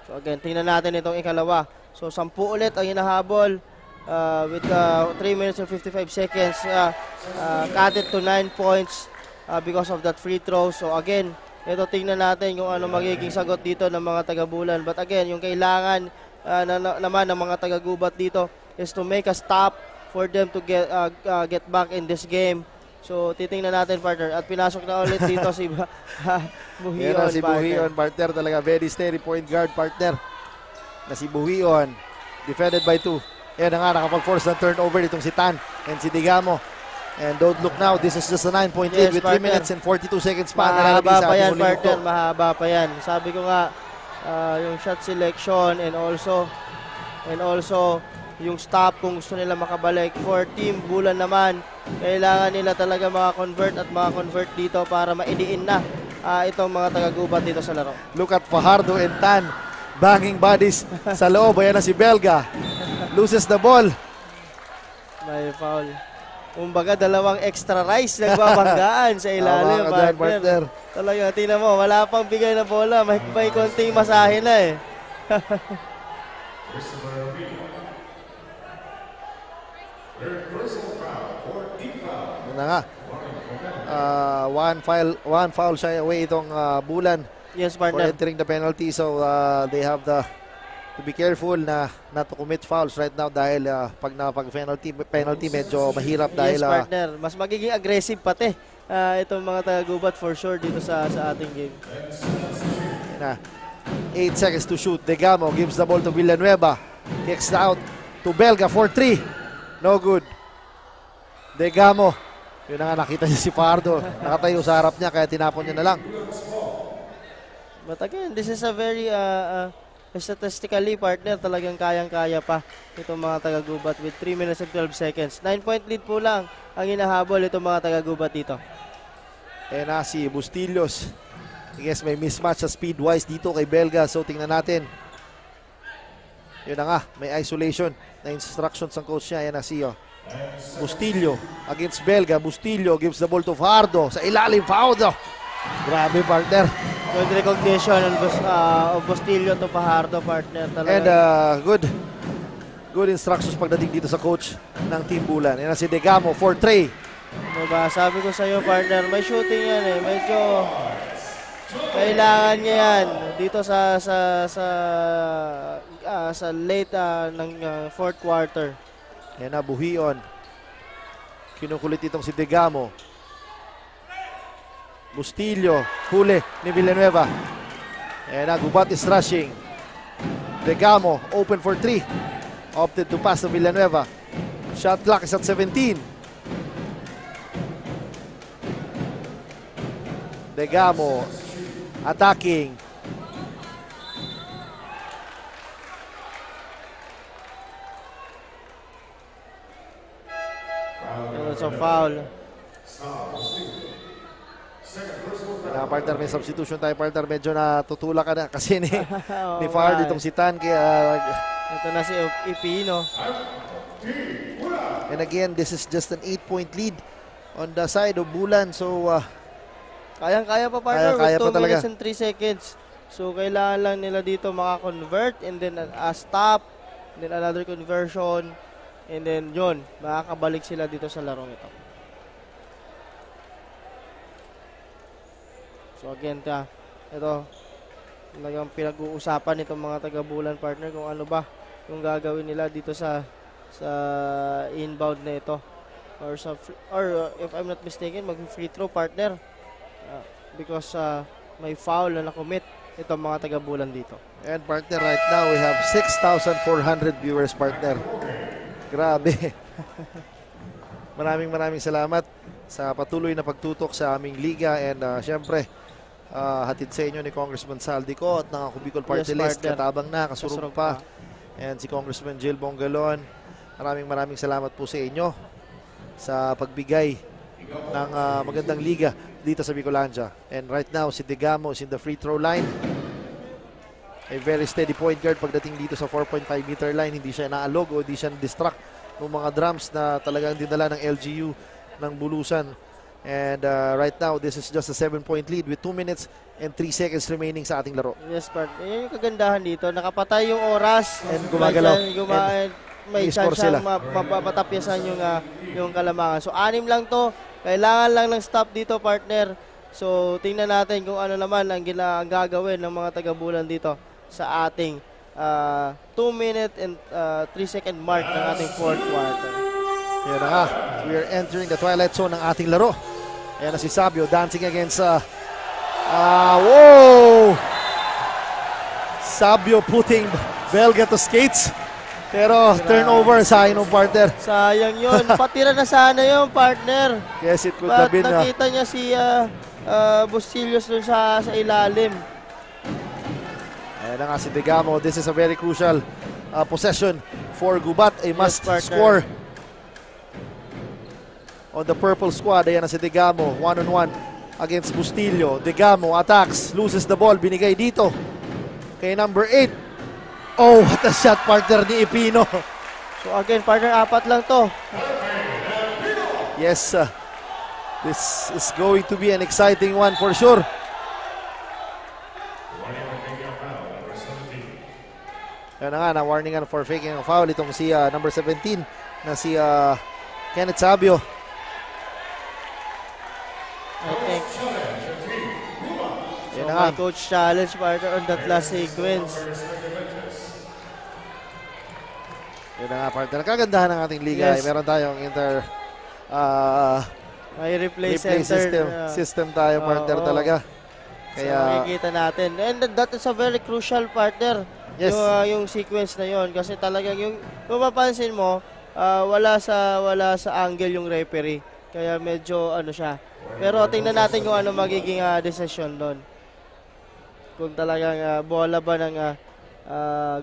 So again, tingnan natin itong ikalawa. So 10 ulit ang hinahabol with 3 minutes and 55 seconds. Cut it to 9 points because of that free throw. So again, ito tingnan natin kung ano magiging sagot dito ng mga taga-Bulan. But again, yung kailangan naman ng mga taga-Gubat dito is to make a stop for them to get back in this game. So titingnan natin, partner. At pinasok na ulit dito si Buhion. Yan si Buhion, partner. Talaga very steady point guard, partner. Na si Buhion. Defended by 2. Yan na nga, nakapag-force ng turnover itong si Tan and si Degamo. And don't look now, this is just a 9-point lead with 3 minutes and 42 seconds pa. Mahaba pa yan, partner. Mahaba pa yan. Sabi ko nga, yung shot selection and also yung stop kung gusto nila makabalik. For Team Bulan naman, kailangan nila talaga maka-convert dito para maidiin na itong mga taga-Gubat dito sa laro. Look at Fajardo and Tan banging bodies sa loob. Ayan na si Belga. Loses the ball. May foul. Kumbaga, dalawang extra rice nagbabanggaan sa ilalim, partner. Talaga, tingnan mo, wala pang bigay na bola. May konting masahe na eh. Yun na nga. One foul shy away itong Bulan. Yes, for partner. entering the penalty. So they have to be careful na not to commit fouls right now dahil pag penalty medyo mahirap dahil yes, partner. Mas magiging aggressive pati itong mga taga-Gubat for sure dito sa ating game. 8 seconds to shoot. Degamo gives the ball to Villanueva. Kicks out to Belga for 3. No good. Degamo. Yun na nga, nakita niya si Fajardo. Nakatayo sa harap niya kaya tinapon niya na lang. But again, this is a very statistically, partner, talagang kayang-kaya pa itong mga taga-Gubat with 3 minutes and 12 seconds. 9-point lead po lang ang hinahabol itong mga taga-Gubat dito. Eh na si Bustillos. I guess may mismatch sa speed-wise dito kay Belga. So tingnan natin. Yun na nga, may isolation na instructions ang coach niya. Yan na si Bustillo against Belga. Bustillo gives the ball to Fajardo. Sa ilalim, Fajardo. Grabe, partner. Good recognition of Bustillo to Fajardo, partner. Talaga. And good instructions pagdating dito sa coach ng Team Bulan. Yan na si Degamo for 3. Diba, sabi ko sa iyo, partner, may shooting yan eh. Medyo kailangan niya yan dito sa late ng fourth quarter. Yan na, Buhion. Kinukulit itong si Degamo. Bustillo, huli ni Villanueva. Yan na, Gubat is rushing. Degamo, open for 3. Opted to pass to Villanueva. Shot clock is at 17. Degamo attacking. It's a foul. Partner, may substitution tayo, partner. Medyo natutulak ka na kasi ni Fajardo itong si Tan. Kaya ito na si Ipino. And again, this is just an 8-point lead on the side of Bulan. So, kayang-kaya pa partner kaya with 2 pa talaga. minutes and 3 seconds. So, kailangan lang nila dito maka-convert and then a stop, and then another conversion, and then yun, makakabalik sila dito sa larong ito. So, again, ito, talagang pinag-uusapan itong mga taga-Bulan partner kung ano ba yung gagawin nila dito sa inbound na ito. Or if I'm not mistaken, mag-free throw partner. Because may foul na nakomit itong mga taga-Bulan dito. And partner, right now we have 6,400 viewers, partner. Grabe. Maraming salamat sa patuloy na pagtutok sa aming liga. And syempre, hatid sa inyo ni Congressman Saldico at ng Ako Bicol Party List. Katabang na, kasurog pa. And si Congressman Jill Bongalon. Maraming salamat po sa inyo sa pagbigay ng magandang liga dito sa Bicolandia. And right now, si Digamo is in the free throw line. A very steady point guard pagdating dito sa 4.5 meter line. Hindi siya naalog o hindi siya distract ng mga drums na talagang dinala ng LGU ng Bulusan. And right now, this is just a 7-point lead with 2 minutes and 3 seconds remaining sa ating laro. Yes, part. Yan yung kagandahan dito. Nakapatay yung oras. And gumagalaw. May chance siyang mapapatapyasan yung kalamangan. So, 6 lang to. Kailangan lang ng stop dito, partner. So, tingnan natin kung ano naman ang gagawin ng mga taga-Bulan dito sa ating 2 minute and 3 second mark ng ating fourth quarter. Yan na nga. We are entering the twilight zone ng ating laro. Ayan na si Sabio dancing against whoa! Sabio putting Belga to skates. Pero turnover, sayang ng partner. Sayang yun. Patira na sana yung partner. Yes, it could have been. Nakita niya si Bustillos dun sa ilalim. Ayan na nga si Digamo. This is a very crucial possession for Gubat. A must score on the purple squad. Ayan na si Digamo. 1-on-1 against Bustillo. Digamo attacks. Loses the ball. Binigay dito kay number 8. Oh, what a shot, partner ni Ipino. So again, partner, 4 lang to. Yes, this is going to be an exciting one for sure. Yan na nga, na-warningan for faking a foul itong si number 17 na si Kenneth Sabio. I think yan na nga. Coach challenge, partner, on that last sequence. Yan na nga, partner. Kagandahan ng ating liga. Yes. Meron tayong may replay system tayo, partner, talaga. Kaya so, makikita natin. And that is a very crucial, partner. Yes. Yung sequence na yon kasi talagang yung kung mapapansin mo, wala sa angle yung referee. Kaya medyo ano siya. Pero tingnan natin kung ano magiging decision doon. Kung talagang bola ba ng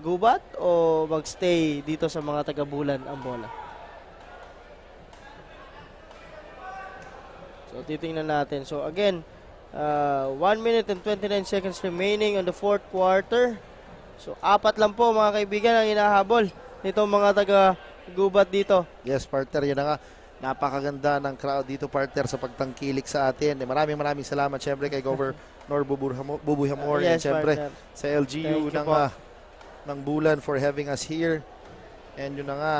Gubat o magstay dito sa mga taga-Bulan ang bola. So titingnan natin. So again, 1 minute and 29 seconds remaining on the fourth quarter. So 4 lang po mga kaibigan ang hinahabol nitong mga taga-Gubat dito. Yes, partner, yun na nga. Napakaganda ng crowd dito, partner, sa pagtangkilik sa atin. Maraming salamat syempre kay Governor Bubuy-Hamor, yes, and syempre partner, sa LGU ng Bulan for having us here. And yun na nga,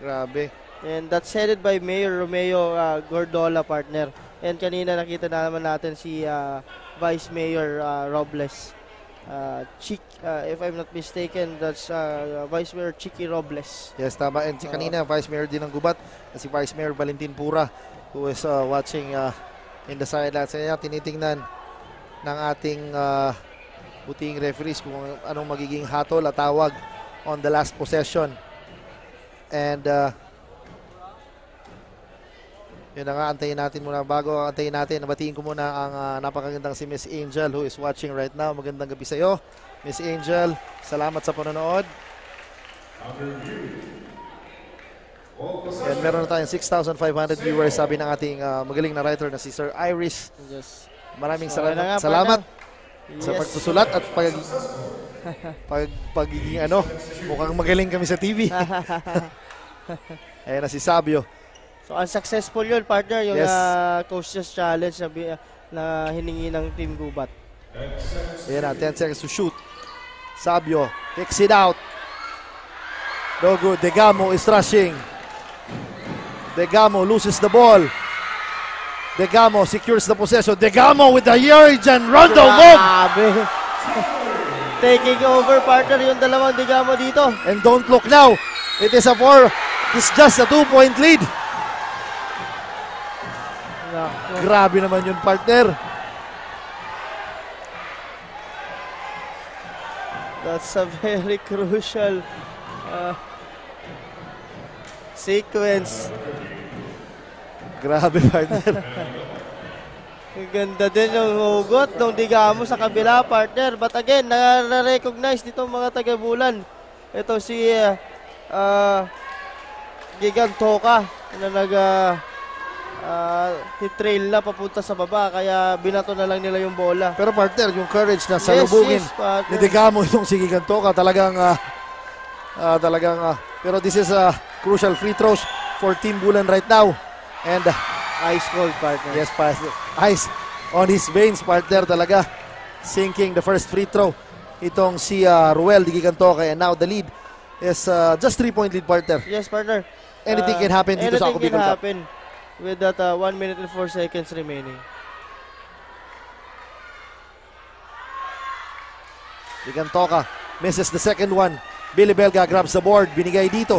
grabe. And that's headed by Mayor Romeo Gordola, partner. And kanina nakita naman natin si Vice Mayor Robles. If I'm not mistaken, that's Vice Mayor Chicky Robles. Yes, tama. And si kanina, Vice Mayor din ng Gubat, si Vice Mayor Valentin Pura, who is watching in the sidelines. Kaya tinitingnan ng ating buting referees kung anong magiging hatol at tawag on the last possession. And yun na nga, antayin natin muna. Bago antayin natin, nabatiin ko muna ang napakagandang si Miss Angel who is watching right now. Magandang gabi sa iyo, Miss Angel. Salamat sa panonood. And meron na tayong 6,500 viewers, sabi ng ating magaling na writer na si Sir Iris. Yes. Maraming salamat sa pagsusulat at pagiging mukhang magaling kami sa TV. Ayan na si Sabio. So, unsuccessful yun, partner, yung Yes. coach's challenge na hiningi ng Team Gubat. Ayan na, 10 seconds to shoot. Sabio kicks it out. No good. Degamo is rushing. Degamo loses the ball. Degamo secures the possession. Degamo with the Jurgen Rondo move. Grabe. Taking over, partner, yung dalawang Degamo dito. And don't look now. It's just a 2-point lead. Grabe naman yun, partner. That's a very crucial sequence. Grabe, partner. Ang ganda din yung hugot ng Degamo sa kabila, partner. But again, na-recognize dito mga taga-Bulan. Ito si Gigantoka na titrail na papunta sa baba, kaya binato na lang nila yung bola. Pero partner, yung courage na salubungin ni Degamo itong si Gigantoka, talagang pero this is a crucial free throws for Team Bulan right now. And ice cold, partner. Yes, partner. Ice on his veins, partner, talaga. Sinking the first free throw. Itong si Ruel di Gigantoka, and now the lead is just 3-point lead, partner. Yes, partner. Anything can happen dito sa Ako Bicol Cup. Anything can happen with that 1 minute and 4 seconds remaining. Gigantoka misses the second one. Billy Belga grabs the board. Binigay dito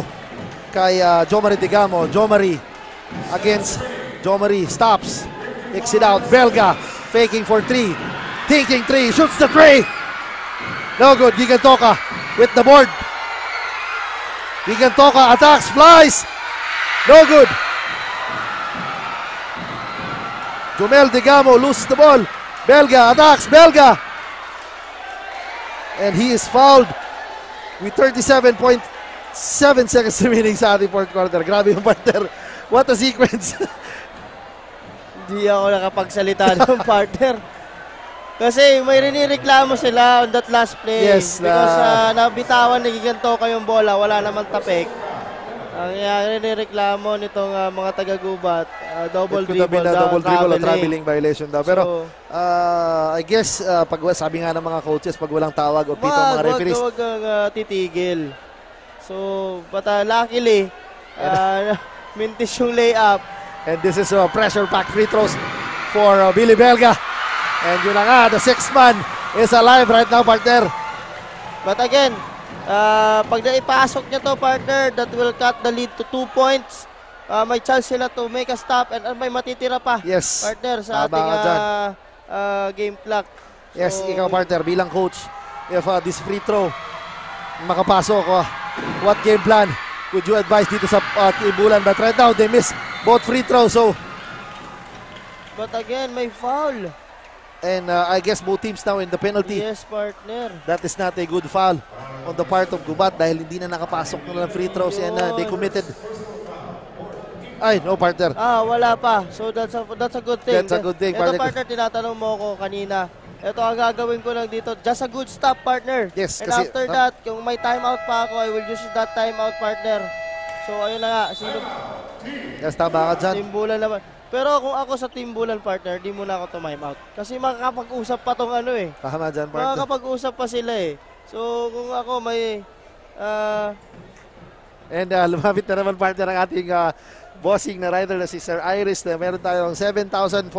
kay Jomari Degamo. Jomari against Jomari. Stops. Kicks it out. Belga faking for 3. Thinking 3. Shoots the 3. No good. Gigantoka with the board. Gigantoka attacks. Flies. No good. Jomel Degamo loses the ball. Belga attacks. Belga. And he is fouled with 37.7 seconds remaining sa ating fourth quarter. Grabe yung partner. What a sequence. Hindi ako nakapagsalita ng partner. Kasi may rinireklamo sila on that last play. Yes. Because nabitawan ni Gigantoka yung bola, wala naman tapik. Ang rinireklamo nitong mga taga-Gubat, double dribble o traveling violation daw. Pero I guess, sabi nga ng mga coaches, pag walang tawag o pito mga referees. Huwag kang titigil. So, but luckily, mintis yung layup. And this is pressure pack free throws for Billy Belga. And yun na nga, the sixth man is alive right now, partner. But again, pag naipasok niya to, partner, that will cut the lead to 2 points. May chance sila to make a stop and may matitira pa, yes, partner, sa ating game clock. Yes, ikaw, partner, bilang coach, if this free throw makapasok, what game plan would you advise dito sa Bulan? But right now, they miss both free throws. So, but again, may foul. And I guess both teams now in the penalty. Yes, partner. That is not a good foul on the part of Gubat dahil hindi na nakapasok ng free throws and they committed. Ay, no, partner. Wala pa. So that's a good thing. That's a good thing, partner. Ito, partner, tinatanong mo ko kanina. Ito ang gagawin ko lang dito. Just a good stop, partner. Yes. And after that, kung may timeout pa ako, I will use that timeout, partner. So, ayun na nga. Yes, tama ka dyan. Team Bulan naman. Pero kung ako sa Team Bulan, partner, di muna ako time-out. Kasi makakapag-usap pa tong ano eh. Tama dyan, partner. Makakapag-usap pa sila eh. So, kung ako may... And lumapit na naman, partner, ang ating bossing na rider na si Sir Iris na meron tayong 7,400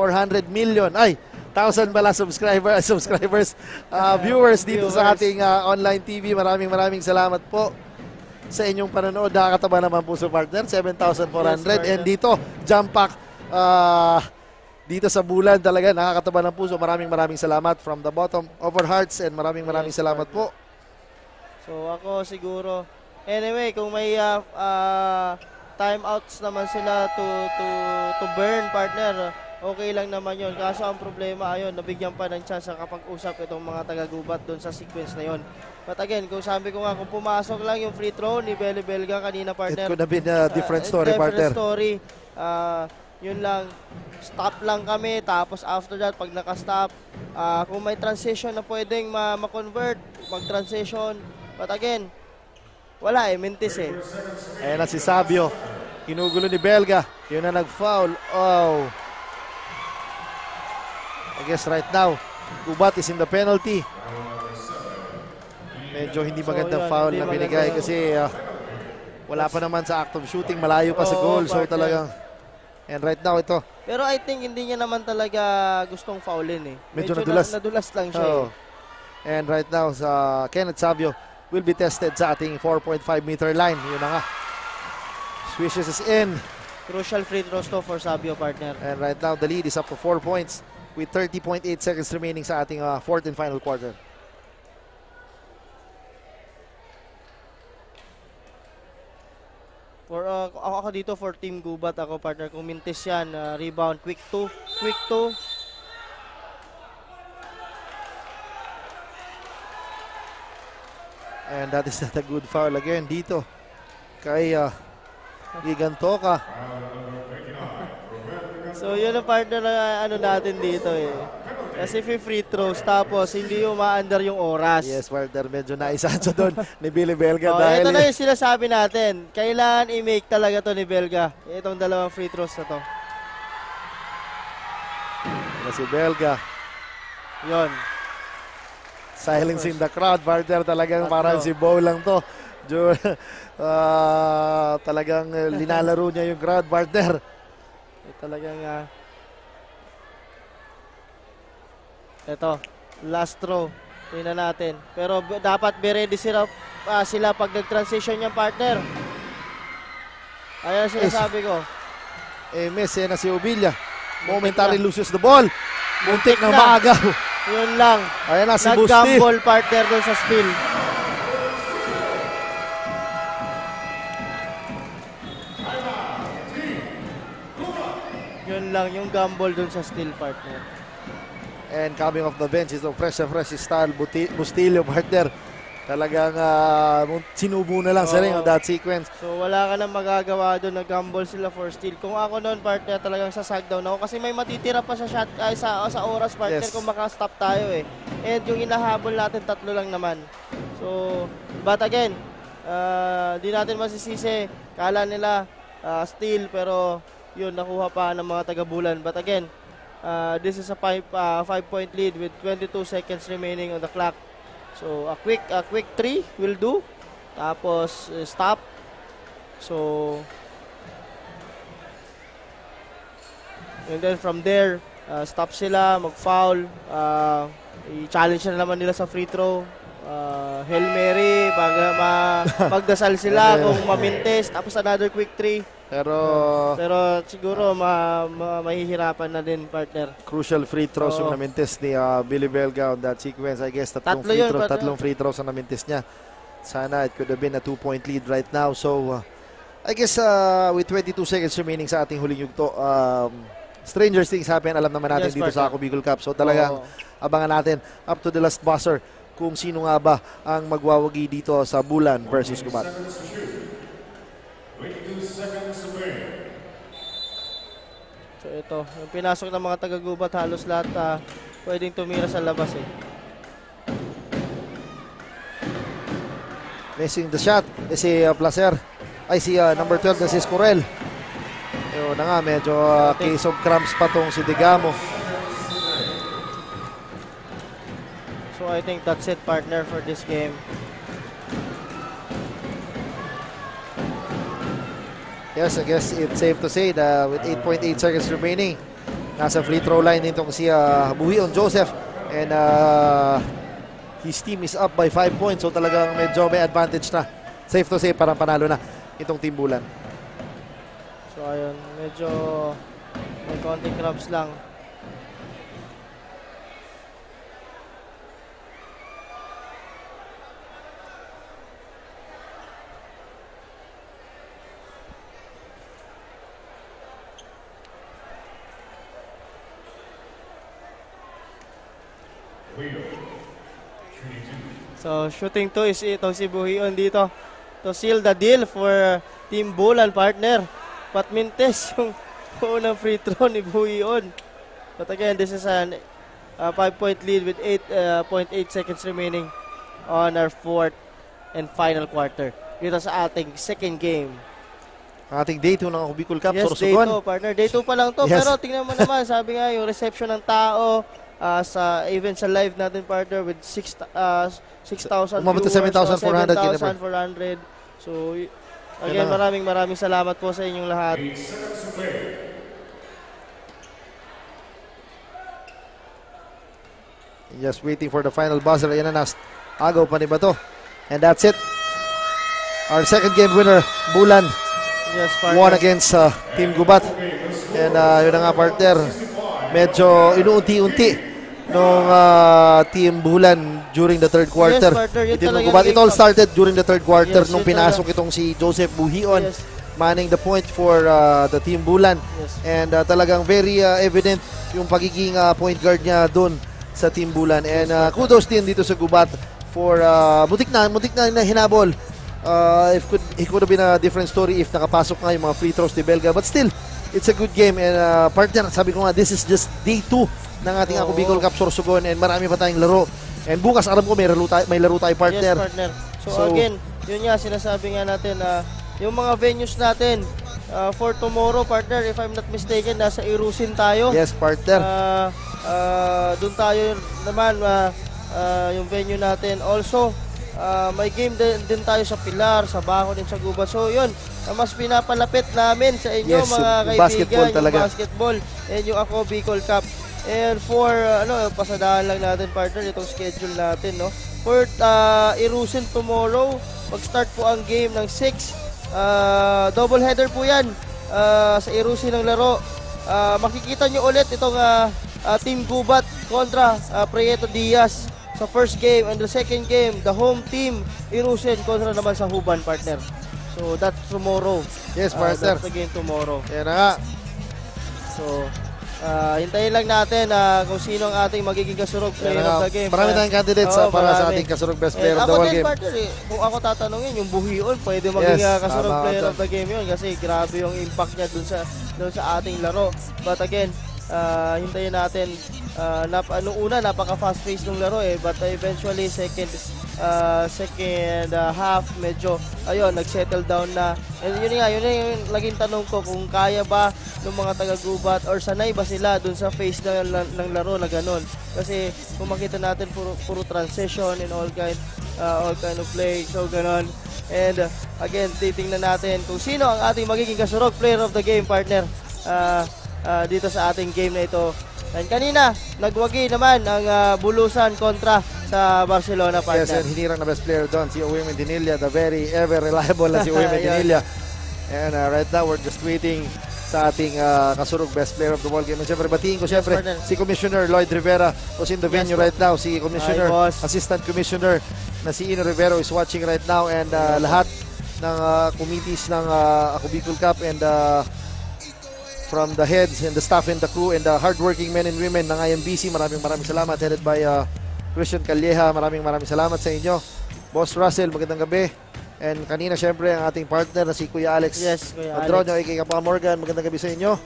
million. Ay, 1,000 pala subscribers, viewers dito sa ating online TV. Maraming salamat po sa inyong panonood. Nakakataba naman po sa partner, 7,400. Yes, and dito, jump pack dito sa Bulan, talaga nakakataba ng puso. Maraming salamat from the bottom of our hearts and maraming salamat po. So ako siguro, anyway, kung may timeouts naman sila to burn, partner, okay lang naman yun. Kaso ang problema, ayun, nabigyan pa ng chance kapag usap itong mga taga-Gubat doon sa sequence na yun. But again, kung sabi ko nga, kung pumasok lang yung free throw ni Billy Belga kanina, partner, it could have been a different story, partner. Story. Yun lang, stop lang kami, tapos after that, pag naka-stop, kung may transition na pwedeng ma-convert, mag-transition. But again, wala mintis eh. Ayan na si Sabio. Kinugulo ni Belga. Yun na nag-foul. Oh. I guess right now, Gubat is in the penalty. Medyo hindi magandang foul na binigay kasi wala pa naman sa act of shooting. Malayo pa sa goal. So talagang, and right now ito. Pero I think hindi niya naman talaga gustong foulin eh. Medyo nadulas. Nadulas lang siya eh. And right now, sa Kenneth Savio will be tested sa ating 4.5 meter line. Yun na nga. Swishes is in. Crucial free throws to for Savio, partner. And right now, the lead is up to 4 points with 30.8 seconds remaining sa ating fourth and final quarter. For ako dito for Team Gubat, ako partner, kung mintis yan, rebound, quick two. And that is not a good foul again dito kay Gigantoka. So yun ang partner na ano natin dito eh. Kasi free throws tapos hindi umaandar yung oras. Yes, partner, medyo naisansa doon ni Billy Belga. Dahil ito na yung sinasabi natin. Kailangan i-make talaga to ni Belga. Itong dalawang free throws na to. Si Belga. Yun. Silencing the crowd, partner. Talagang parang si Bo lang to. Talagang linalaro niya yung crowd, partner. Talagang ito, last throw. Tingnan natin. Pero dapat be ready sila pag nag-transition yung partner. Ayan sinasabi ko. Miss na si Obilla. Momentary loses the ball. Muntik na maagaw. Yun lang. Ayan na si Busti. Nag-gamble partner doon sa steal. Yun lang yung gamble doon sa steal, partner. And coming off the bench is the fresh style Bustillo, partner. Talagang sinubo na lang sa ring on that sequence. So wala ka nang magagawa doon, nag-gamble sila for steal. Kung ako noon, partner, talagang sasag down ako kasi may matitira pa sa shot sa oras, partner, yes, kung maka-stop tayo eh. And yung inahabol natin, 3 lang naman. So, but again, di natin masisisi. Kala nila steal, pero yun, nakuha pa ng mga taga-Bulan. But again, this is a 5-point lead with 22 seconds remaining on the clock. So a quick 3 will do. Tapos stop. So and then from there, stop sila, mag-foul. I-challenge na naman nila sa free throw. Hail Mary, magdasal sila kung mamintis. Tapos another quick 3. Pero siguro mahihirapan na din, partner. Crucial free throws yung namintis ni Billy Belga on that sequence. I guess tatlong free throws ang namintis niya. Sana it could have been a 2-point lead right now. So I guess with 22 seconds remaining sa ating huling yugto, stranger things happen. Alam naman natin dito sa Ako Bicol Cup. So talagang abangan natin up to the last buzzer kung sino nga ba ang magwawagi dito sa Bulan versus Gubat. 22 seconds away. So ito, yung pinasok ng mga taga-Gubat, halos lahat pwedeng tumira sa labas eh. Missing the shot si Placer. Ay si number 12 na si Escorel. Yun na nga, medyo case of cramps pa tong si Digamo. So I think that's it, partner, for this game. Yes, I guess it's safe to say that with 8.8 seconds remaining, nasa free throw line nitong si Buhion Joseph, and his team is up by 5 points, so talagang medyo may advantage na. Safe to say, parang panalo na itong Team Bulan. So ayun, medyo may konting cramps lang. So shooting 2 is itong si Buhion dito to seal the deal for Team Bulan, partner. Patmintes yung unang free throw ni Buhion. But again, this is a 5-point lead with 8.8 seconds remaining on our fourth and final quarter dito sa ating second game. Ang ating day 2 ng Ako Bicol Cup, Yes, day Sorsogon. 2, partner. Day 2 pa lang to. Yes. Pero tingnan mo naman, sabi nga yung reception ng tao, even sa live natin, partner, with 6,000 Umabot na viewers, 7,400 kinabay. 7,400. So, again, maraming salamat po sa inyong lahat. Just waiting for the final buzzer. Ayan na, agaw pa ni Bato. And that's it. Our second game winner, Bulan, Yes, won against Team Gubat. And yun na nga, partner. Medyo inuunti-unti nung Team Bulan during the third quarter. Yes, partner, yun Team talaga Gubat. It all naging- started during the third quarter Yes, nung yun pinasok talaga. itong si Joseph Buhion. Yes. Manning the point for the Team Bulan. Yes. And talagang very evident yung pagiging point guard niya doon sa Team Bulan. And kudos din dito sa Gubat for butik na hinabol. It could have been a different story if nakapasok nga yung mga free throws ni Belga. But still, it's a good game. And partner, sabi ko nga, this is just day 2 ng ating Ako Bicol Cup Sorsogon. And marami pa tayong laro. And bukas, alam ko, may laro tayo, partner. Yes, partner. So again, yun nga, sinasabi nga natin na yung mga venues natin for tomorrow, partner, if I'm not mistaken, nasa Irusin tayo. Yes, partner. Doon tayo naman, yung venue natin. Also, may game din tayo sa Pilar, sa Baco din sa Gubat. So yun, mas pinapalapit namin sa inyo, Yes, mga yung kaibigan, basketball talaga. yung basketball and yung Ako Bicol Cup. And for pasadahan lang natin, partner, itong schedule natin, no. For Irusin tomorrow, mag-start po ang game ng 6. Double header po 'yan sa Irusin ng laro. Makikita nyo ulit itong Team Gubat kontra Prieto Diaz sa first game, and the second game, the home team, Irusin kontra naman sa Huban, partner. So, that's tomorrow. Yes, partner. That's the game tomorrow. Yan na nga. So, hintayin lang natin kung sino ang ating magiging kasurog player of the game. Marami tayong candidates para sa ating kasurog best player of the Ako game. din, partner, kung ako tatanungin, yung Buhion, pwede maging kasurog player of the game yun kasi grabe yung impact niya dun sa ating laro. But again, hintayin natin. Nung una, napaka-fast pace ng laro but eventually second half medyo nag-settle down na. And yun yung laging tanong ko, kung kaya ba ng mga taga-Gubat or sanay ba sila dun sa phase ng laro na ganun. Kasi kung makita natin puro transition and all kind of play, so ganun. And again, titingnan natin kung sino ang ating magiging kasurog player of the game, partner, dito sa ating game na ito. And kanina, nagwagi naman ang Bulusan kontra sa Barcelona, partner. Yes, and hinirang na best player doon, si Uwe Mendinilla, the very ever reliable na si Uwe Mendinilla. And right now, we're just waiting sa ating kasurog best player of the ball game. And syempre, batiin ko syempre si Commissioner Lloyd Rivera who's in the venue right now. Si Commissioner, Assistant Commissioner na si Ino Rivero is watching right now. And lahat ng committees ng Ako Bicol Cup and from the heads and the staff and the crew and the hardworking men and women ng IMBC, maraming salamat, headed by Christian Calleja. Maraming salamat sa inyo. Boss Russell, magandang gabi. And kanina syempre ang ating partner na si Kuya Alex. Yes, Kuya Madronio, Alex. aka Kapaka Morgan, magandang gabi sa inyo.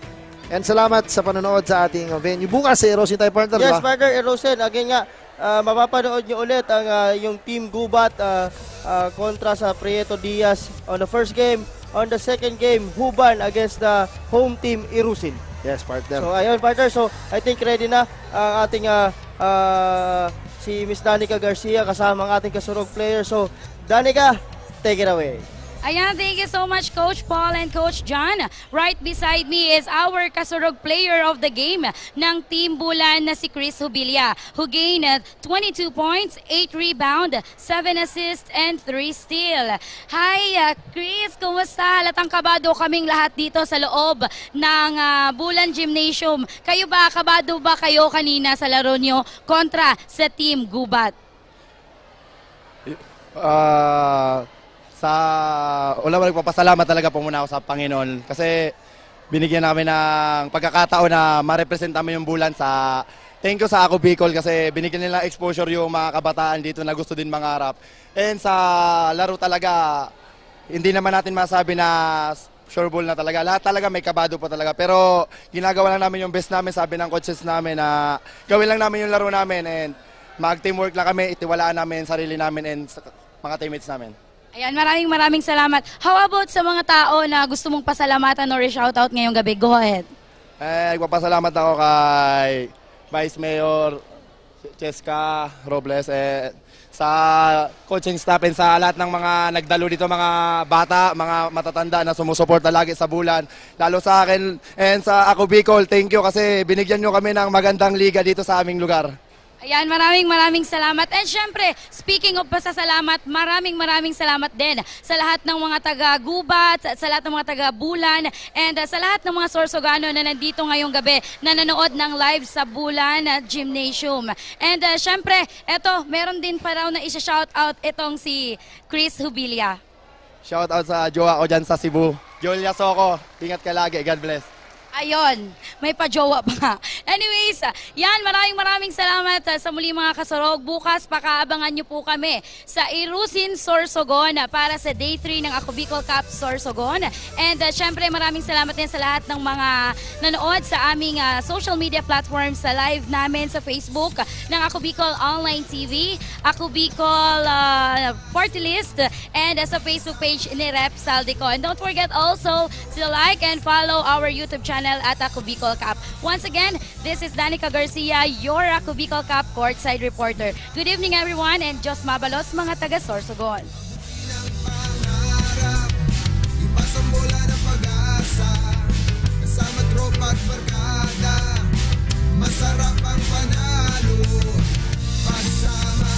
And salamat sa panonood sa ating venue. Bukas sa Erosin tayo, partner, Yes, ba? partner, Erosin. Again nga, mapapanood nyo ulit ang yung Team Gubat kontra sa Prieto Diaz on the first game. On the second game, Huban against the home team, Irusin. Yes, partner. So, ayun, partner. So, I think ready na ang ating si Miss Danica Garcia kasama ang ating kasurog player. So, Danica, take it away. Ayan, thank you so much, Coach Paul and Coach John. Right beside me is our kasurog player of the game ng Team Bulan na si Chris Hubilia, who gained 22 points, 8 rebound, 7 assists, and 3 steal. Hi, Chris, kumusta? Halatang kabado kaming lahat dito sa loob ng Bulan Gymnasium. Kayo ba, kabado ba kayo kanina sa laro nyo kontra sa Team Gubat? Una mo nagpapasalamat talaga po muna ako sa Panginoon kasi binigyan namin ng pagkakataon na ma-represent namin yung Bulan sa thank you sa Ako Bicol kasi binigyan nila exposure yung mga kabataan dito na gusto din mangarap. And sa laro talaga, hindi naman natin masabi na sure ball na talaga. Lahat talaga may kabado po talaga. Pero ginagawa lang namin yung best namin, sabi ng coaches namin na gawin lang namin yung laro namin and mag-teamwork lang kami, itiwalaan namin sarili namin and mga teammates namin. Ayan, maraming salamat. How about sa mga tao na gusto mong pasalamatan or shoutout ngayong gabi? Go ahead. Nagpapasalamat ako kay Vice Mayor Cheska Robles, sa coaching staff and sa lahat ng mga nagdalo dito, mga bata, mga matatanda na sumusuporta lagi sa Bulan. Lalo sa akin and sa Ako Bicol, thank you kasi binigyan nyo kami ng magandang liga dito sa aming lugar. Ayan, maraming salamat. And syempre, speaking of pasasalamat, maraming salamat din sa lahat ng mga taga-Gubat, sa lahat ng mga taga-Bulan, and sa lahat ng mga Sorsogaano na nandito ngayong gabi na nanood ng live sa Bulan Gymnasium. And syempre, eto, meron din pa raw na isa-shoutout itong si Chris Hubilia. Shoutout sa jowa ko dyan sa Cebu. Julia Soco, ingat ka lagi. God bless. Ayun, may pa-jowa pa. Anyways, yan, maraming salamat sa muli mga kasorog. Bukas, pakaabangan nyo po kami sa Irusin Sorsogon para sa Day 3 ng Ako Bicol Cup Sorsogon. And syempre, maraming salamat din sa lahat ng mga nanood sa aming social media platforms sa live namin sa Facebook ng Ako Bicol Online TV, Ako Bicol Party List, and sa Facebook page ni Rep Saldico. And don't forget also to like and follow our YouTube channel at Ako Bicol Cup. Once again, this is Danica Garcia, your Ako Bicol Cup courtside reporter. Good evening everyone and Diyos mabalos mga taga Sorsogon. Ipasambola ng pag-asa, kasama tropa at barkada, masarap ang panalo, pagsama